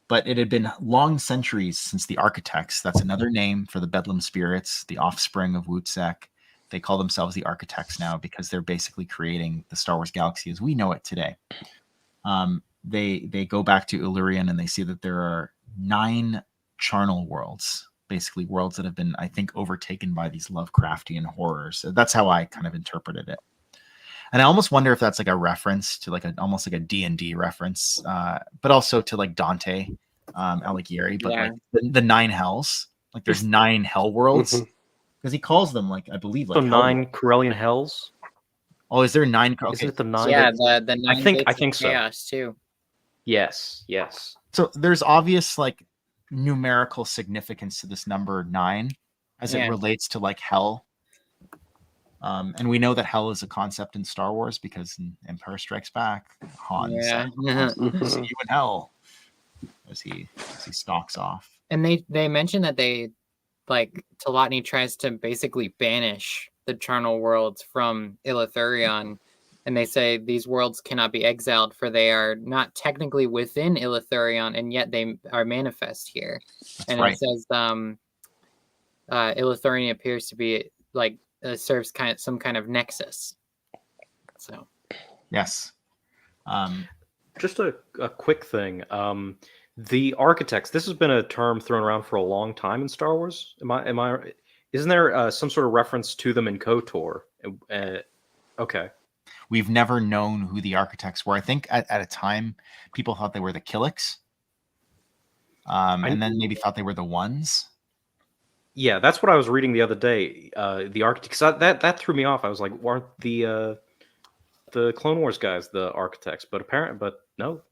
But it had been long centuries since the Architects, that's another name for the Bedlam spirits, the offspring of Wutzek. They call themselves the Architects now because they're basically creating the Star Wars galaxy as we know it today. They go back to Illyrian and they see that there are 9 charnel worlds, basically worlds that have been, I think, overtaken by these Lovecraftian horrors. That's how I kind of interpreted it. And I almost wonder if that's like a reference to like almost like a D&D reference, but also to like Dante Alighieri, but like the 9 hells. Like there's 9 hell worlds. Because he calls them, like, I believe, like the 9 Corellian hells. Oh, is there 9? Okay. Isn't it the 9? Yeah, the 9 I think so. Chaos too. Yes. So there's obvious like numerical significance to this number 9 as it relates to like hell. And we know that hell is a concept in Star Wars because in Empire Strikes Back, Han said, "See you in hell," as he stalks off. And they mentioned that like Telotni tries to basically banish the charnel worlds from Ilithurion, and they say these worlds cannot be exiled for they are not technically within Ilithurion, and yet they are manifest here. That's right. It says Ilithurion appears to be like serves some kind of nexus. So yes. Just a quick thing. The Architects. This has been a term thrown around for a long time in Star Wars. Am I? Isn't there some sort of reference to them in KOTOR? Okay. We've never known who the Architects were. I think at a time people thought they were the Killiks, and then maybe thought they were the Ones. Yeah, that's what I was reading the other day. The Architects. That threw me off. I was like, aren't the Clone Wars guys the Architects? But nope.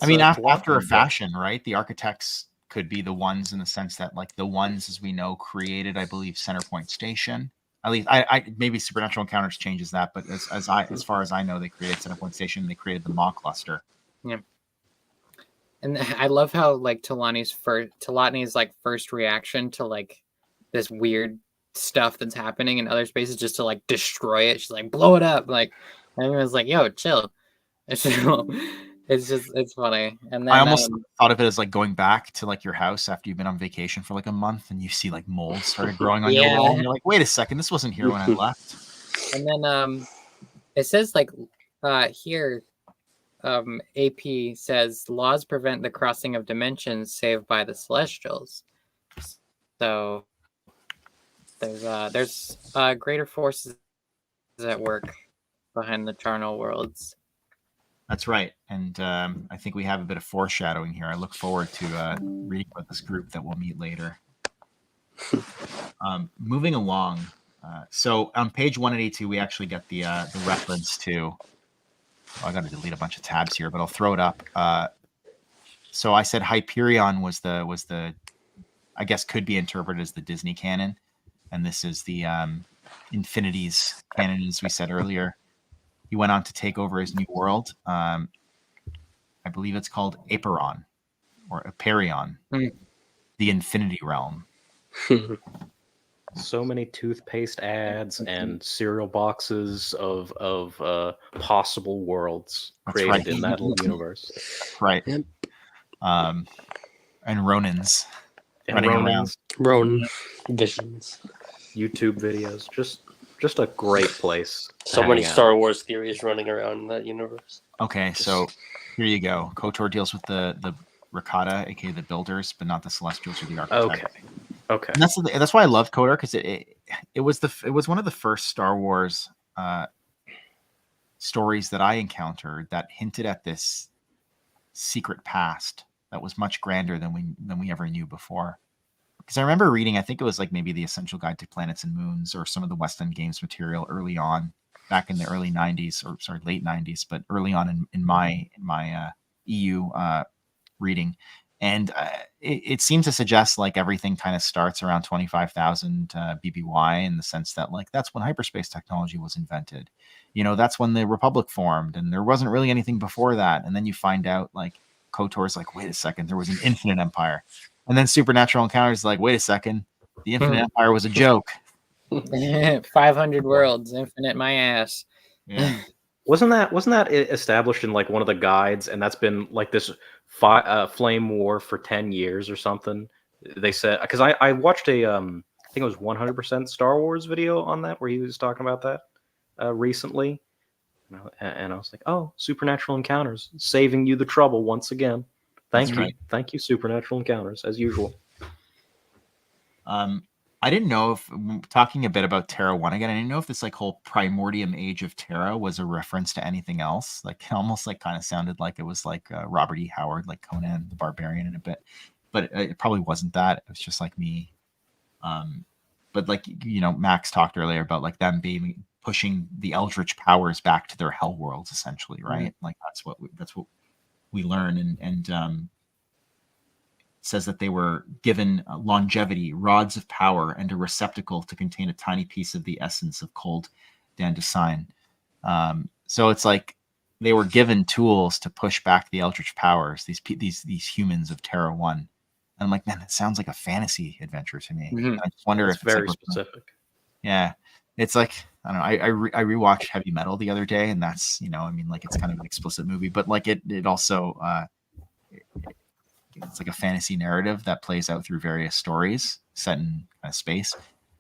I mean, after a fashion, right? The Architects could be the Ones in the sense that, like, the Ones, as we know, created, I believe, Centerpoint Station. At least I maybe Supernatural Encounters changes that, but as far as I know, they created Center Point Station. They created the Maw Cluster. Yeah. And I love how like Telatni's like first reaction to like this weird stuff that's happening in other spaces just to like destroy it. She's like, blow it up. Like everyone's like, yo, chill. It's funny. And then I almost thought of it as like going back to like your house after you've been on vacation for like a month and you see like mold started growing on your wall. And you're like, wait a second, this wasn't here when I left. And then it says like here AP says laws prevent the crossing of dimensions save by the Celestials. So there's greater forces at work behind the charnel worlds. That's right. And I think we have a bit of foreshadowing here. I look forward to reading about this group that we'll meet later. Moving along. So on page 182, we actually get the reference to... I got to delete a bunch of tabs here, but I'll throw it up. So I said Hyperion was the I guess could be interpreted as the Disney canon. And this is the Infinity's canon, as we said earlier. He went on to take over his new world. I believe it's called Aperon or Aperion, the Infinity Realm. So many toothpaste ads and cereal boxes of possible worlds created in that little universe. Right. Yep. And Ronins. Ronin visions. YouTube videos. Just a great place. So many Star Wars theories running around in that universe. Okay, so here you go. KOTOR deals with the Rakata, aka the Builders, but not the Celestials or the Architects. Okay. And that's why I love KOTOR, because it was one of the first Star Wars stories that I encountered that hinted at this secret past that was much grander than we ever knew before. Because I remember reading, I think it was like maybe the Essential Guide to Planets and Moons or some of the West End Games material early on, back in the early 90s, or sorry, late 90s, but early on in my EU reading. And it seems to suggest like everything kind of starts around 25,000 BBY, in the sense that like that's when hyperspace technology was invented. You know, that's when the Republic formed, and there wasn't really anything before that. And then you find out like KOTOR's like, wait a second, there was an infinite empire. And then Supernatural Encounters like, wait a second, the infinite empire was a joke. 500 worlds, infinite my ass. Yeah. Wasn't that established in like one of the guides, and that's been like this flame war for 10 years or something? They said, because I watched a I think it was 100% Star Wars video on that where he was talking about that recently, and I was like, oh, Supernatural Encounters saving you the trouble once again. Thank you, Supernatural Encounters, as usual. I didn't know if, talking a bit about Terra 1 again, I didn't know if this like whole primordium age of Terra was a reference to anything else. Like it almost like kind of sounded like it was like Robert E. Howard, like Conan the Barbarian in a bit, but it probably wasn't that. It was just like me. But like, you know, Max talked earlier about like them pushing the Eldritch powers back to their hell worlds, essentially, right? Mm-hmm. Like that's what we learn, and says that they were given longevity, rods of power, and a receptacle to contain a tiny piece of the essence of cold Dandasine. So it's like they were given tools to push back the Eldritch powers, these humans of Terra 1. And I'm like, man, that sounds like a fantasy adventure to me. Mm-hmm. I just wonder if it's very like, specific. Yeah. It's like, I don't know. I rewatched Heavy Metal the other day, and that's, you know, I mean, like it's kind of an explicit movie, but like it also, it's like a fantasy narrative that plays out through various stories set in space,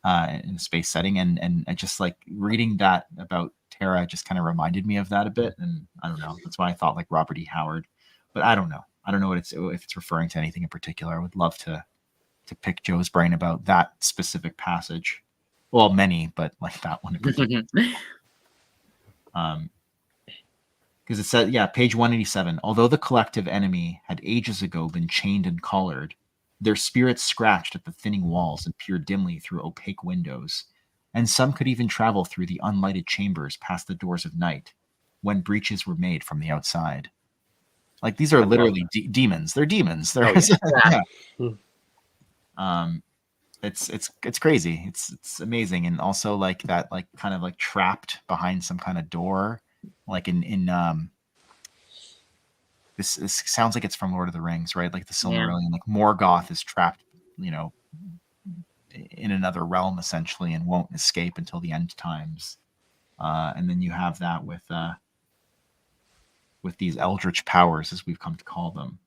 in a space setting. And I just like reading that about Terra just kind of reminded me of that a bit. And I don't know. That's why I thought like Robert E. Howard, but I don't know. I don't know if it's referring to anything in particular. I would love to pick Joe's brain about that specific passage. Well, many, but like that one in particular. Because it said, page 187. Although the collective enemy had ages ago been chained and collared, their spirits scratched at the thinning walls and peered dimly through opaque windows, and some could even travel through the unlighted chambers past the doors of night, when breaches were made from the outside. Like these are literally demons. They're demons. it's crazy. It's amazing, and also like that, like kind of like trapped behind some kind of door, like in this sounds like it's from Lord of the Rings, right? Like the Silmarillion, like Morgoth is trapped, you know, in another realm essentially, and won't escape until the end times. And then you have that with these eldritch powers, as we've come to call them.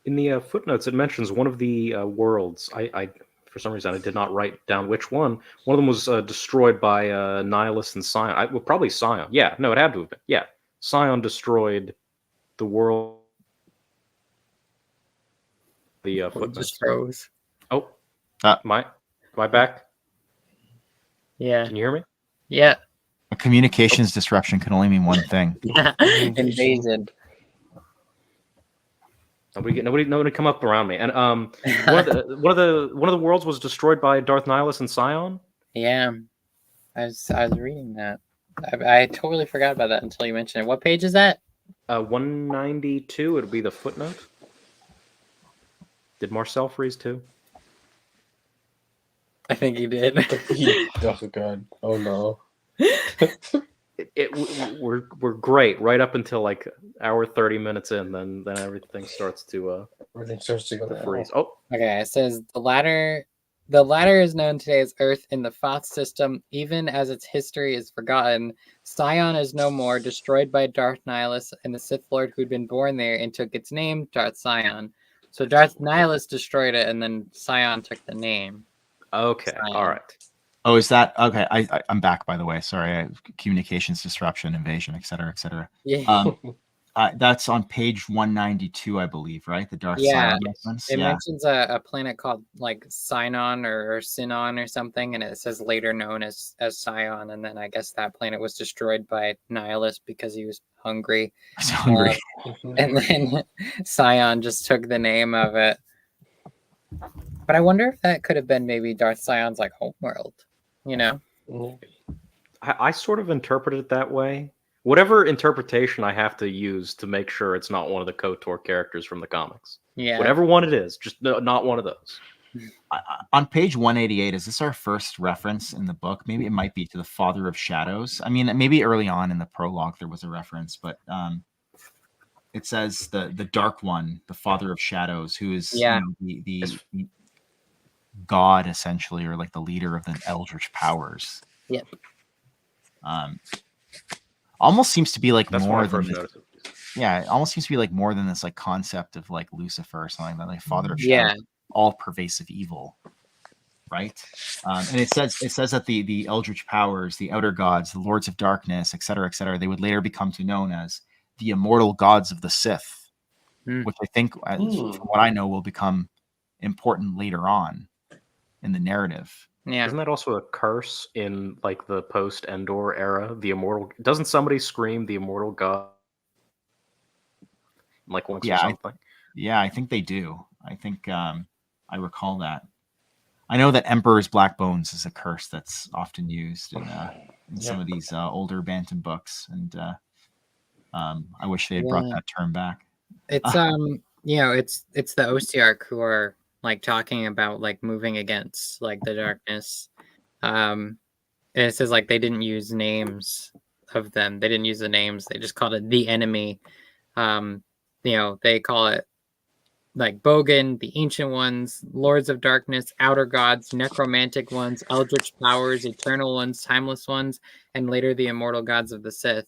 In the footnotes, it mentions one of the worlds. I for some reason I did not write down which one. One of them was destroyed by Nihilus and Scion. Well, probably Scion. Yeah, no, it had to have been. Yeah, Scion destroyed the world. The It footnotes. just froze. Oh, am I back? Yeah. Can you hear me? Yeah. A communications disruption can only mean one thing. Invasion. Nobody come up around me. And one of the worlds was destroyed by Darth Nihilus and Scion. Yeah. I was reading that. I totally forgot about that until you mentioned it. What page is that? 192. It'll be the footnote. Did Marcel freeze too? I think he did. Oh god! Oh no! We're great right up until like hour 30 minutes in. Then everything starts to Everything starts to go to to freeze. hell. Oh, Okay, it says the latter is known today as Earth in the Thoth system, even as its history is forgotten. Scion is no more, destroyed by Darth Nihilus and the Sith Lord who'd been born there and took its name, Darth Scion. So Darth Nihilus destroyed it, and then Scion took the name. okay, Scion. all right. Oh, is that okay? I'm back, by the way. Sorry, communications disruption, invasion, etc., etc. Yeah, That's on page 192, I believe, right? The Darth Yeah, Scion reference. it Yeah. mentions a planet called like Sinon or Sinon or something, and it says later known as Scion, and then I guess that planet was destroyed by Nihilus because he was hungry. I'm so hungry. And then Scion just took the name of it. But I wonder if that could have been maybe Darth Scion's like homeworld, you know? I sort of interpret it that way. Whatever interpretation I have to use to make sure it's not one of the KOTOR characters from the comics. Yeah. Whatever one it is, just not one of those. On page 188, is this our first reference in the book? Maybe it might be to the Father of Shadows. I mean, maybe early on in the prologue there was a reference, but it says the Dark One, the Father of Shadows, who is the god essentially, or like the leader of the Eldritch powers. Yep. Almost seems to be like That's more when I than first this, noticed it. yeah, it almost seems to be like more than this like concept of like Lucifer or something like that, like Father of Yeah. Shadows, all pervasive evil, right? And it says that the Eldritch powers, the outer gods, the lords of darkness, etc., they would later become known as the immortal gods of the Sith, which I think, from what I know, will become important later on in the narrative. Yeah. Isn't that also a curse in like the post Endor era? The immortal. Doesn't somebody scream the immortal god? Like once or something. I think they do. I think I recall that. I know that Emperor's Black Bones is a curse that's often used in some of these older Bantam books, and I wish they had brought that term back. It's it's the Ostiarch who are like talking about like moving against like the darkness. And it says like they didn't use names of them. They didn't use the names. They just called it the enemy. They call it like Bogan, the Ancient Ones, Lords of Darkness, Outer Gods, Necromantic Ones, Eldritch Powers, Eternal Ones, Timeless Ones, and later the Immortal Gods of the Sith.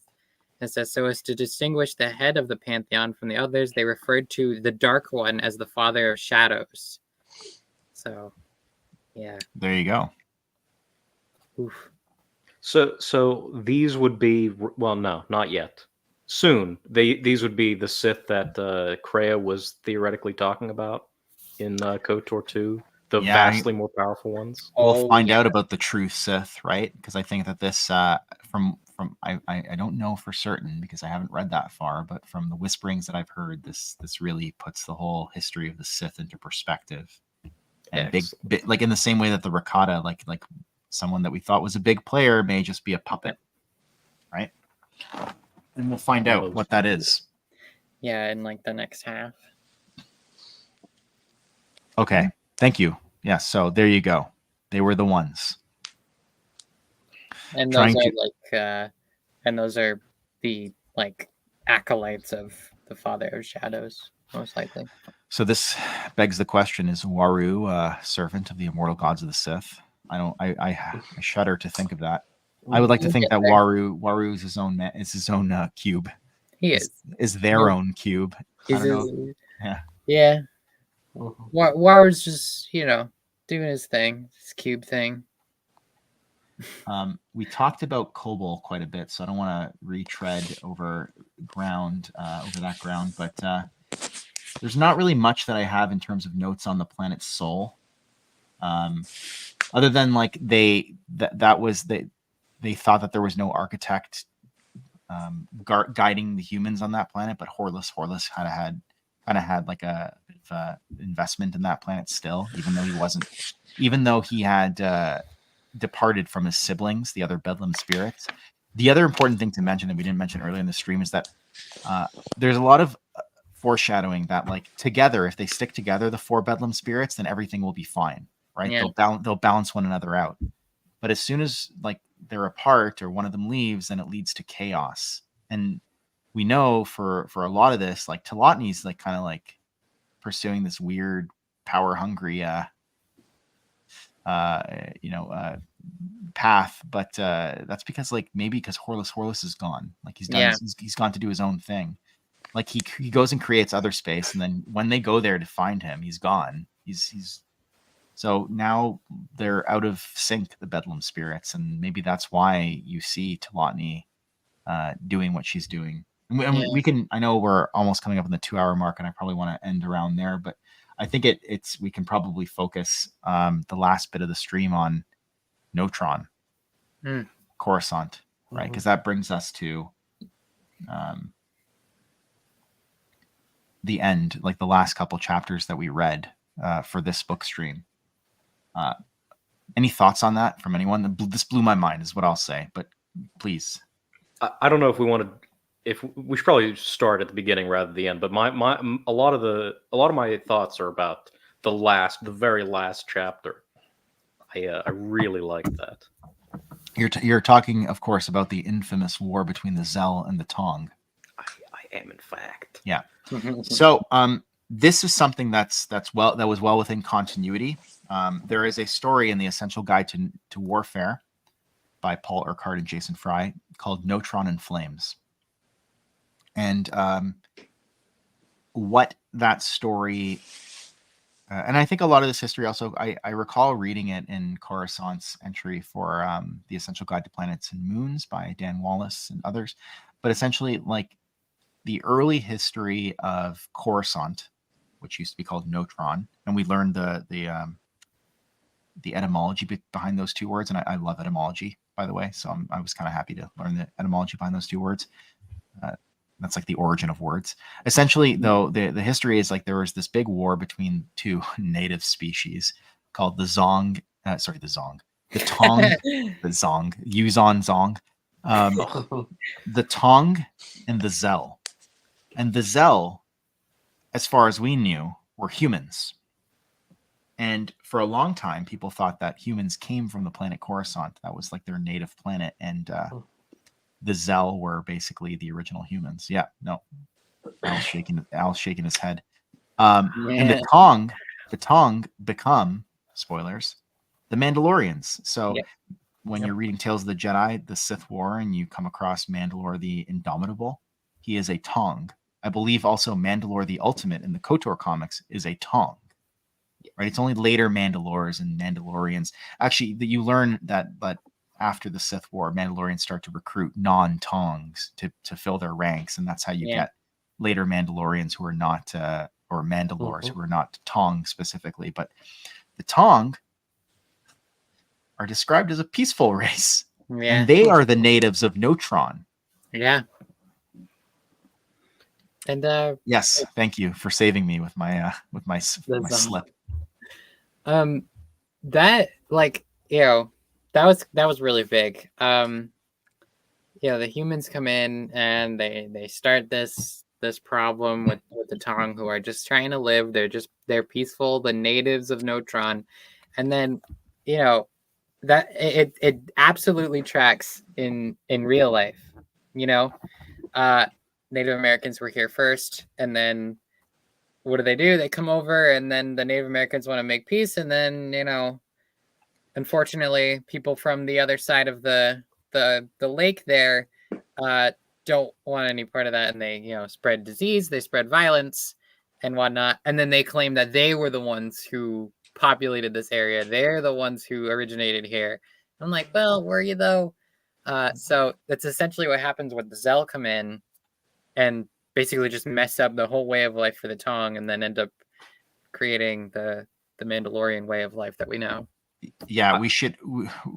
It says, so as to distinguish the head of the pantheon from the others, they referred to the Dark One as the Father of Shadows. So, yeah. There you go. Oof. So these would be, well, no, not yet. Soon, these would be the Sith that Kreia was theoretically talking about in KOTOR 2, the vastly more powerful ones. We'll find out about the true Sith, right? Because I think that this, from I don't know for certain because I haven't read that far, but from the whisperings that I've heard, this really puts the whole history of the Sith into perspective. And big, like in the same way that the Rakata, like someone that we thought was a big player may just be a puppet. And we'll find out what that is. Yeah, in like the next half. Okay. Thank you. Yeah. So there you go. They were the ones. And Trying those are to- and those are the like acolytes of the Father of Shadows, most likely. So this begs the question: is Waru a servant of the immortal gods of the Sith? I shudder to think of that. I would like to We'll think get that there. Waru is his own is his own cube. He is. Is their Yeah. own cube. I He's don't know. Yeah. Yeah. Mhm. War's just, doing his thing, his cube thing. We talked about Kobol quite a bit, so I don't want to retread over that ground. But there's not really much that I have in terms of notes on the planet Sol, other than like they thought that there was no architect guiding the humans on that planet, but Horlus kind of had like a bit of investment in that planet still, even though he had departed from his siblings, the other Bedlam spirits. The other important thing to mention that we didn't mention earlier in the stream is that there's a lot of foreshadowing that like together, if they stick together, the 4 Bedlam spirits, then everything will be fine, right? Yeah. They'll balance one another out. But as soon as like they're apart or one of them leaves, then it leads to chaos. And we know for a lot of this, like Telotni's like kind of like pursuing this weird power hungry path, but that's because like maybe because Horlus is gone, like he's done. Yeah. He's gone to do his own thing. Like he goes and creates other space, and then when they go there to find him, he's gone. He's so now they're out of sync, the Bedlam spirits, and maybe that's why you see Telotni doing what she's doing. And we can. I know we're almost coming up on the 2-hour mark, and I probably want to end around there, but I think it's we can probably focus the last bit of the stream on Notron, Coruscant, right? Because that brings us to the end, like the last couple chapters that we read for this book stream. Any thoughts on that from anyone? This blew my mind, is what I'll say. But please, I don't know if we want to. If we should probably start at the beginning rather than the end. But a lot of my thoughts are about the very last chapter. I really like that. You're talking, of course, about the infamous war between the Zell and the Tong. I am, in fact. Yeah. So this is something that was well within continuity. There is a story in the Essential Guide to Warfare by Paul Urquhart and Jason Fry called Notron in Flames. And what that story, and I think a lot of this history also, I recall reading it in Coruscant's entry for the Essential Guide to Planets and Moons by Dan Wallace and others. But essentially, like the early history of Coruscant, which used to be called Notron, and we learned the etymology behind those 2 words, and I love etymology, by the way. So I was kind of happy to learn the etymology behind those 2 words. That's like the origin of words. Essentially, though, the history is like there was this big war between 2 native species called the Tong, the Zong, Yuzon Zong, the Tong and the Zell. And the Zell, as far as we knew, were humans. And for a long time, people thought that humans came from the planet Coruscant. That was like their native planet. And the Zell were basically the original humans. Yeah, no. Al's shaking his head. And the Tong become, spoilers, the Mandalorians. So when you're reading Tales of the Jedi, the Sith War, and you come across Mandalore the Indomitable, he is a Tong. I believe also Mandalore the Ultimate in the KOTOR comics is a Tong. Right? It's only later Mandalores and Mandalorians. Actually, you learn that, but after the Sith War, Mandalorians start to recruit non-Tongs to fill their ranks, and that's how you get later Mandalorians who are not, or Mandalores who are not Tong specifically. But the Tong are described as a peaceful race, and they are the natives of Notron. Yeah. And yes, thank you for saving me with my slip. That, like, that was really big. the humans come in and they start this problem with the Tong, who are just trying to live. They're peaceful, the natives of Notron, and then that it absolutely tracks in real life. Native Americans were here first, and then what do? They come over, and then the Native Americans want to make peace, and then unfortunately, people from the other side of the lake there don't want any part of that, and they spread disease, they spread violence and whatnot, and then they claim that they were the ones who populated this area. They're the ones who originated here. I'm like, well, were you though? So that's essentially what happens when the Zell come in and basically just mess up the whole way of life for the Tong, and then end up creating the Mandalorian way of life that we know. Yeah, we should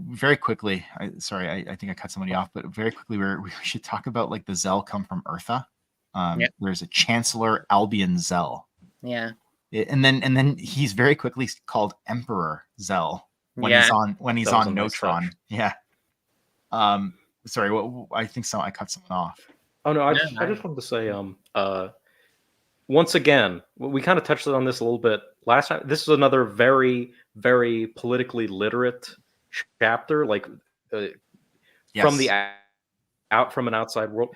very quickly. I think I cut somebody off, but very quickly, we should talk about like the Zell come from Eartha. Yep. There's a Chancellor Albion Zell. Yeah. And then he's very quickly called Emperor Zell when he's on Notron. Nice yeah. Sorry, I think so. I cut someone off. Oh no, I just wanted to say, once again, we kind of touched on this a little bit last time. This is another very, very politically literate chapter. Like Yes. from an outside world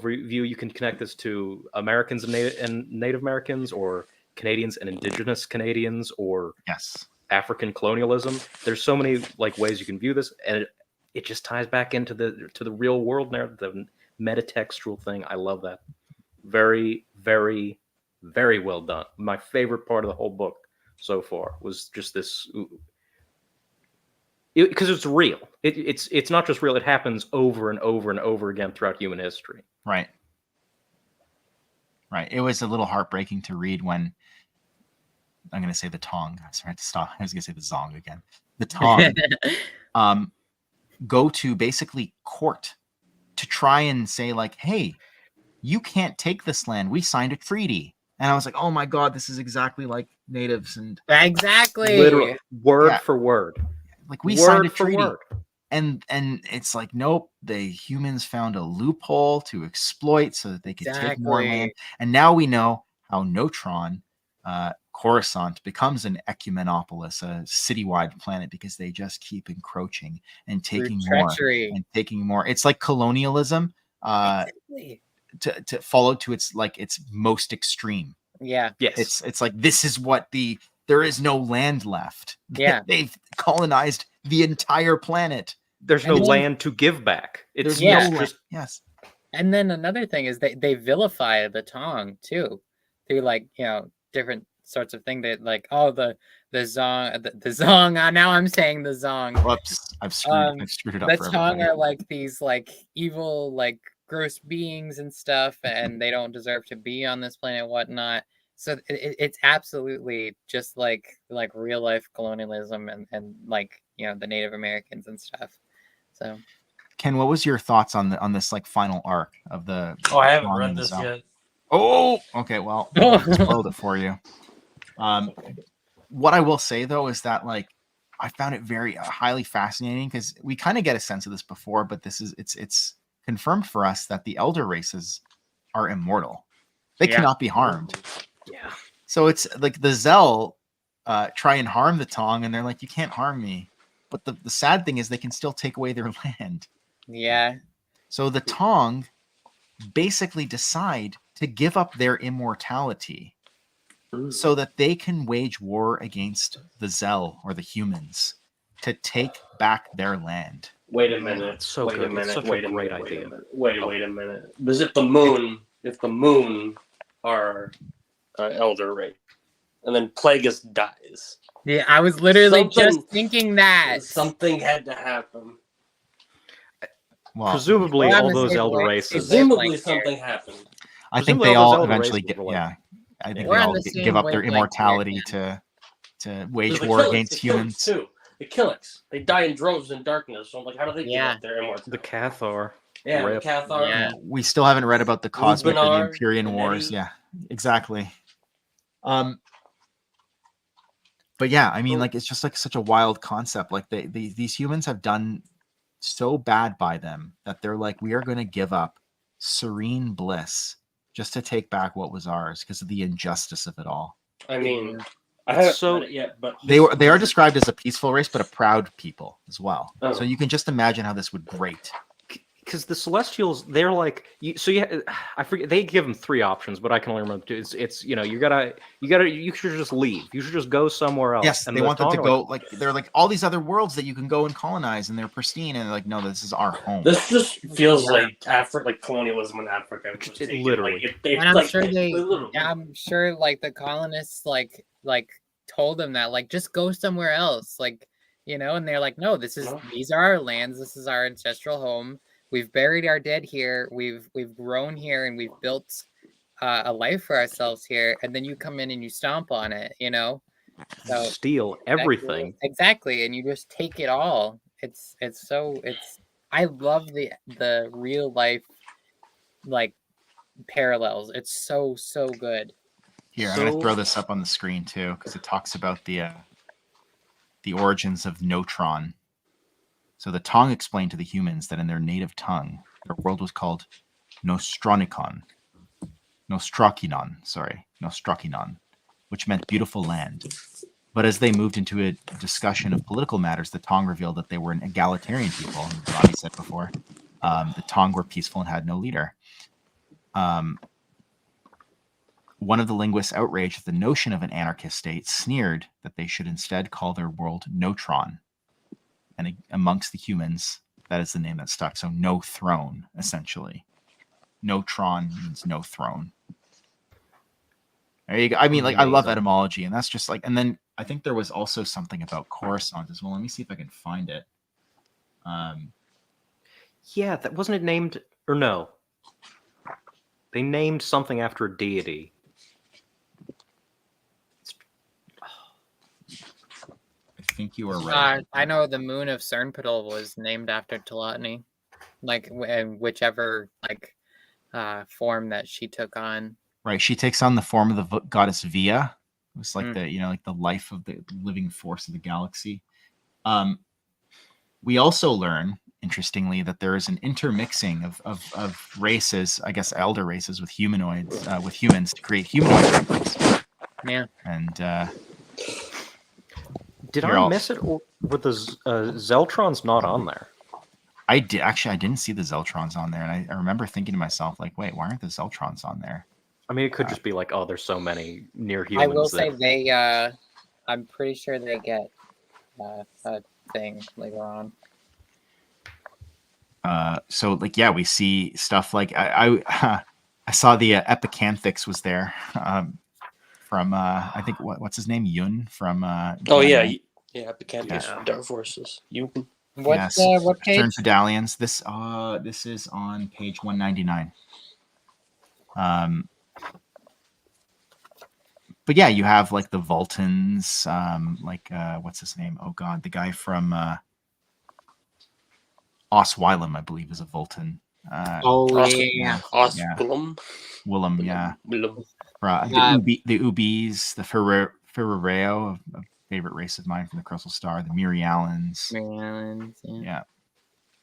view, you can connect this to Americans and Native Americans, or Canadians and Indigenous Canadians, or Yes. African colonialism. There's so many like ways you can view this, and it just ties back into the real world narrative, the metatextual thing. I love that. Very, very, very well done. My favorite part of the whole book so far was just this, because it's real. It's not just real. It happens over and over and over again throughout human history. Right. It was a little heartbreaking to read when I'm going to say the Tong. Sorry to stop. I was going to say the Zong again. The Tong go to basically court to try and say like, hey, you can't take this land. We signed a treaty. And I was like, oh my God, this is exactly like natives. And exactly. Literally, word for word. Like we signed a treaty. And it's like, nope, the humans found a loophole to exploit so that they could take more land. And now we know how Notron, Coruscant, becomes an ecumenopolis, a citywide planet, because they just keep encroaching and taking more and taking more. It's like colonialism to follow to its most extreme. Yeah. Yes. It's like, this is what there is no land left. Yeah. They've colonized the entire planet. There's no land to give back. There's no land. Yes. And then another thing is they vilify the Tong too, through like different sorts of thing that like the Zong, the Zong. Now I'm saying the Zong. Whoops, I've screwed it up. The for Tong everybody. are like these like evil like gross beings and stuff, and they don't deserve to be on this planet and whatnot. So it's absolutely just like real life colonialism and like the Native Americans and stuff. So Ken, what was your thoughts on this like final arc of the? Oh, I haven't read this yet. Oh, okay. Well, I spoiled it for you. What I will say though is that like I found it very highly fascinating, because we kind of get a sense of this before, but it's confirmed for us that the elder races are immortal. They cannot be harmed. Yeah. So it's like the Zell try and harm the Tong, and they're like, you can't harm me. But the sad thing is they can still take away their land. Yeah. So the Tong basically decide to give up their immortality so that they can wage war against the Zell, or the humans, to take back their land. Wait a minute. So wait good. a minute. It's such wait a a great minute. idea. Wait a minute. Because if the moon are elder race, and then Plagueis dies. Yeah, I was literally just thinking that Something had to happen. Well, presumably all those elder races. Presumably something happened. I think they all eventually get. Yeah, I think they all give up their immortality to wage war against humans. Too. The Killiks, they die in droves in darkness. So I'm like, how do they give up their immortality? The Cathar. Yeah, the Cathar. Yeah. We still haven't read about the Cosmic or the Empyrean Wars. Benetti. Yeah, exactly. But yeah, I mean, like, it's just like such a wild concept. Like these humans have done so bad by them that they're like, we are going to give up serene bliss just to take back what was ours because of the injustice of it all. I mean, I haven't read it yet, but They are described as a peaceful race, but a proud people as well. Oh. So you can just imagine how this would grate. Because the Celestials, they're like, I forget, they give them 3 options, but I can only remember 2. It's you should just leave. You should just go somewhere else. Yes, and they want them to Tong are go, like, they're like, all these other worlds that you can go and colonize, and they're pristine, and they're like, no, this is our home. this just feels like colonialism in Africa. It literally. And I'm sure like the colonists like told them that, like, just go somewhere else, like, you know, and they're like, no, these are our lands, this is our ancestral home. We've buried our dead here. We've grown here, and we've built a life for ourselves here. And then you come in and you stomp on it, you know. So steal everything. Exactly, and you just take it all. I love the real life like parallels. It's so good. Here, I'm going to throw this up on the screen too, because it talks about the origins of Notron. So the Tong explained to the humans that in their native tongue, their world was called Nostrakinon, which meant beautiful land. But as they moved into a discussion of political matters, the Tong revealed that they were an egalitarian people. As Ronnie said before, the Tong were peaceful and had no leader. One of the linguists outraged at the notion of an anarchist state sneered that they should instead call their world Notron. And amongst the humans, that is the name that stuck. So no throne, essentially. Notron means no throne. There you go. I mean, like, I love etymology, and that's just like, and then I think there was also something about Coruscant as well. Let me see if I can find it. Yeah, that wasn't it named, or no? They named something after a deity. I think you are right. I know the moon of Cernpedal was named after Telatni, like in whichever form that she took on. Right, she takes on the form of the goddess Via. It was like the life of the living force of the galaxy. We also learn, interestingly, that there is an intermixing of races, I guess elder races, with humanoids, with humans to create humanoid races. Yeah, and. Did I miss it, or were the Zeltrons not on there? I didn't see the Zeltrons on there, and I remember thinking to myself, like, wait, why aren't the Zeltrons on there? I mean, it could just be like, oh, there's so many near humans. I will say they. I'm pretty sure they get a thing later on. So like, yeah, we see stuff like I saw the Epicanthics was there. From I think what's his name, Yun from Epicanthics from Dark Forces. Yun. What page? Stern Pedalians. This is on page 199. But yeah, you have like the Vultans, what's his name? Oh god, the guy from Osweiler, I believe, is a Vultan. Oswillum. Willem, yeah. Willem. The Ubis, the Ferrero, a favorite race of mine from the Crystal Star, the Mirialans. Yeah.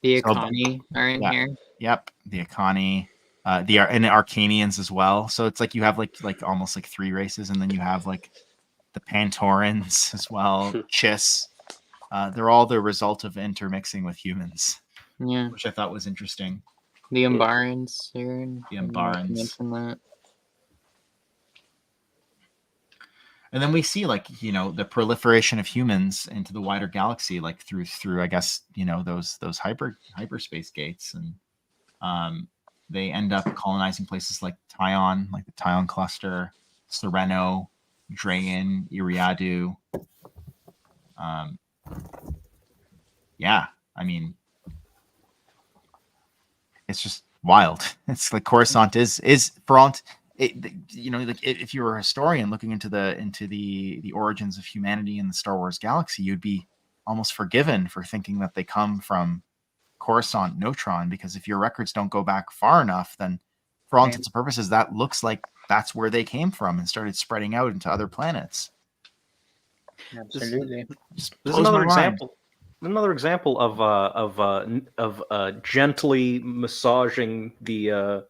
The Akani are in here. Yep, the Akani. And the Arcanians as well. So it's like you have like almost like 3 races, and then you have like the Pantorans as well, Chiss. They're all the result of intermixing with humans. Yeah. Which I thought was interesting. The Umbarans here. The Umbarans. And then we see, like, you know, the proliferation of humans into the wider galaxy, like through I guess, you know, those hyperspace gates, and they end up colonizing places like Tyon, like the Tyon cluster, Sereno, Drayan, Iriadu. Yeah, I mean, it's just wild. It's like Coruscant is for all. You know, like if you were a historian looking into the origins of humanity in the Star Wars galaxy, you'd be almost forgiven for thinking that they come from Coruscant, Notron, because if your records don't go back far enough, then for all intents and purposes, that looks like that's where they came from and started spreading out into other planets. Absolutely. There's another example. another example of gently massaging the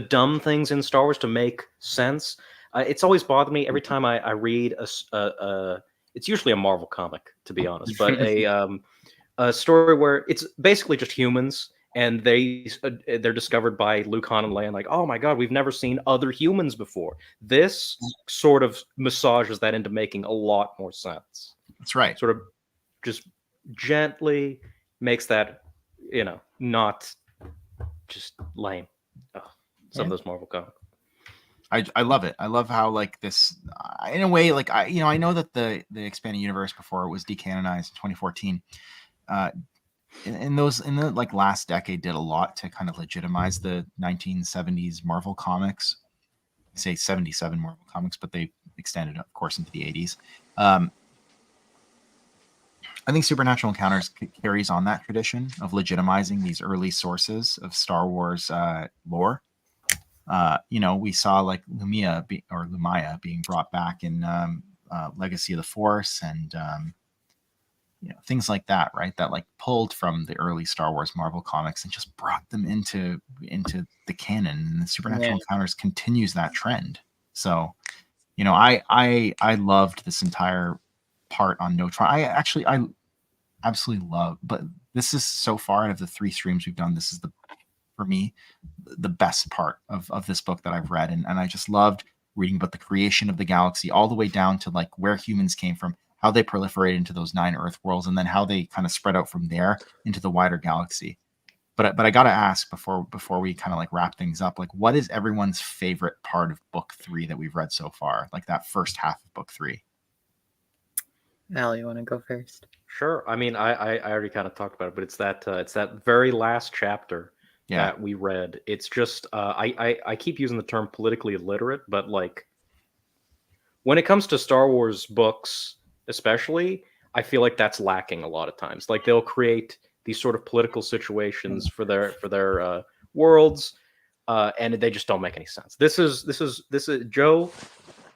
dumb things in Star Wars to make sense. It's always bothered me every time I read it's usually a Marvel comic, to be honest, but a story where it's basically just humans, and they're discovered by Luke, Han, and Leia, and like, oh my god, we've never seen other humans before. This sort of massages that into making a lot more sense. That's right. Sort of just gently makes that, not just lame. Some of those Marvel comics. I love it. I love how like this, in a way, like I know that the expanded universe before it was decanonized in 2014. In the like last decade, did a lot to kind of legitimize the 1970s Marvel comics. I say 77 Marvel comics, but they extended, of course, into the 80s. I think Supernatural Encounters carries on that tradition of legitimizing these early sources of Star Wars lore. We saw like Lumia being brought back in Legacy of the Force, and things like that, right? That like pulled from the early Star Wars Marvel comics and just brought them into the canon. And the Supernatural Encounters continues that trend. So, I loved this entire part on Neutron. I absolutely love, but this is so far out of the 3 streams we've done, this is for me the best part of this book that I've read, and I just loved reading about the creation of the galaxy all the way down to like where humans came from, how they proliferated into those 9 Earth worlds, and then how they kind of spread out from there into the wider galaxy. But I gotta ask before we kind of like wrap things up, like what is everyone's favorite part of book 3 that we've read so far, like that first half of book 3? Al, you want to go first? Sure. I mean, I already kind of talked about it, but it's that very last chapter that we read. It's just I keep using the term politically illiterate, but like when it comes to Star Wars books, especially, I feel like that's lacking a lot of times. Like they'll create these sort of political situations for their worlds, and they just don't make any sense. This is Joe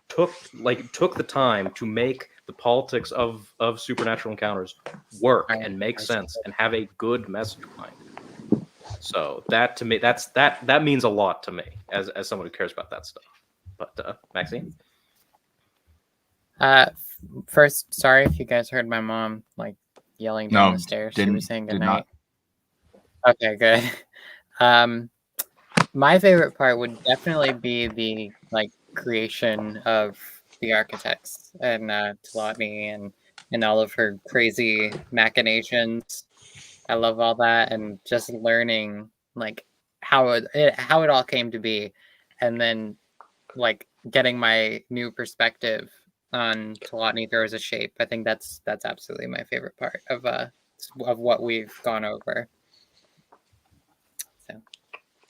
took the time to make the politics of Supernatural Encounters work and make sense and have a good message behind it. So that to me, that means a lot to me as someone who cares about that stuff. But Maxine? First, sorry if you guys heard my mom like yelling down the stairs. She was saying goodnight. Okay, good. My favorite part would definitely be the like creation of the architects and Tlotny and all of her crazy machinations. I love all that, and just learning like how it all came to be, and then like getting my new perspective on Tlotny throws a shape. I think that's absolutely my favorite part of what we've gone over. So,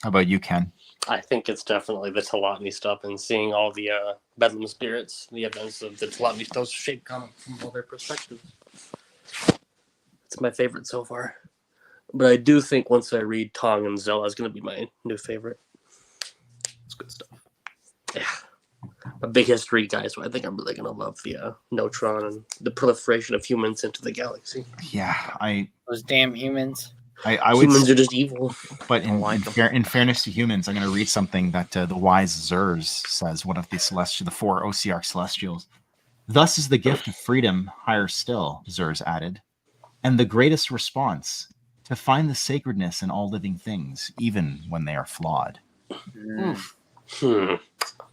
how about you, Ken? I think it's definitely the Tlotny stuff and seeing all the Bedlam spirits, the events of the Tlotny throws a shape comic from all their perspectives. It's my favorite so far. But I do think once I read Tong and Zella is going to be my new favorite. It's good stuff. Yeah. A big history guy, so I think I'm really going to love the Neutron and the proliferation of humans into the galaxy. Yeah, those damn humans. Humans are just evil. But in fairness to humans, I'm going to read something that the wise Zers says, one of the 4 OCR Celestials. Thus is the gift of freedom higher still, Zers added, and the greatest response, to find the sacredness in all living things, even when they are flawed.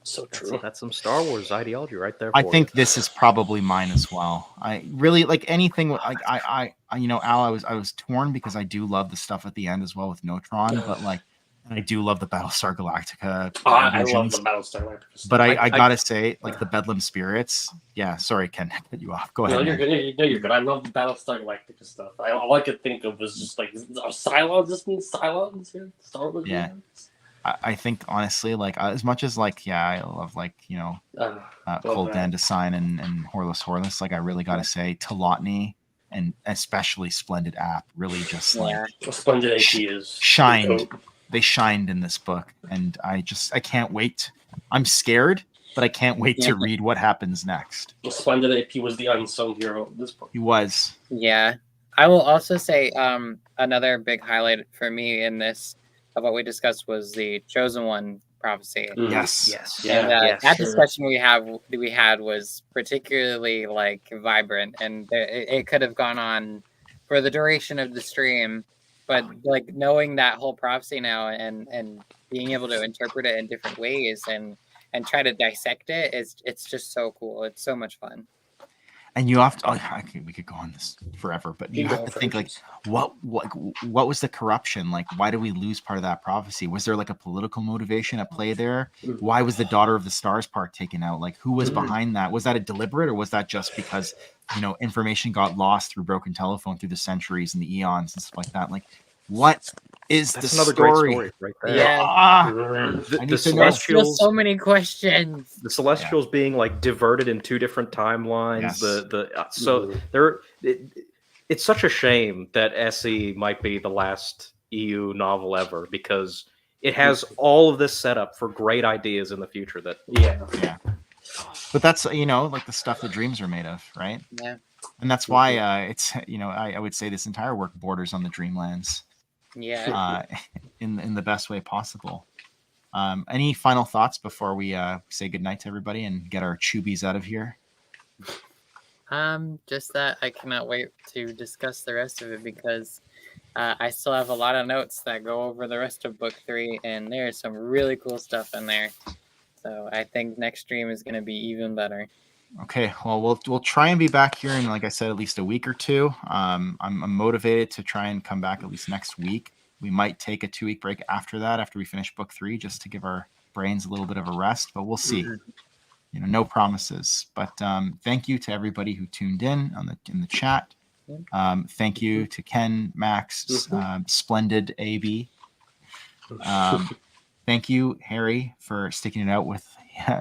So true. That's some Star Wars ideology right there. I think this is probably mine as well. I really like anything. Like I Al, I was torn because I do love the stuff at the end as well with Neutron, but like, and I do love the Battlestar Galactica. I love the Battlestar Galactica. But I gotta say, like the Bedlam spirits. Yeah, sorry, Ken, I cut you off. Go ahead. No, you're good. No, you're good. I love the Battlestar Galactica stuff. All I could think of was just like, are Cylons just mean Cylons here? Star Wars. Yeah. I think honestly, like as much as like, I love like Cold Dandelion and Horlus. Like I really gotta say, Tlotny and especially Splendid App really just Splendid AP is shined. They shined in this book, and I can't wait. I'm scared but I can't wait Yeah. to read what happens next. Splendid AP was the unsung hero of this book. He was. Yeah. I will also say another big highlight for me in this of what we discussed was the Chosen One prophecy. Yes. Yes. And yes. that discussion we had was particularly like vibrant, and it could have gone on for the duration of the stream, but like knowing that whole prophecy now and being able to interpret it in different ways and try to dissect it, it's just so cool. It's so much fun. And you have to, we could go on this forever, but you have to think like, what was the corruption? Like, why did we lose part of that prophecy? Was there like a political motivation at play there? Why was the Daughter of the Stars part taken out? Like, who was behind that? Was that a deliberate, or was that just because, information got lost through broken telephone through the centuries and the eons and stuff like that? Like, what is That's the another story? great story right there. Yeah. I The need to know. There's still Celestials, so many questions. the Celestials being like diverted in two different timelines. Yes. It's such a shame that SE might be the last EU novel ever, because it has all of this set up for great ideas in the future. Yeah. But that's like the stuff that dreams are made of, right? Yeah. And that's why it's I would say this entire work borders on the Dreamlands. Yeah. In the best way possible. Any final thoughts before we say goodnight to everybody and get our chewbies out of here? Just that I cannot wait to discuss the rest of it, because I still have a lot of notes that go over the rest of book 3, and there's some really cool stuff in there. So I think next stream is going to be even better. Okay, well, we'll try and be back here in, like I said, at least a week or two. I'm motivated to try and come back at least next week. We might take a 2-week break after that, after we finish book 3, just to give our brains a little bit of a rest. But we'll see. No promises. But thank you to everybody who tuned in in the chat. Thank you to Ken, Max, Splendid AB. Thank you, Harry, for sticking it out with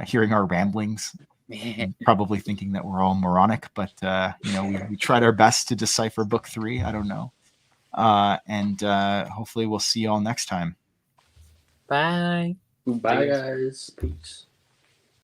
hearing our ramblings. Probably thinking that we're all moronic, but we tried our best to decipher book 3. I don't know. And hopefully we'll see you all next time. Bye. Bye, guys. Peace.